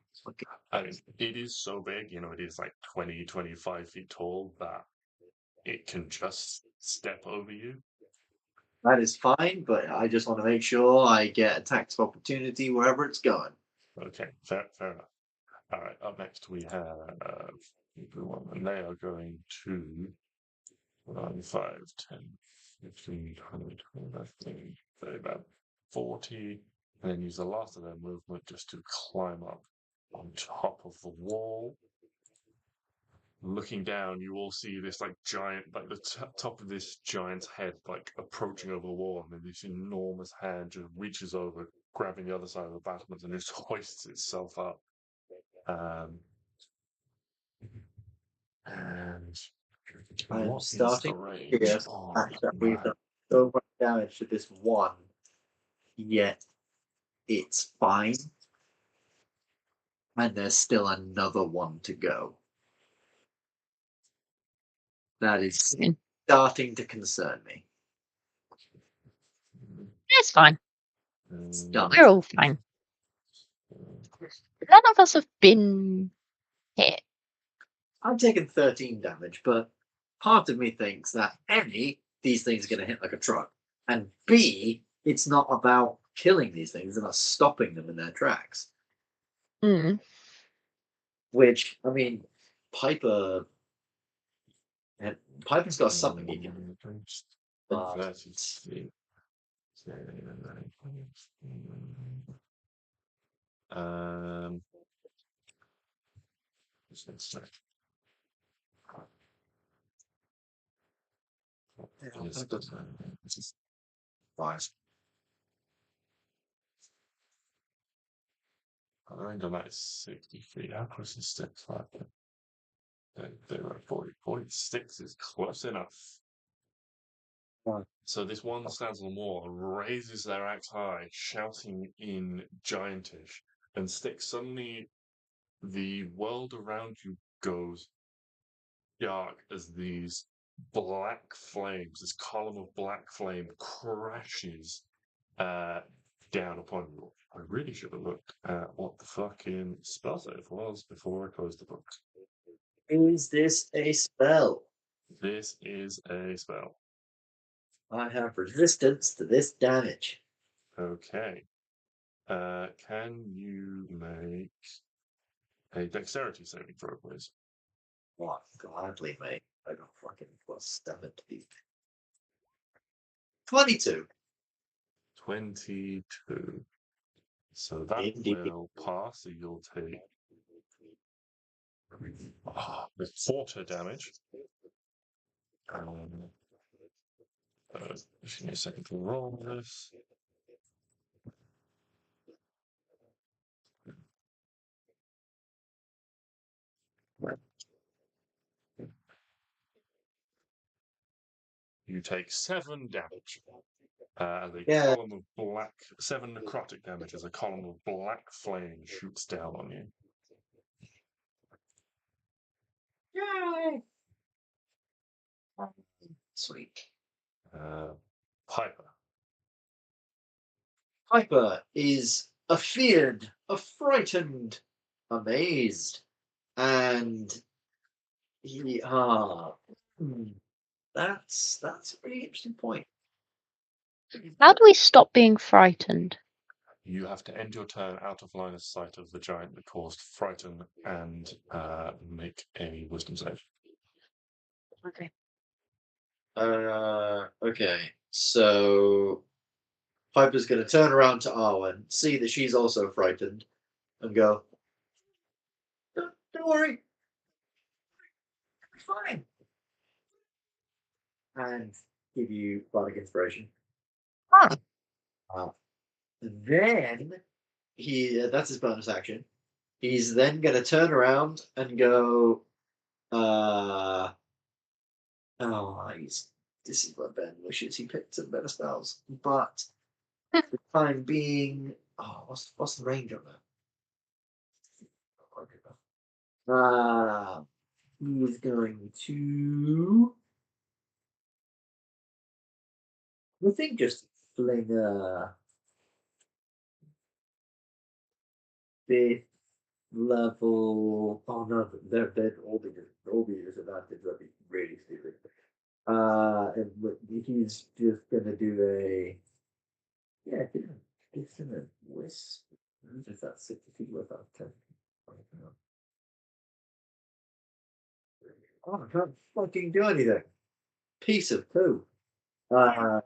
A: I mean, it is so big, it is like 20, 25 feet tall that it can just step over you.
C: That is fine, but I just want to make sure I get attacks of opportunity wherever it's going.
A: Okay, fair enough. All right, up next we have everyone, and they are going to 5, 10, 15, 20, 25, 30, about 40, and then use the last of their movement just to climb up on top of the wall. Looking down, you all see this like giant, like the top of this giant's head, like approaching over the wall, and then this enormous hand just reaches over, grabbing the other side of the battlement, and just hoists itself up. And
C: I'm
A: what is
C: starting
A: the range?
C: here. We've done so much damage to this one, yet it's fine, and there's still another one to go. That is starting to concern me.
B: It's fine.
C: Done.
B: We're all fine. None of us have been hit.
C: I've taken 13 damage, but part of me thinks that A, these things are going to hit like a truck, and B, it's not about killing these things, it's about stopping them in their tracks.
B: Mm.
C: Which, I mean, Piper's got something he can.
A: Range on that is 60 feet. How close is Stix? They were 40. 40. Stix is close enough. So this one stands on the wall and raises their axe high, shouting in giantish. And Stix, suddenly the world around you goes dark as these black flames, this column of black flame crashes down upon you. I really should have looked at what the fucking spell save was before I closed the book.
C: Is this a spell?
A: This is a spell.
C: I have resistance to this damage.
A: Okay. Can you make a dexterity saving throw, please?
C: What? Gladly, mate. I got fucking +7 to beat. 22.
A: 22. So that
C: Indeed.
A: will pass, so you'll take the 4 damage. Just give me a second to roll this. You take 7 damage. As a
C: Yeah.
A: column of black, 7 necrotic damage as a column of black flame shoots down on you.
C: Yay! Sweet.
A: Piper.
C: Piper is afeared, affrightened, amazed, and he that's a really interesting point.
B: How do we stop being frightened?
A: You have to end your turn out of line of sight of the giant that caused frighten and make a wisdom save.
B: Okay.
C: Okay. So Piper's going to turn around to Arwen, see that she's also frightened, and go, Don't worry. It's fine. And give you bardic inspiration. Then that's his bonus action. He's then going to turn around and go, this is what Ben wishes he picked some better spells. But for the time being, what's the range on that? He's going to, I think, just fling a 5th level. Oh no, they'd all be disadvantaged. That'd be really stupid. And he's just gonna do a it's in a wisp. Is that 60 feet worth of 10? Oh, I can't fucking do anything. Piece of poo. And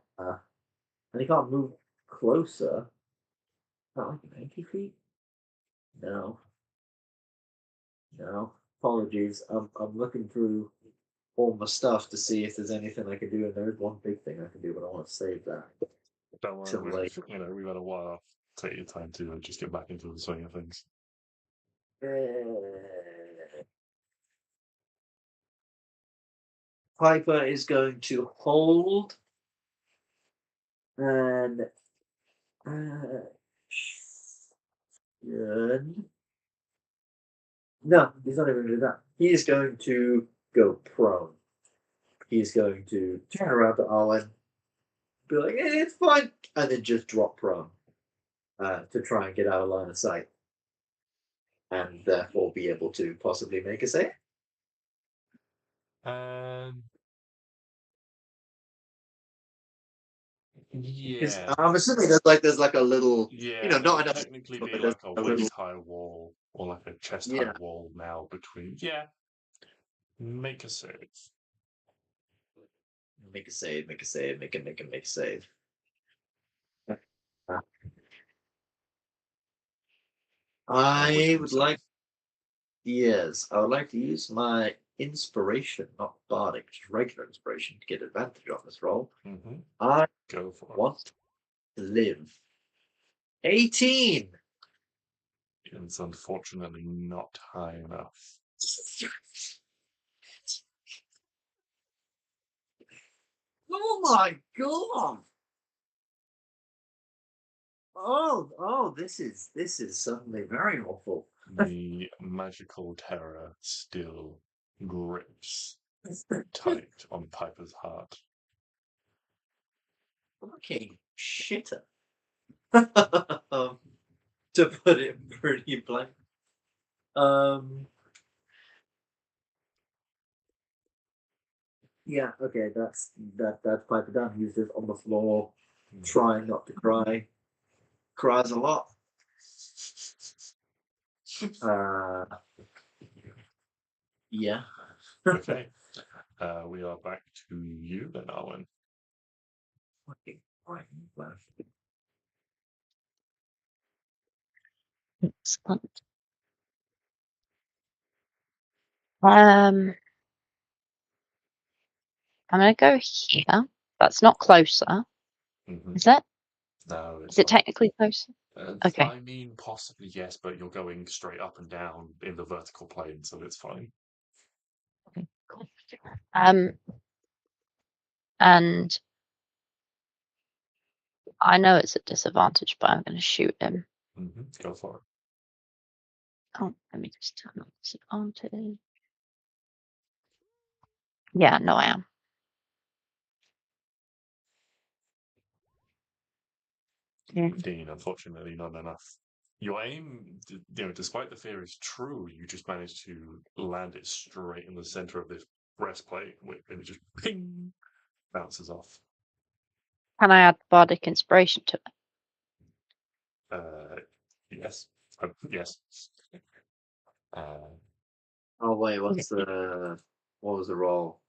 C: he can't move closer. Not like 90 feet? No. No. Apologies. I'm looking through all my stuff to see if there's anything I can do, and there's one big thing I can do, but I want to save that.
A: Don't worry,
C: Till late.
A: we've had a while. Take your time to just get back into the swing of things.
C: Piper is going to hold and no, he's not even going to do that. He is going to go prone. He's going to turn around to Arwen, be like, it's fine, and then just drop prone to try and get out of line of sight, and therefore be able to possibly make a save.
A: Yeah.
C: I'm assuming there's like a little, not enough.
A: Technically be like a waist-high wall or like a chest-high wall now between. Yeah. Make a save.
C: Make a save. Make a save. I would like to use my inspiration, not bardic, just regular inspiration, to get advantage on this roll.
A: Mm-hmm.
C: I
A: Go for
C: want to live. 18.
A: It's unfortunately not high enough.
C: Oh my god! Oh, this is suddenly very awful.
A: The magical terror still grips tight on Piper's heart.
C: Fucking shitter. To put it pretty blank. Yeah, okay, that's Piper done. He's just on the floor, trying not to cry. Cries a lot. Yeah.
A: Okay. We are back to you then, Arwen.
B: Excellent. I'm gonna go here. That's not closer.
A: Mm-hmm.
B: Is it?
A: No,
B: Is it technically closer? Okay.
A: I mean, possibly yes, but you're going straight up and down in the vertical plane, so it's fine.
B: Okay, cool. And I know it's a disadvantage, but I'm going to shoot him.
A: Go for it.
B: Oh, let me just turn on disadvantage. Yeah, no, I am.
A: 15, unfortunately, not enough. Your aim, despite the fear is true, you just managed to land it straight in the center of this breastplate, and it just ping bounces off.
B: Can I add bardic inspiration to
A: it? Yes. Yes.
C: Oh wait, what was the roll?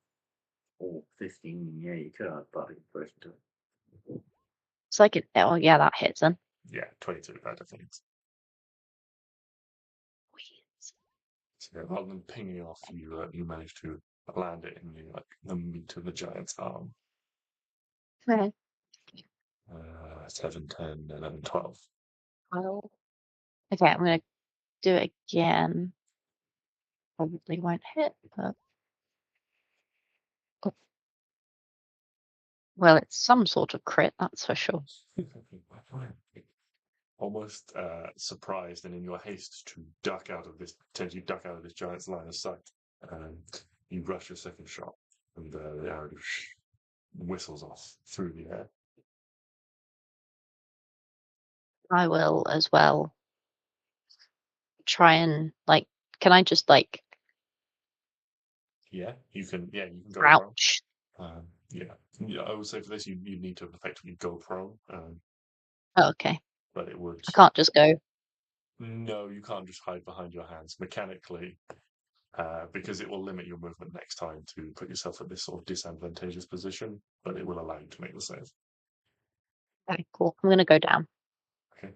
C: Oh, 15. Yeah, you could have bardic inspiration to it.
B: It's like it. Oh, yeah, that hits then.
A: Yeah, 22. That definitely. So rather than pinging off, you manage to land it in the meat of the giant's arm.
B: Okay.
A: 7, 10, 11, 12.
B: Well, okay, I'm going to do it again. Probably won't hit, but well, it's some sort of crit, that's for sure.
A: Almost surprised, and in your haste to duck out of this giant's line of sight, you rush your second shot, and the arrow whistles off through the air.
B: I will as well try and can I just
A: Yeah, you can go
B: crouch?
A: prone. Yeah, I would say for this you need to effectively go prone.
B: Oh, okay.
A: But it would.
B: I can't just go.
A: No, you can't just hide behind your hands mechanically, because it will limit your movement next time to put yourself at this sort of disadvantageous position. But it will allow you to make the save.
B: Okay, cool. I'm gonna go down.
A: Okay,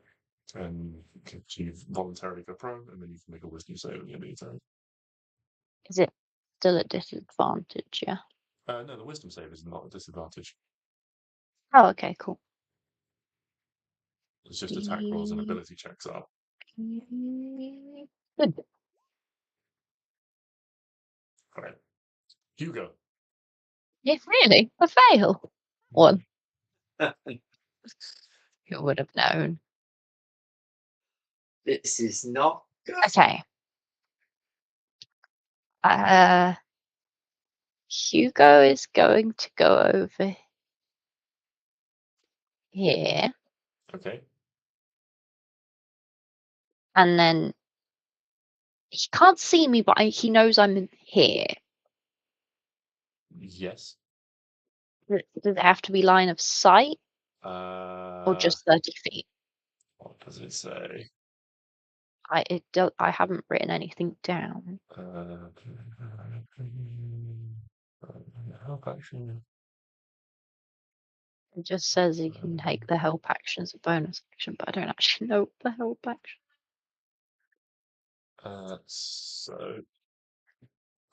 A: and you voluntarily go prone, and then you can make a wisdom save at the end of your turn.
B: Is it still a disadvantage? Yeah.
A: No, the wisdom save is not a disadvantage.
B: Oh, okay, cool.
A: It's just attack rolls and ability checks are.
B: Good.
A: Right. Hugo.
B: Yeah, really? A fail? One. Who would have known?
C: This is not good.
B: Okay. Hugo is going to go over here.
A: Okay.
B: And then he can't see me, but he knows I'm in here.
A: Yes.
B: Does it have to be line of sight or just 30 feet?
A: What does it say?
B: I haven't written anything down.
A: Help action.
B: It just says you can take the help action as a bonus action, but I don't actually know the help action.
A: So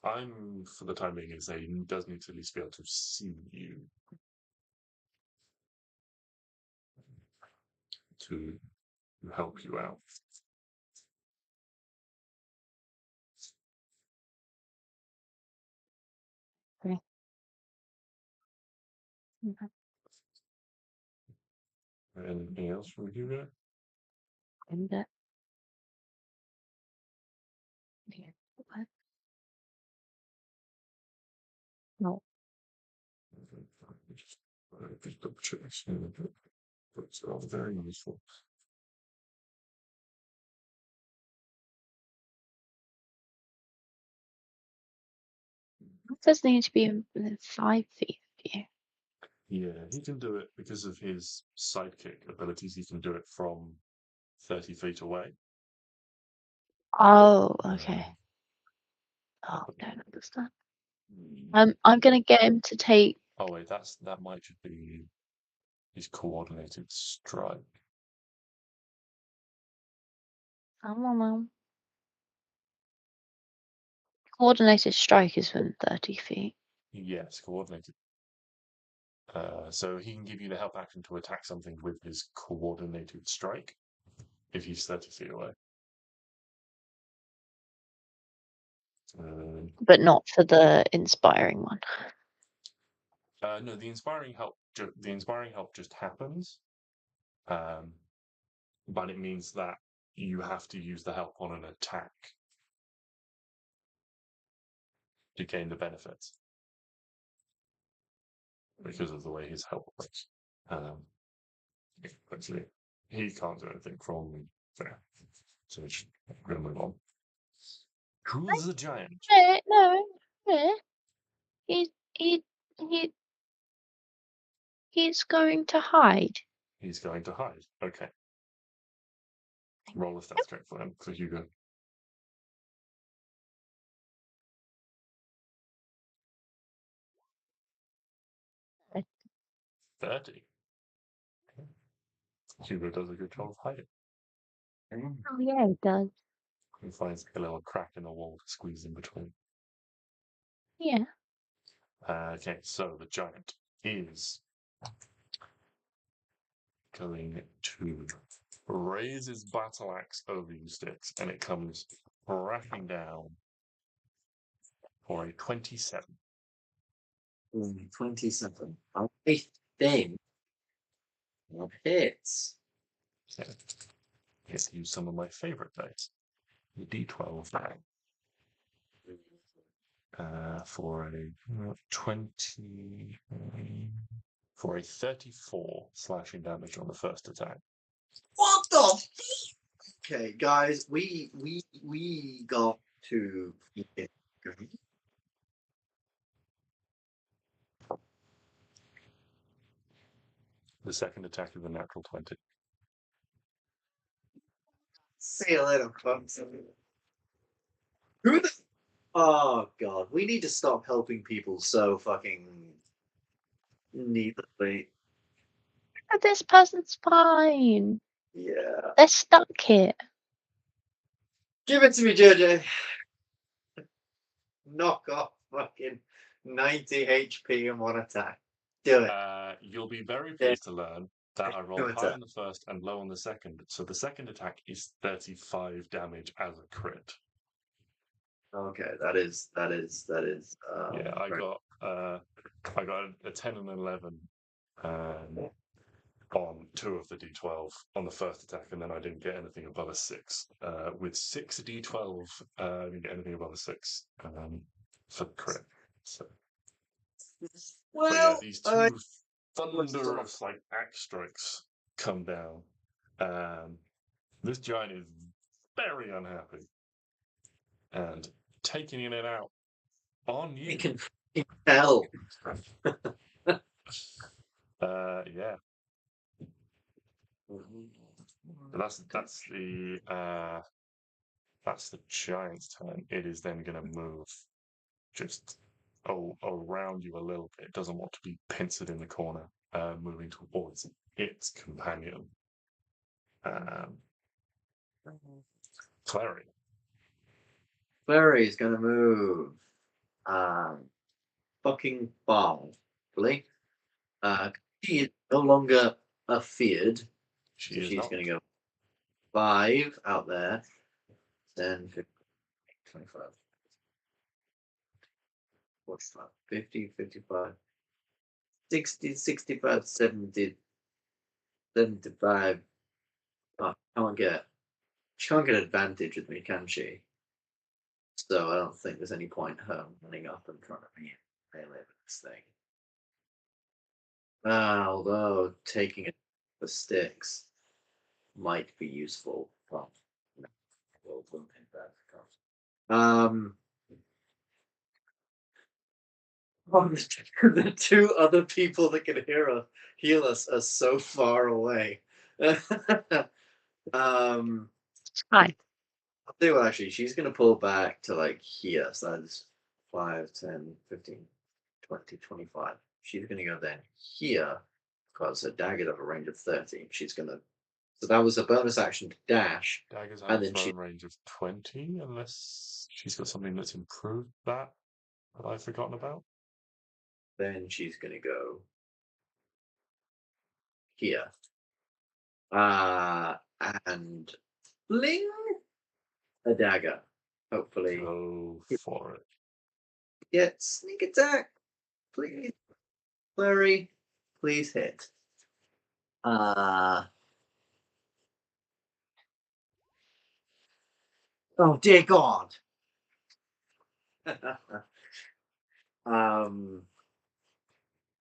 A: I'm, for the time being, going to say he does need to at least be able to see you to help you out.
B: Okay.
A: Anything else from Hugo?
B: And yeah. No.
A: Just double check. It's all very useful.
B: It does need to be within 5 feet of you.
A: Yeah, he can do it because of his sidekick abilities. He can do it from 30 feet away.
B: Oh, okay. Oh, I don't understand. I'm gonna get him to take.
A: Oh wait, that might just be his coordinated strike.
B: I don't know. Coordinated strike is within 30 feet.
A: Yes, coordinated. So he can give you the help action to attack something with his coordinated strike if he's 30 feet away.
B: But not for the inspiring one.
A: No, the inspiring help just happens. but it means that you have to use the help on an attack to gain the benefits because of the way his help works. Actually, he can't do anything from there, so we're just going to move on. Who's the giant?
B: No. He he's going to hide.
A: He's going to hide. Okay. Roll a stats check for him, for Hugo.
B: Okay.
A: 30. Hugo does a good job of hiding.
B: Oh yeah, he does.
A: He finds a little crack in the wall to squeeze in between.
B: Yeah.
A: Okay, so the giant is going to raise his battle axe over you, Stix, and it comes crashing down for a 27.
C: 27. I think that hits.
A: Yeah. Get to use some of my favorite dice. The D12 for a 20 for a 34 slashing damage on the first attack.
C: What the? Okay, guys, we got to.
A: The second attack is a natural 20.
C: See you later, folks. Who the? Oh god, we need to stop helping people so fucking needlessly.
B: But this person's fine.
C: Yeah.
B: They're stuck here.
C: Give it to me, JJ. Knock off fucking 90 HP in one attack. Do it.
A: You'll be very pleased to learn that I rolled
C: What's
A: high
C: that?
A: on the first and low on the second. So the second attack is 35 damage as a crit.
C: Okay, that is.
A: Yeah, I
C: right.
A: got a 10 and 11 on 2 of the D12 on the first attack, and then I didn't get anything above a 6. With 6 D12, I didn't get anything above a 6 for crit. So,
C: Well,
A: but yeah, these two thunderous like axe strikes come down. This giant is very unhappy and taking it out on you.
C: you can tell.
A: Yeah. But that's the giant's turn. It is then going to move just around you a little bit. It doesn't want to be pincered in the corner, moving towards its companion. Klari.
C: Klari is going to move. Fucking far. Really? She is no longer feared. She's going to go 5 out there. 10, 15, 25, 45, 50, 55, 60, 65, 70, 75. Oh, she can't get advantage with me, can she? So I don't think there's any point her running up in front of me and melee with this thing. Although taking it for Stix might be useful. Well, no, we'll think that comes. The 2 other people that can heal us are so far away.
B: It's fine.
C: I'll tell you what, actually, she's going to pull back to like here. So that's 5, 10, 15, 20, 25. She's going to go then here because her dagger has a range of 30. She's going to. So that was a bonus action to dash.
A: Daggers have
C: And
A: a
C: then she.
A: thrown range of 20, unless she's got something that's improved that I've forgotten about.
C: Then she's going to go here. And bling a dagger. Hopefully.
A: Go for it.
C: Get sneak attack. Please. Klari, please hit. Oh dear God.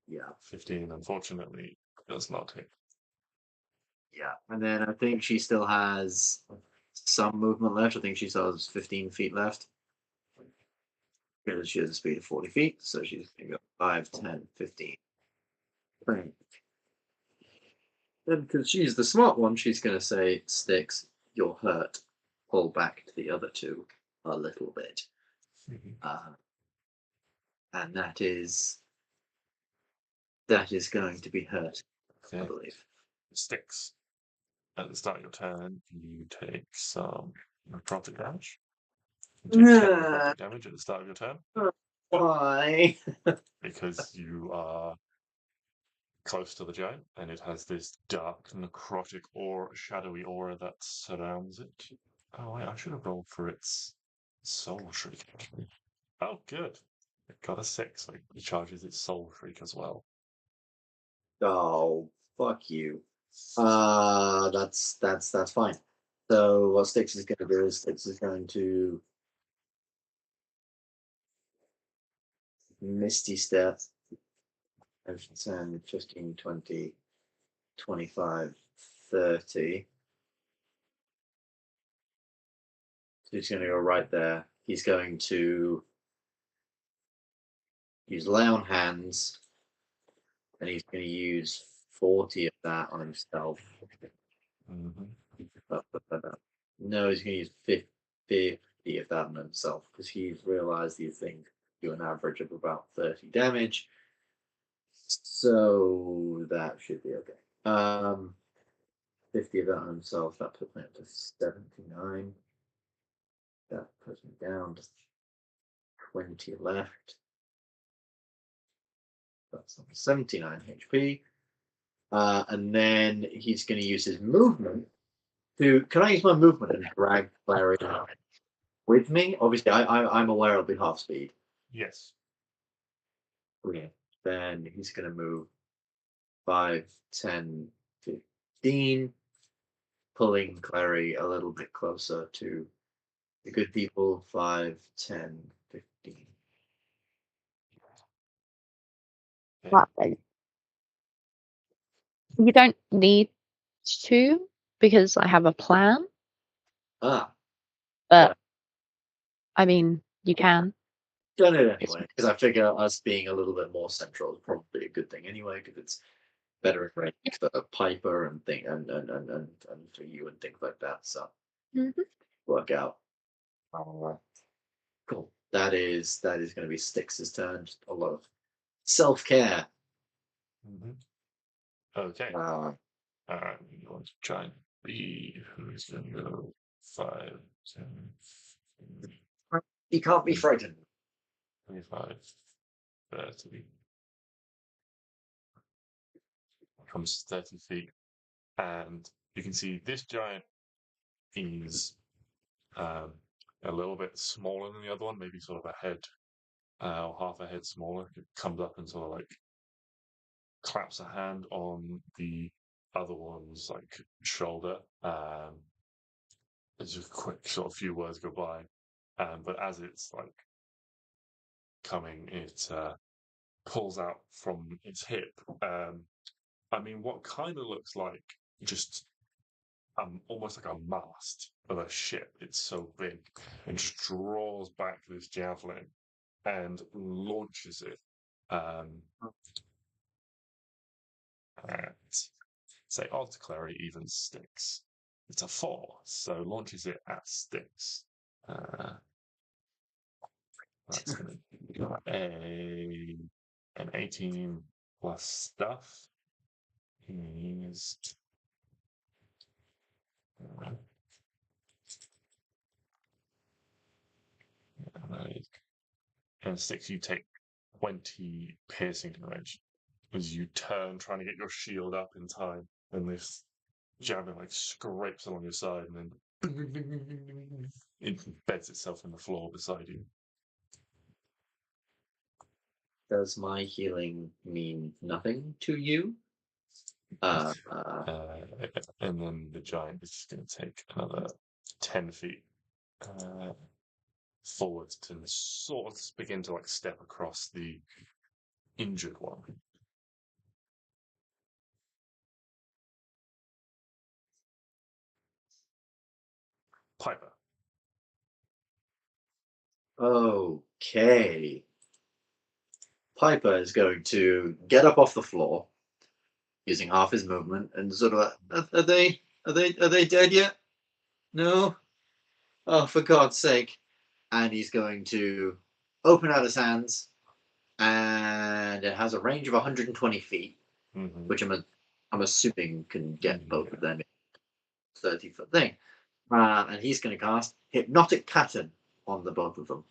C: Yeah.
A: 15, unfortunately, does not hit.
C: Yeah. And then I think she still has some movement left. I think she still has 15 feet left. Because she has a speed of 40 feet, so she's going to go 5, 10, 15. Right. And because she's the smart one, she's going to say, Stix, you're hurt. Pull back to the other two a little bit. And that is going to be hurt, I believe.
A: Stix. At the start of your turn, you take some necrotic damage. You take 10 necrotic damage at the start of your turn.
C: Why?
A: Because you are close to the giant, and it has this dark necrotic or shadowy aura that surrounds it. Oh wait, I should have rolled for its soul shriek. Oh, good. It got a 6. Like, it charges its soul shriek as well.
C: Oh, fuck you. That's fine. So what Stix is going to do is Stix is going to Misty Step 10, 15, 20, 25, 30. So he's going to go right there. He's going to use Lay on Hands, and he's going to use 40 of that on himself. No, he's going to use 50 of that on himself because he's realized these things do an average of about 30 damage. So that should be okay. 50 of that on himself, that puts me up to 79. That puts me down to 20 left. That's 79 HP. And then he's going to use his movement to. Can I use my movement and drag Klari with me? Obviously, I'm aware I'll be half speed.
A: Yes.
C: Okay. Then he's going to move 5, 10, 15, pulling Klari a little bit closer to the good people. 5, 10, 15.
B: Right. You don't need to because I have a plan,
C: Ah,
B: but I mean, you can.
C: done it anyway because I figure us being a little bit more central is probably a good thing anyway because it's better in range for Piper and for you and things like that. So work out. Cool. That is going to be Stix's turn. Just a lot of self-care.
A: Okay. You want to try and be who's going to go 5, 10,
C: He can't be frightened.
A: 25, 30. Comes 30 feet. And you can see this giant is a little bit smaller than the other one, maybe sort of a head or half a head smaller. It comes up and sort of like claps a hand on the other one's like shoulder. It's just a quick sort of few words go by. But as it's like coming, it pulls out from its hip. I mean, what kind of looks like just almost like a mast of a ship. It's so big, and just draws back this javelin and launches it at, say, Alter Klari even Stix. It's a 4, so launches it at Stix. That's going to be an 18 plus stuff. He's and Stix, you take 20 piercing damage as you turn, trying to get your shield up in time, and this javelin like scrapes along your side, and then it beds itself in the floor beside you.
C: Does my healing mean nothing to you?
A: And then the giant is just going to take another 10 feet forward to sort of begin to like step across the injured one. Piper.
C: Okay. Piper is going to get up off the floor using half his movement and sort of are they dead yet? No? Oh, for God's sake. And he's going to open out his hands, and it has a range of 120 feet, which I'm assuming can get both of them in 30-foot thing. And he's going to cast Hypnotic Pattern on the both of them.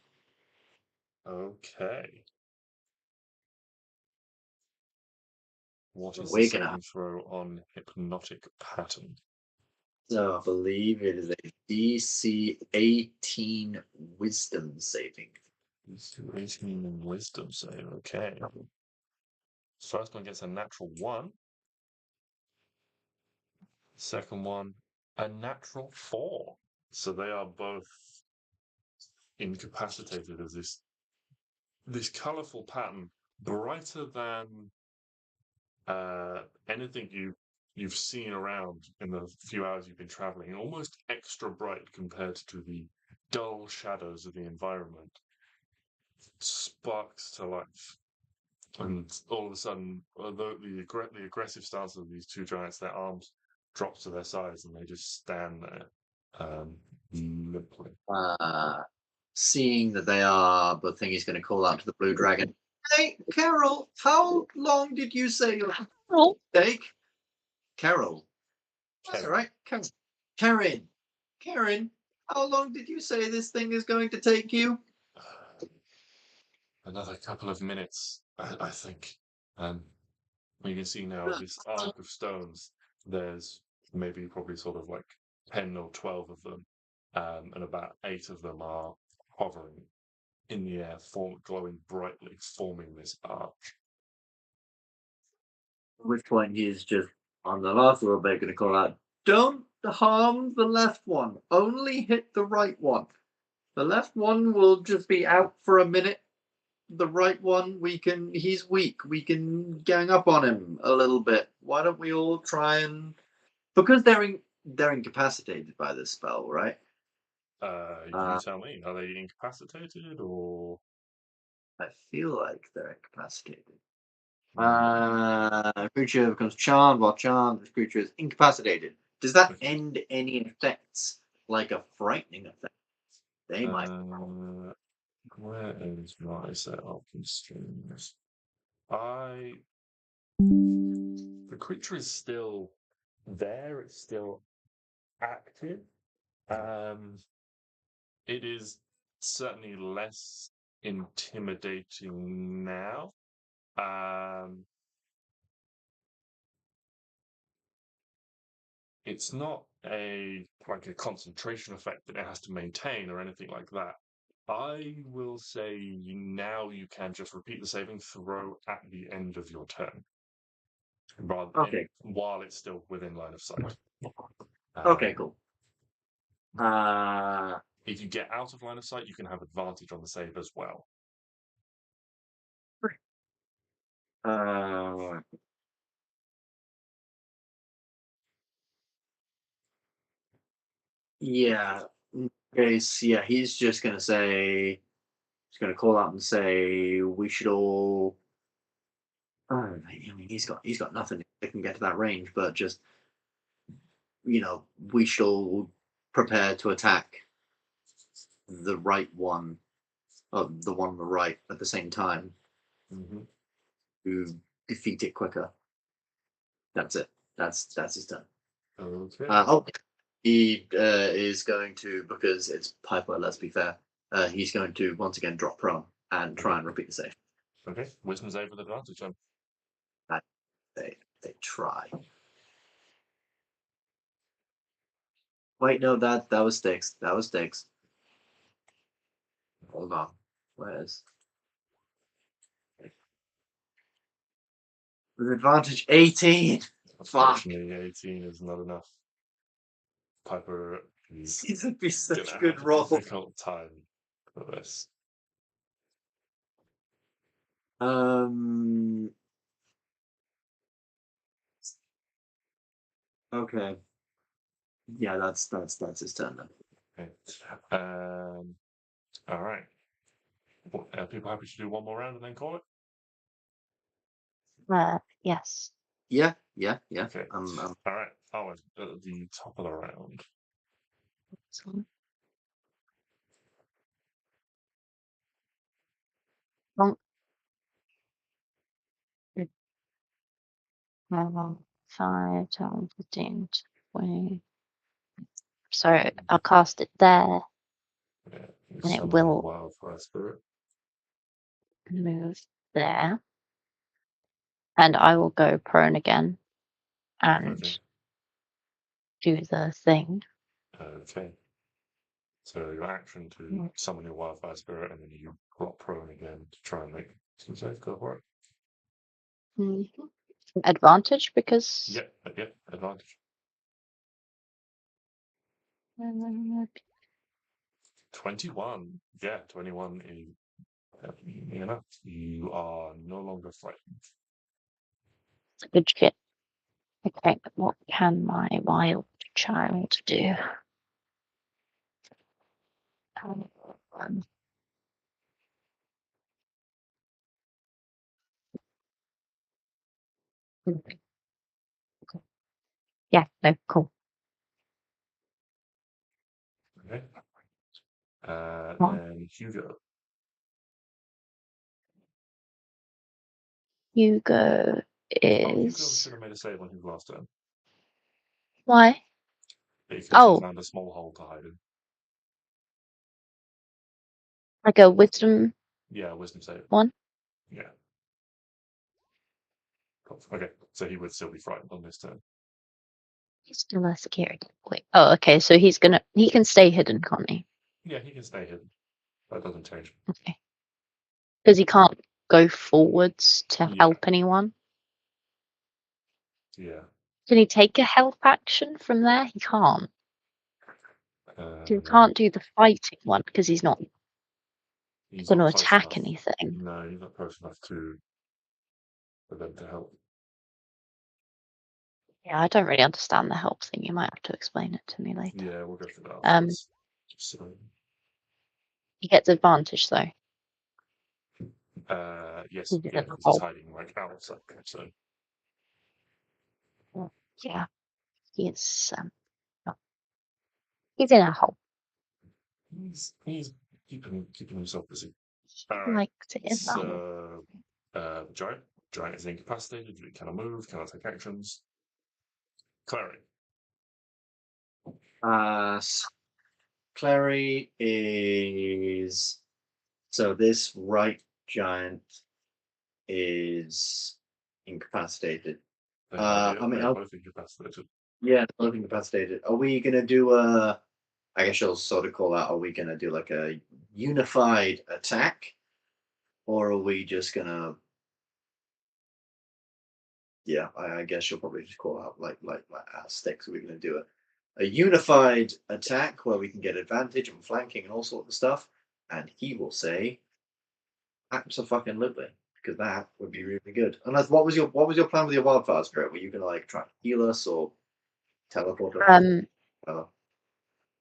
A: Okay. What is
C: We're
A: the
C: gonna-
A: saving throw on Hypnotic Pattern?
C: So I believe it is a DC 18 Wisdom saving.
A: DC 18 Wisdom save. Okay. First one gets a natural 1. Second one, a natural 4. So they are both incapacitated as this colourful pattern, brighter than anything you've seen around in the few hours you've been traveling, almost extra bright compared to the dull shadows of the environment, sparks to life. And all of a sudden, although the aggressive stance of these two giants, their arms drop to their sides and they just stand there, limply.
C: Seeing that they are, but think he's going to call out to the blue dragon. Hey, Carol, how long did you say your take? Carol. That's all right. Karen, how long did you say this thing is going to take you?
A: Another couple of minutes, I think. You can see now this arc of stones. There's probably sort of like 10 or 12 of them, and about 8 of them are hovering in the air, glowing brightly, forming this arch.
C: At which point he's just, on the last little bit, going to call out, don't harm the left one. Only hit the right one. The left one will just be out for a minute. The right one, he's weak. We can gang up on him a little bit. Why don't we all try and... Because they're incapacitated by this spell, right?
A: You tell me, are they incapacitated or?
C: I feel like they're incapacitated. Creature becomes charmed while charmed. The creature is incapacitated. Does that end any effects, like a frightening effect? They might.
A: Where is my setup in streams? The creature is still there. It's still active. It is certainly less intimidating now. It's not like a concentration effect that it has to maintain or anything like that. I will say now you can just repeat the saving throw at the end of your turn, while it's still within line of sight.
C: Okay, cool.
A: If you get out of line of sight, you can have advantage on the save as well.
C: Yeah. Okay. So yeah, he's just gonna say, he's gonna call out and say, we should all. I mean, he's got nothing that can get to that range, but just we should all prepare to attack the right one, the one on the right at the same time, to defeat it quicker. That's it. That's his turn.
A: Okay.
C: He is going to, because it's Piper, let's be fair, he's going to once again drop prone and try and repeat the save.
A: Okay. Wisdom save with advantage then.
C: They try. Wait, no, that was Stix. That was Stix. Hold on. Where's... With advantage 18.
A: Unfortunately, 18 is not enough. Piper
C: Seems to be such
A: gonna
C: good
A: have
C: roll.
A: a difficult time for this.
C: Okay. Yeah, that's his turn then.
A: Okay. All right. Are people happy to do one more round and then call it?
B: Yes.
C: Yeah.
A: Okay. All right. Arwen, at the top of the round.
B: So, 5, 10, 15, 20. So I'll cast it there,
A: Yeah,
B: and it
A: summon a
B: will
A: wildfire spirit.
B: move there. And I will go prone again and
A: Okay.
B: do the thing.
A: Okay. So your action to summon your wildfire spirit, and then you drop prone again to try and make some safe. Go for it.
B: Advantage because
A: Yep. Advantage. 21. Yeah, 21 is enough. You are no longer frightened.
B: it's a good shit. Okay, what can my wild child do? Yeah, no, cool.
A: Okay. Then Hugo.
B: Hugo
A: Hugo
B: is
A: should have made a save on his last turn.
B: why?
A: Because he
B: Oh,
A: found a small hole to hide in.
B: like a wisdom
A: Yeah, wisdom save.
B: one.
A: Yeah. Okay, so he would still be frightened on this turn.
B: He's still a scared. Wait. Oh, okay. So he can stay hidden, can't he?
A: Yeah, he can stay hidden. That doesn't change.
B: Okay. Because he can't go forwards to
A: Yeah.
B: help anyone.
A: Yeah.
B: Can he take a help action from there? He can't. He
A: No.
B: can't do the fighting one because he's not
A: He's
B: going to
A: not close
B: attack
A: enough.
B: anything.
A: No, he's not close enough for them to help.
B: Yeah, I don't really understand the help thing. You might have to explain it to me later.
A: Yeah, we'll go through that afterwards. So,
B: He gets advantage though.
A: yes,
B: He's
A: yeah,
B: in a
A: because he's
B: hole.
A: hiding like outside. So
B: Yeah, he's he's in a hole.
A: he's keeping himself busy.
B: He
A: All right.
B: likes it in the hole.
A: So, giant is incapacitated. He cannot move. Cannot take actions. Klari.
C: Klari is so this right giant is incapacitated. I mean,
A: they're both incapacitated.
C: yeah, both incapacitated. Are we gonna do I guess you'll sort of call out. Are we gonna do like a unified attack, or are we just gonna? Yeah, I guess you'll probably just call out like Stix. We're gonna do a unified attack where we can get advantage and flanking and all sorts of stuff, and he will say, "Absolutely," because that would be really good. Unless, what was your plan with your wildfire spirit? Were you gonna like try to heal us or teleport us?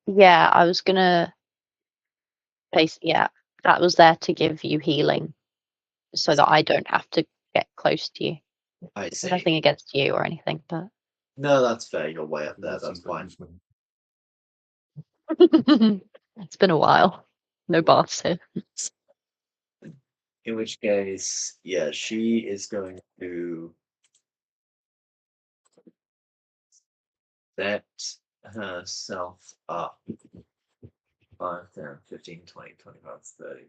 B: Yeah, I was gonna yeah, that was there to give you healing so that I don't have to get close to you.
C: I
B: There's
C: see.
B: nothing against you or anything, but
C: No, that's fair. You're way up there. That's fine.
B: it's been a while. No baths here.
C: In which case, yeah, she is going to set herself up 5, 10, 15, 20, 25, 30,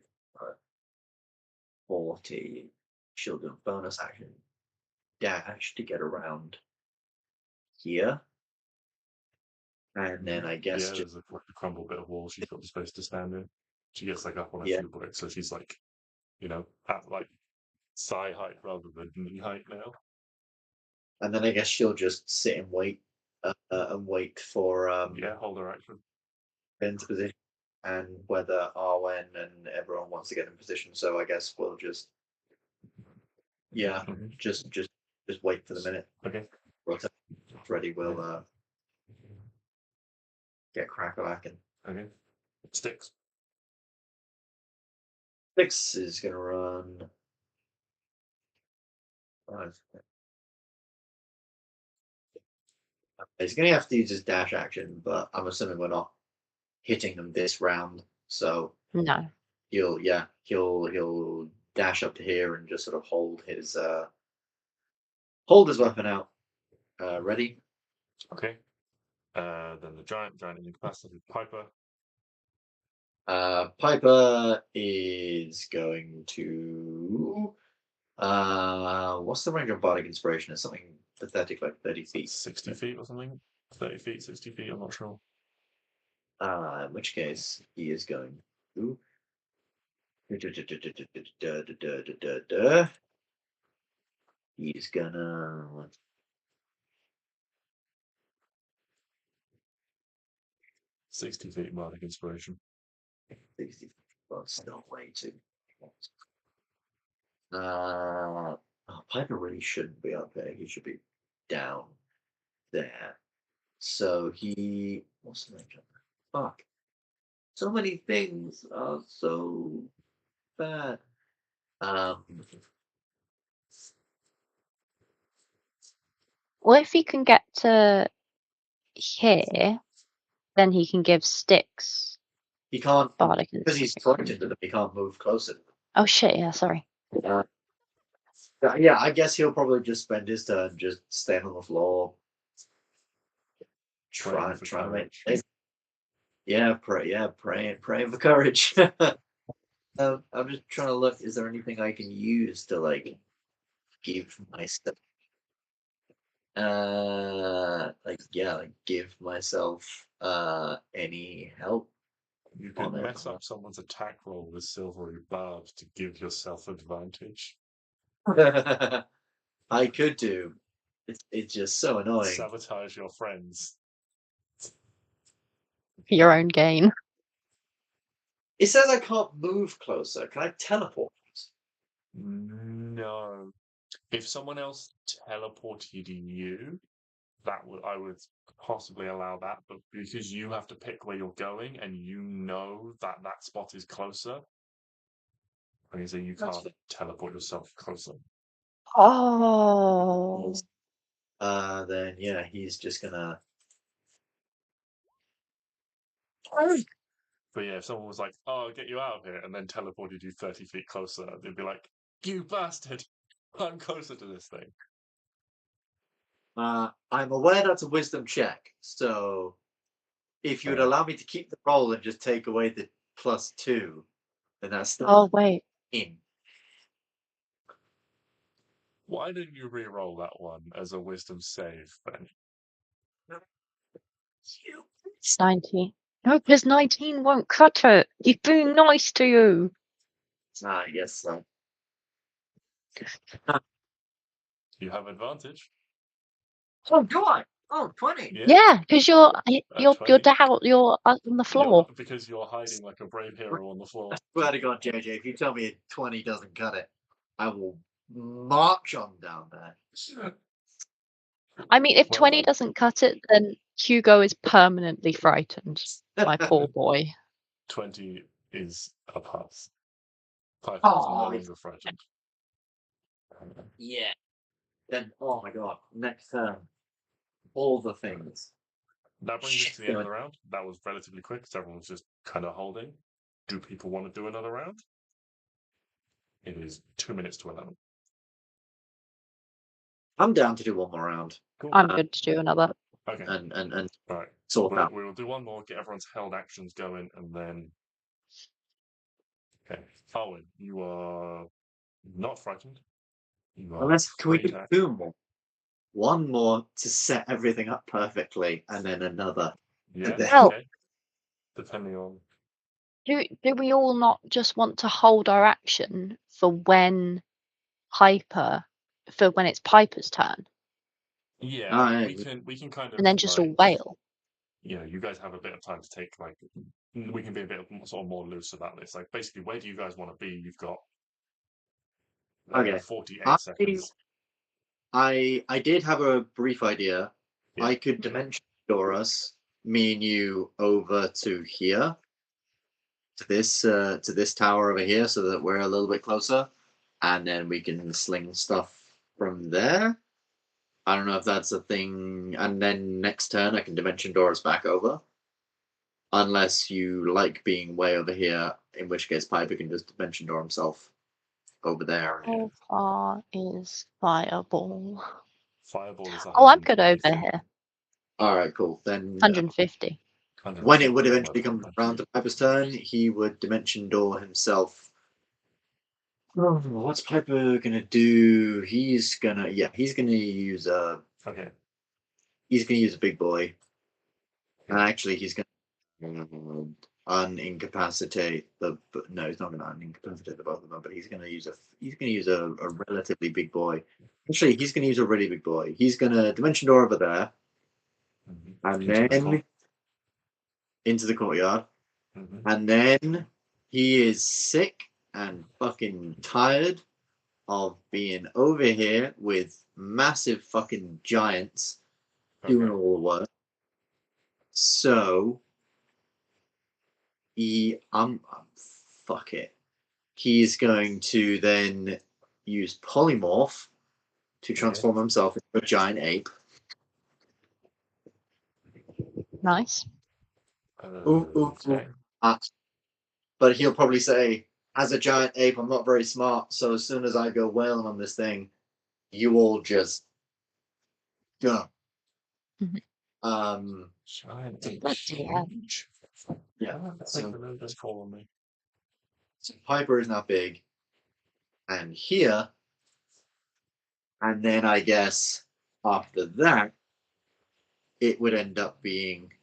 C: 40. She'll do a bonus action dash to get around here. And then I guess
A: yeah, there's like a crumbled bit of wall she's got the space to stand in. She gets like up on a few bricks, so she's like, at like thigh height rather than knee height now.
C: And then I guess she'll just sit and wait for
A: Yeah, hold her action.
C: into position, and whether Arwen and everyone wants to get in position. So I guess we'll just just wait for the minute.
A: Okay.
C: Rotate. Ready, we'll get crack-a-lacking.
A: Okay. Stix.
C: Stix is gonna run. He's gonna have to use his dash action, but I'm assuming we're not hitting them this round. So
B: No.
C: he'll dash up to here and just sort of hold his weapon out. Ready?
A: Okay. Then the giant incapacitated Piper.
C: Piper is going to. What's the range of bardic inspiration? It's something pathetic like 30 feet.
A: 60 feet or something. 30 feet, 60 feet. I'm not sure.
C: In which case he is going to. He's gonna.
A: 60 feet bardic inspiration.
C: 60 feet. Well, still way too. Piper really shouldn't be up there. He should be down there. So he. What's the name? Fuck. So many things are so bad.
B: Well, if he can get to here, then he can give Stix
C: He can't
B: bardic
C: because he's
B: inspiration.
C: frightened of him. He can't move closer.
B: Oh shit! Yeah, sorry.
C: Yeah, I guess he'll probably just spend his turn just staying on the floor, trying to make. Praying for courage. I'm just trying to look. Is there anything I can use to like give myself? Give myself any help.
A: You could mess up someone's attack roll with silvery barbs to give yourself advantage.
C: I could do. It's just so annoying.
A: Sabotage your friends.
B: For your own gain.
C: It says I can't move closer. Can I teleport?
A: No. If someone else teleported you, I would possibly allow that, but because you have to pick where you're going and you know that spot is closer, so you can't teleport yourself closer.
B: Oh.
C: Then yeah, he's just gonna.
A: But yeah, if someone was like, "Oh, I'll get you out of here," and then teleported you 30 feet closer, they'd be like, "You bastard! I'm closer to this thing."
C: I'm aware that's a wisdom check, so if you would allow me to keep the roll and just take away the +2, then that's still.
B: Oh wait.
C: In.
A: Why didn't you re-roll that one as a wisdom save then?
B: It's 19. No, because 19 won't cut it. He's being nice to you.
C: Yes, so.
A: You have advantage.
C: Oh, do I? Oh, 20.
B: Yeah, because you're down, you're on the floor.
A: Because you're hiding like a brave hero on the floor.
C: Swear to God, JJ, if you tell me a 20 doesn't cut it, I will march on down there.
B: I mean, if 20 doesn't cut it, then Hugo is permanently frightened. My poor boy.
A: 20 is a pass. 5 is
C: Oh,
A: no longer frightened.
C: Yeah. Then, oh my God, next turn. All the things.
A: That brings us to the end of the round. That was relatively quick, so everyone was just kind of holding. Do people want to do another round? It is 2 minutes to 11.
C: I'm down to do one more round.
A: Cool.
B: I'm good to do another.
A: Okay.
C: And
A: right.
C: Sort out.
A: We will do one more, get everyone's held actions going, and then. Okay. Arwen, you are not frightened.
C: Can we do 2 more? 1 more to set everything up perfectly, and then another.
A: Yeah.
B: Okay.
A: Depending on.
B: Do we all not just want to hold our action for when it's Piper's turn?
A: Yeah, we can kind of.
B: And then just all wail.
A: you guys have a bit of time to take, like, we can be a bit sort of more loose about this. Like, basically, where do you guys want to be? You've got
C: Okay.
A: 48 seconds.
C: I did have a brief idea.
A: Yeah.
C: I could dimension door us, me and you, over to here, to this tower over here, so that we're a little bit closer, and then we can sling stuff from there. I don't know if that's a thing. And then next turn, I can dimension door us back over, unless you like being way over here, in which case Piper can just dimension door himself over there.
B: How far is Fireball?
A: Fireball is
B: Oh, I'm good
A: 120
B: over
A: feet.
B: here.
C: All right, cool. Then
B: 150.
C: when it would
A: 150,
C: eventually
A: no
C: come
A: problem.
C: around to Piper's turn, he would dimension door himself. Oh, what's Piper gonna do? He's gonna use a
A: Okay.
C: big boy. And actually he's gonna unincapacitate the no, he's not gonna unincapacitate the both of them, but he's gonna use a relatively big boy. Actually, he's gonna use a really big boy. He's gonna dimension door over there. And then into the courtyard. And then he is sick and fucking tired of being over here with massive fucking giants doing all the work. So fuck it. He's going to then use polymorph to transform himself into a giant ape.
B: Nice.
C: But he'll probably say, as a giant ape, I'm not very smart, so as soon as I go wailing on this thing, you all just go.
A: Giant ape.
C: Yeah.
A: So
C: Piper is not big. And here, and then I guess after that, it would end up being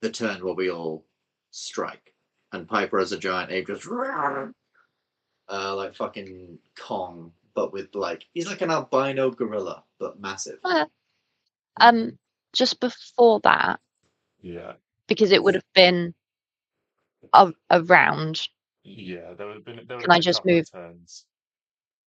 C: the turn where we all strike. And Piper as a giant ape just like fucking Kong, but with he's like an albino gorilla, but massive.
B: Just before that,
A: yeah,
B: because it would have been a round.
A: Yeah, there would have been
B: Can I just move?
A: Turns.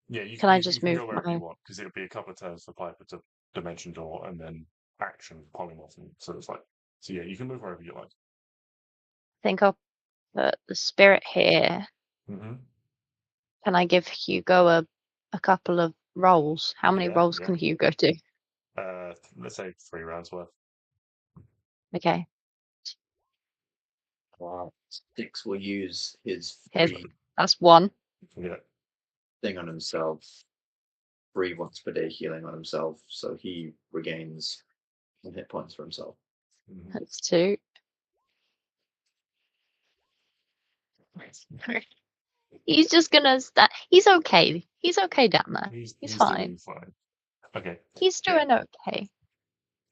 A: Yeah, you
B: Can I just
A: can
B: move
A: go wherever
B: my?
A: you want, because it would be a couple of turns for Piper to dimension door and then action polymorph. So it's like, so yeah, you can move wherever you like.
B: I think I'll put the spirit here. Can I give Hugo a couple of rolls? How many rolls can Hugo do?
A: Let's say 3 rounds worth.
B: Okay.
C: Wow. Stix will use his
B: free. That's 1.
A: Yeah.
C: Thing on himself. 3 once per day healing on himself, so he regains 1 hit points for himself.
B: That's 2. He's just gonna he's okay. He's okay down there. He's fine.
A: Fine. Okay.
B: He's doing okay.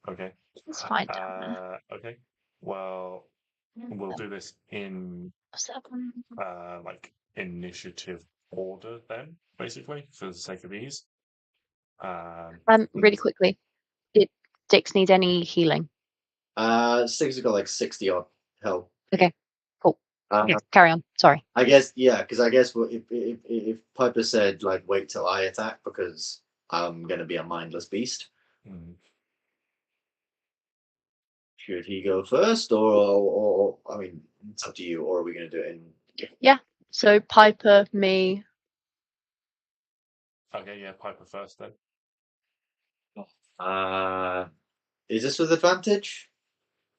A: Okay.
B: He's fine down there.
A: Okay. Well, we'll do this in like initiative order then, basically, for the sake of ease.
B: Really quickly, did Stix need any healing?
C: Stix has got like 60 odd health.
B: Okay, cool. Carry on. Sorry.
C: I guess because I guess if Piper said like wait till I attack because I'm gonna be a mindless beast. Should he go first, or I mean, it's up to you. Or are we gonna do it in?
B: Yeah. So Piper, me.
A: Okay, yeah, Piper first then.
C: Is this with advantage?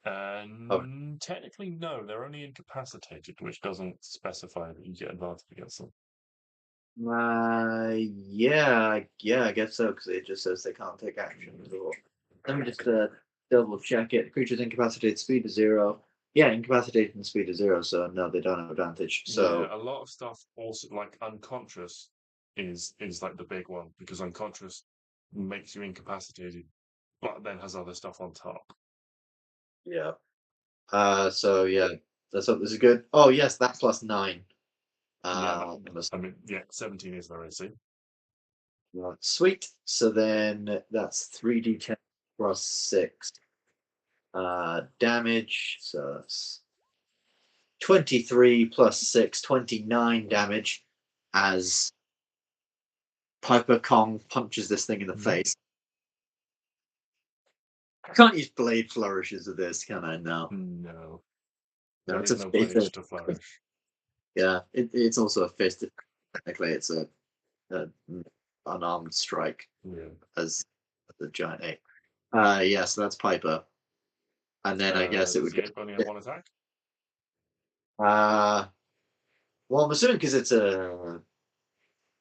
A: Technically, no. They're only incapacitated, which doesn't specify that you get advantage against them.
C: Yeah, I guess so, because it just says they can't take actions. Let me just double check it. Creature's incapacitated, speed is 0. Yeah, incapacitated and speed is 0, so no, they don't have advantage. So
A: yeah, a lot of stuff also like unconscious is like the big one, because unconscious makes you incapacitated, but then has other stuff on top.
C: Yeah. So yeah, this is good. Oh yes, that's +9.
A: I mean, yeah, 17 is their AC.
C: Sweet. So then that's 3d10 plus 6. Damage, so 23 plus 6, 29 damage as Piper Kong punches this thing in the face. I can't use blade flourishes with this, can I? No.
A: No.
C: No,
A: There
C: it's
A: is no blades to flourish.
C: Yeah, it's also a fist. Technically, it's a unarmed strike as the giant ape. Yeah, so that's Piper. And then I guess it would
A: get only have one attack.
C: Well, I'm assuming because it's a.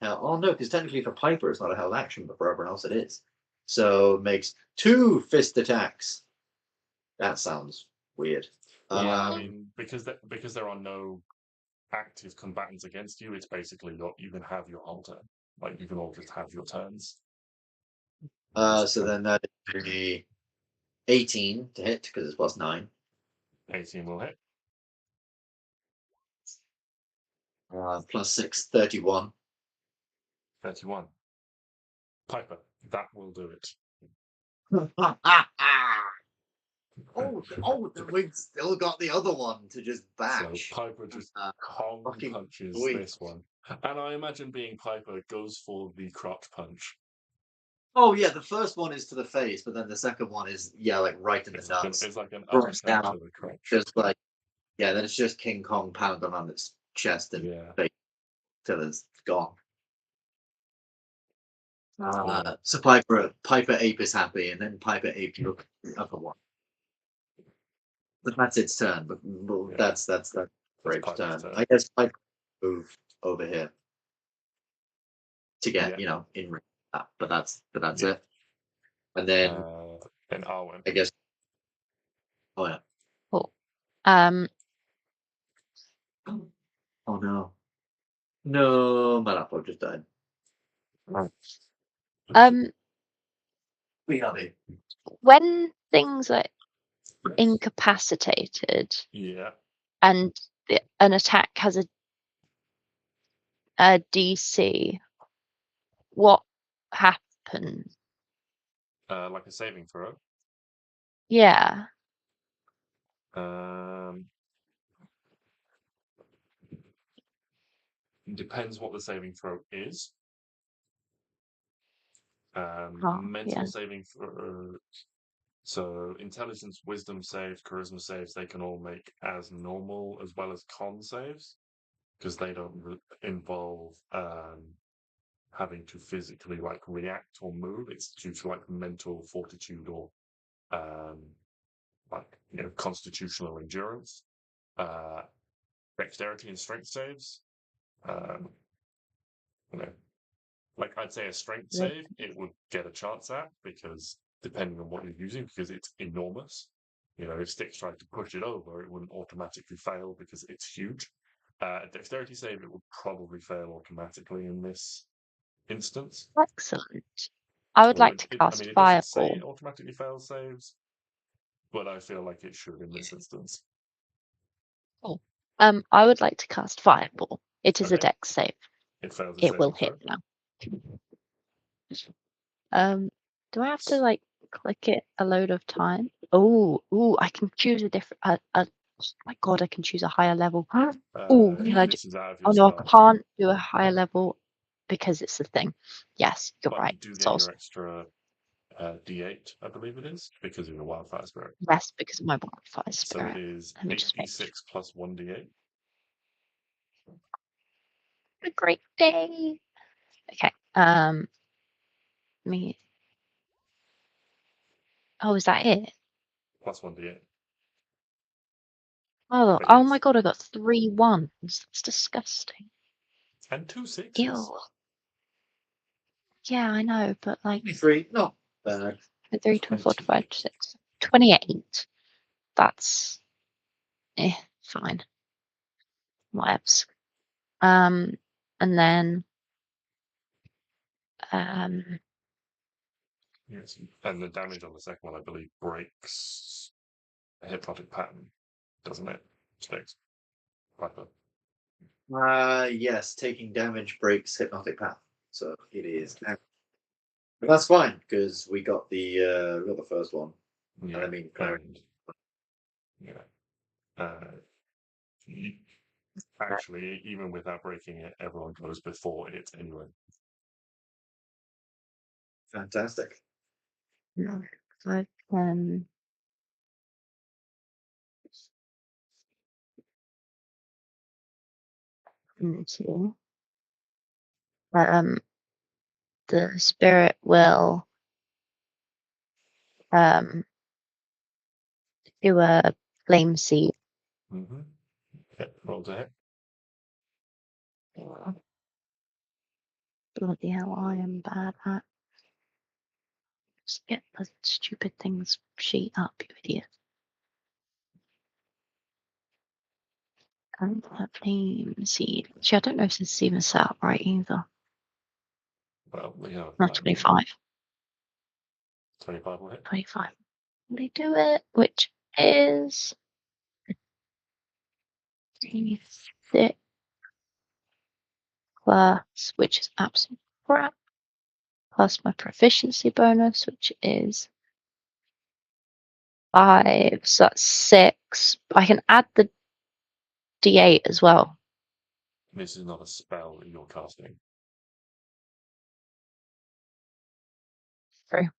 C: Oh no, because technically for Piper it's not a held action, but for everyone else it is. So it makes 2 fist attacks. That sounds weird.
A: Yeah, I mean, because there are no active combatants against you, it's basically you can have your whole turn. Like you can all just have your turns.
C: So then that would be 18 to hit because it's plus 9.
A: 18 will hit.
C: Plus 6, 31.
A: 31. Piper, that will do it.
C: We've still got the other one to just bash.
A: So Piper just punches
C: sweet.
A: this one. And I imagine being Piper goes for the crotch punch.
C: Oh yeah, the first one is to the face, but then the second one is like right in the nuts.
A: It's like an uppercut to the crotch.
C: Just like then it's just King Kong pounding on its chest and face till it's gone. So Piper Ape is happy, and then Piper Ape looks at the other one. But that's its turn. But that's Ape's turn. I guess Piper move over here to get in range. But that's it. And then
A: Arwen.
C: I guess. Oh yeah.
B: Cool.
C: Oh no. No, my laptop just died. We have it.
B: When things are incapacitated, and an attack has a DC, what happens?
A: Like a saving throw.
B: Yeah.
A: Depends what the saving throw is. Mental saving throw. So intelligence, wisdom saves, charisma saves, they can all make as normal as well as con saves because they don't involve having to physically react or move. It's due to mental fortitude or constitutional endurance. Dexterity and strength saves. I'd say a strength save, it would get a chance at because depending on what you're using, because it's enormous. If Stix tried to push it over, it wouldn't automatically fail because it's huge. Dexterity save, it would probably fail automatically in this instance.
B: Excellent. I would like to cast
A: it
B: Fireball.
A: doesn't say it automatically fails saves, but I feel like it should in this instance.
B: Cool. I would like to cast Fireball. It is a dex save.
A: It fails.
B: It will hit now. Do I have to click it a load of times? Oh, I can choose a different. Oh my god, I can choose a higher level. Can I do? Oh no, I can't do a higher level because it's the thing. Yes, you're right.
A: You do get your extra D8, I believe it is, because of your wildfire spirit.
B: Yes, because of my wildfire spirit.
A: So it is 8d6 plus 1d8.
B: A great day. Okay. Me. Oh, is that it?
A: Plus 1d8.
B: Oh my god, I got 3 1s. That's disgusting.
A: And 2 6s.
B: Ew. Yeah, I know, but
C: 3, not bad.
B: 3, 4, 5, 6, 28. That's fine. Whatevs. And then
A: yes. And the damage on the second one, I believe, breaks a hypnotic pattern, doesn't it? Stix.
C: Yes, taking damage breaks hypnotic pattern. So it is. But that's fine because we got the first one.
A: Yeah.
C: And I mean, Klari
A: Yeah. Actually, even without breaking it, everyone goes before it anyway.
C: Fantastic.
B: No, I can. Into the spirit will do a flame seed.
A: Mm-hmm. Yeah, roll to hit.
B: Bloody hell, I am bad at. Just get the stupid things sheet up, you idiot. And that flame seed. Actually, I don't know if this is even set up right either.
A: Well, yeah.
B: Not 25.
A: 25 will hit.
B: 25. They do it, which is 6 plus, which is absolute crap, plus my proficiency bonus, which is 5, so that's 6. I can add the D8 as well.
A: This is not a spell that you're casting.
B: True.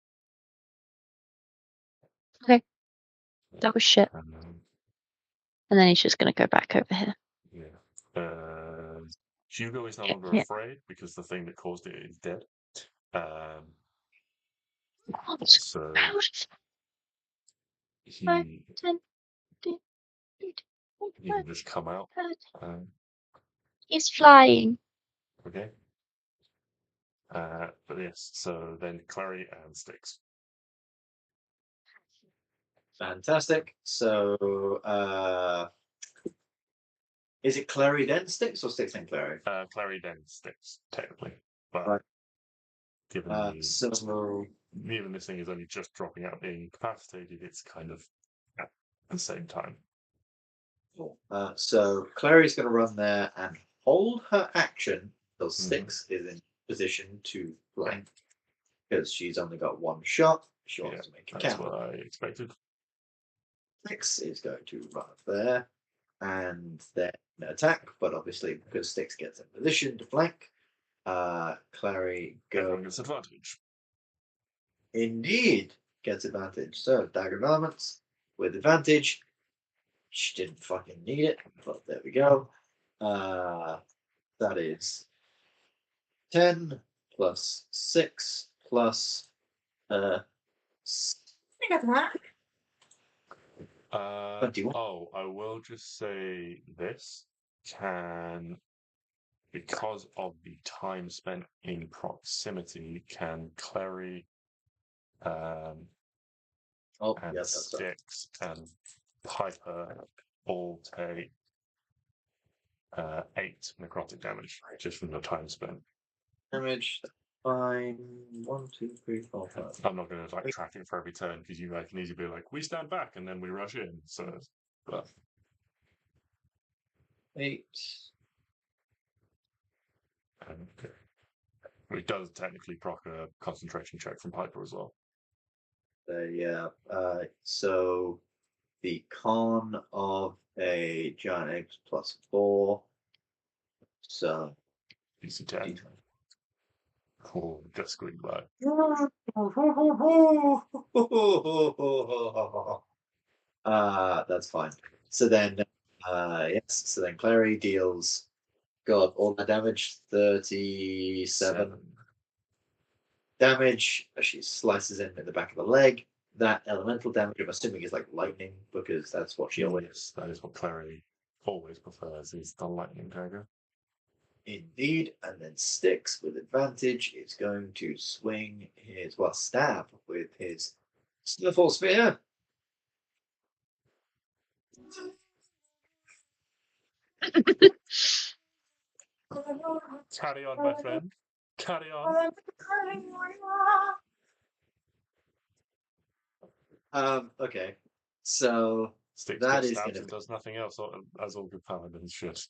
B: Okay. That was shit. And then he's just going to go back over here.
A: Yeah. Hugo is no longer
B: Yeah.
A: afraid because the thing that caused it is dead.
B: What?
A: So he
B: 5, 10,
A: he can just come out.
B: He's flying.
A: Okay. But yes, so then Klari and Stix.
C: Fantastic. So, is it Klari then Stix or Stix then Klari?
A: Klari then Stix, technically. But
C: Right.
A: given given this thing is only just dropping out being incapacitated, it's kind of at the same time.
C: So Clary's going to run there and hold her action until Stix is in position to flank because she's only got one shot. She wants to make a
A: That's
C: count.
A: what I expected.
C: Stix is going to run up there and then attack, but obviously because Stix gets in position to flank, Klari
A: Everyone gets advantage.
C: Indeed, gets advantage. So dagger of elements with advantage. She didn't fucking need it, but there we go. That is 10 plus 6 plus
A: Oh, I will just say this can, because of the time spent in proximity, can Klari and Stix and Piper all take 8 necrotic damage just from the time spent.
C: Damage. Fine. 1, 2, 3, 4, 5.
A: I'm not going to like track it for every turn because you can easily be like, we stand back and then we rush in. So, but
C: 8.
A: Okay. It does technically proc a concentration check from Piper as well.
C: Yeah. So the con of a giant egg plus 4. So
A: DC 10. Oh, just squeak by.
C: That's fine. So then, yes. So then, Clary deals. God, all that damage, 37 damage. She slices in at the back of the leg. That elemental damage, I'm assuming, is like lightning because that's what she always.
A: Yes, that is what Clary always prefers, is the lightning dagger.
C: Indeed, and then Stix with advantage is going to swing his stab with his sniffle spear.
A: Carry on, my friend. Carry on.
C: Okay. So
A: Stix
C: that
A: gets
C: is
A: stabbed
C: going
A: and
C: to.
A: does nothing else, as all good paladins should.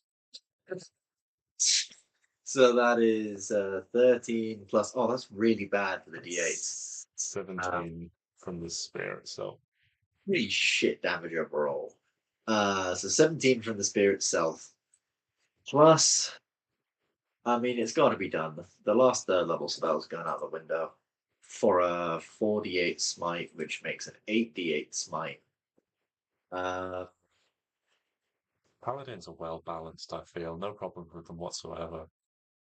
C: So that is 13 plus. Oh, that's really bad for the D8.
A: 17 from the spear itself.
C: Pretty shit damage overall. So 17 from the spear itself. Plus, I mean, it's got to be done. The last third level spell's going out the window for a 48 smite, which makes an 8d8 smite.
A: Paladins are well balanced, I feel. No problem with them whatsoever.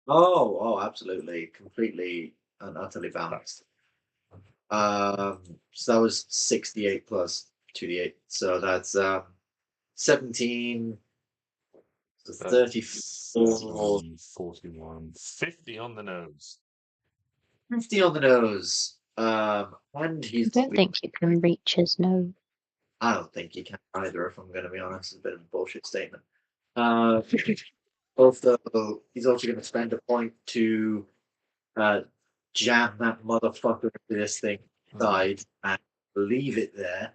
C: Oh, absolutely. Completely and utterly balanced. So that was 68 plus 2d8. So that's 17, so 34,
A: 41, 50 on the nose.
C: 50 on the nose. And
B: I
C: he's.
B: don't think you can reach his nose.
C: I don't think he can either, if I'm going to be honest. It's a bit of a bullshit statement. Also, he's also going to spend a point to jam that motherfucker into this thing inside and leave it there,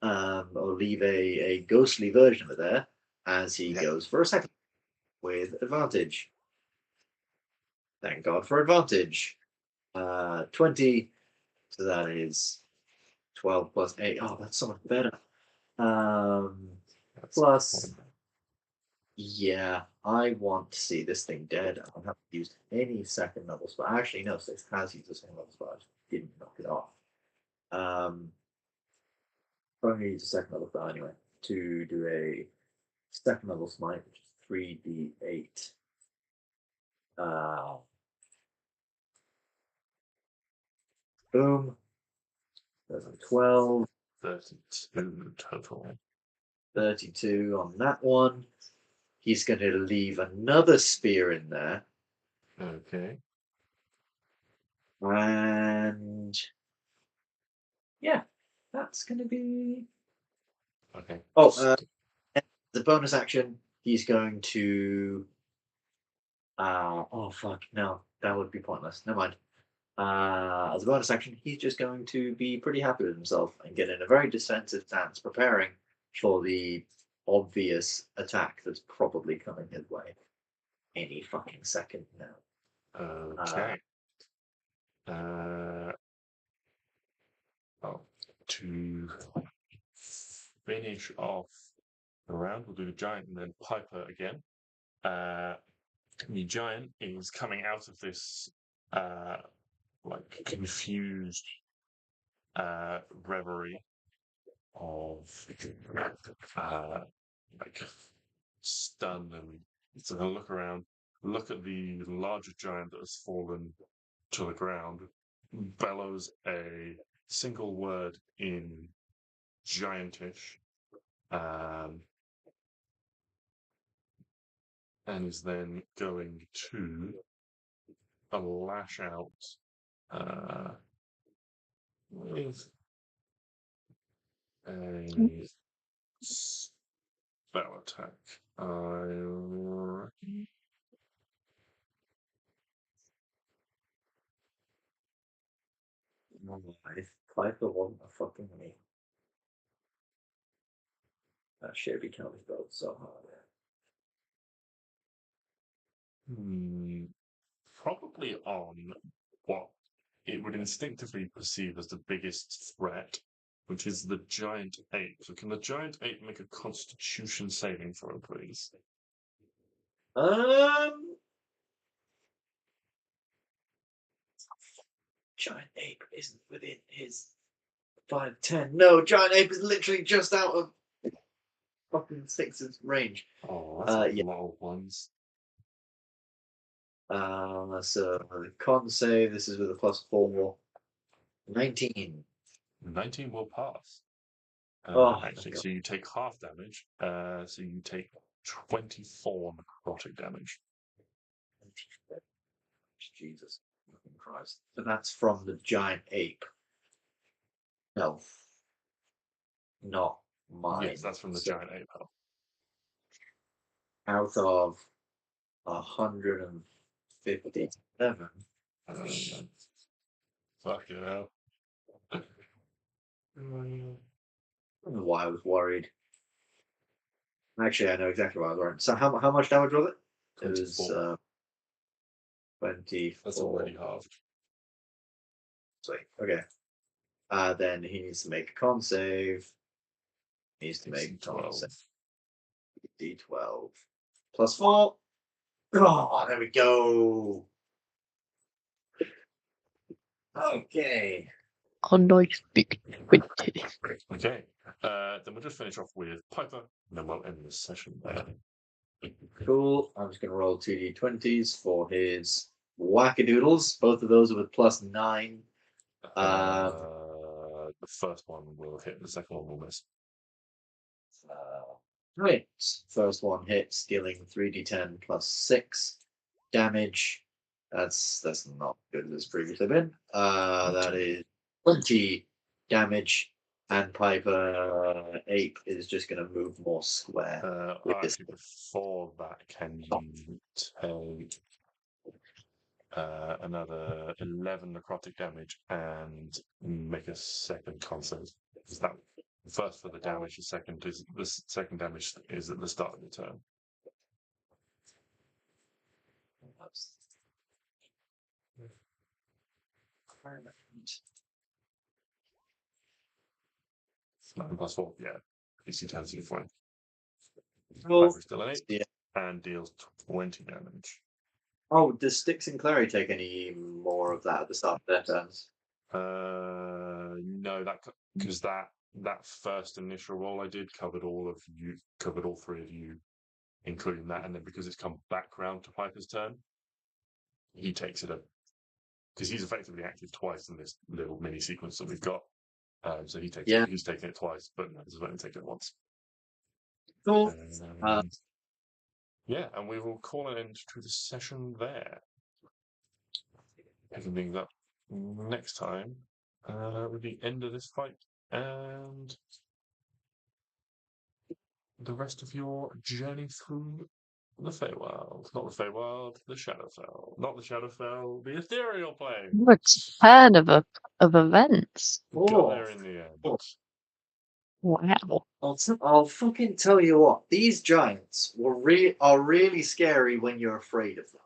C: or leave a ghostly version of it there as he goes for a second with advantage. Thank God for advantage. 20, so that is 12 plus 8. Oh, that's so much better. Plus, yeah, I want to see this thing dead. I don't have to use any second level spell. Actually, no, Stix has used a second level spell. I just didn't knock it off. I'm going to use a second level spell anyway to do a second level smite, which is 3d8. Boom. That's a 12.
A: 32 total.
C: 32 on that one. He's going to leave another spear in there.
A: Okay.
C: And yeah, that's going to be.
A: Okay.
C: Oh, the bonus action, he's going to. Oh, fuck. No, that would be pointless. Never mind. As a bonus action, he's just going to be pretty happy with himself and get in a very defensive stance, preparing for the obvious attack that's probably coming his way any fucking second now.
A: Okay. To finish off the round, we'll do the giant and then Piper again. The giant is coming out of this like confused reverie of like stun, and so he'll look around, look at the larger giant that has fallen to the ground, bellows a single word in giantish, and is then going to lash out with a spell attack.
C: If Piper wasn't a fucking me, that shit be counting spelled so hard.
A: Probably on what it would instinctively perceive as the biggest threat, which is the giant ape. So can the giant ape make a constitution saving throw, please?
C: Giant ape isn't within his 5'10". No, giant ape is literally just out of fucking Stix's range.
A: Oh, that's a lot of ones.
C: So con save, this is with a +4. 19.
A: 19 will pass. Actually, so you take half damage. So you take 24 necrotic damage.
C: Jesus Christ. So that's from the giant ape. No. Not mine.
A: Yes, that's from the giant ape.
C: Out of 157.
A: Fuck it out.
C: I don't know why I was worried. Actually, I know exactly why I was worried. So how much damage was it?
A: 24.
C: It was 24.
A: That's already halved.
C: Sweet. Okay. Then he needs to make a con save. He needs to make a con save. D12 plus 4. Oh, there we go. Okay.
B: Oh, nice big 20.
A: Okay. Then we'll just finish off with Piper, and then we'll end this session there.
C: Cool. I'm just going to roll 2d20s for his wackadoodles. Both of those are with +9.
A: The first one will hit, the second one will miss.
C: Right. First one hits, dealing 3d10 plus 6 damage. That's not good as previously been. That is 20 damage, and Piper Ape is just going to move more square.
A: Actually, before that, can you take another 11 necrotic damage and make a second con save? Is that first for the damage? The second damage is at the start of the turn. Nine plus 4, yeah. DC turns to 4. Piper is still an 8 and deals 20 damage.
C: Oh, does Stix and Klari take any more of that at the start of their turns?
A: No, because that first initial roll I did covered all 3 of you, including that, and then because it's come back round to Piper's turn, he takes it because he's effectively active twice in this little mini sequence that we've got. So he's taken it twice, but he's only taken it once.
C: Cool.
A: Yeah, and we will call an end to the session there. Picking things up next time with the end of this fight and the rest of your journey through the Feywild. Not the Feywild, the Shadowfell. Not the Shadowfell, the ethereal plane.
B: What's turn of events?
A: Got there in the end.
B: Wow.
C: I'll fucking tell you what. These giants are really scary when you're afraid of them.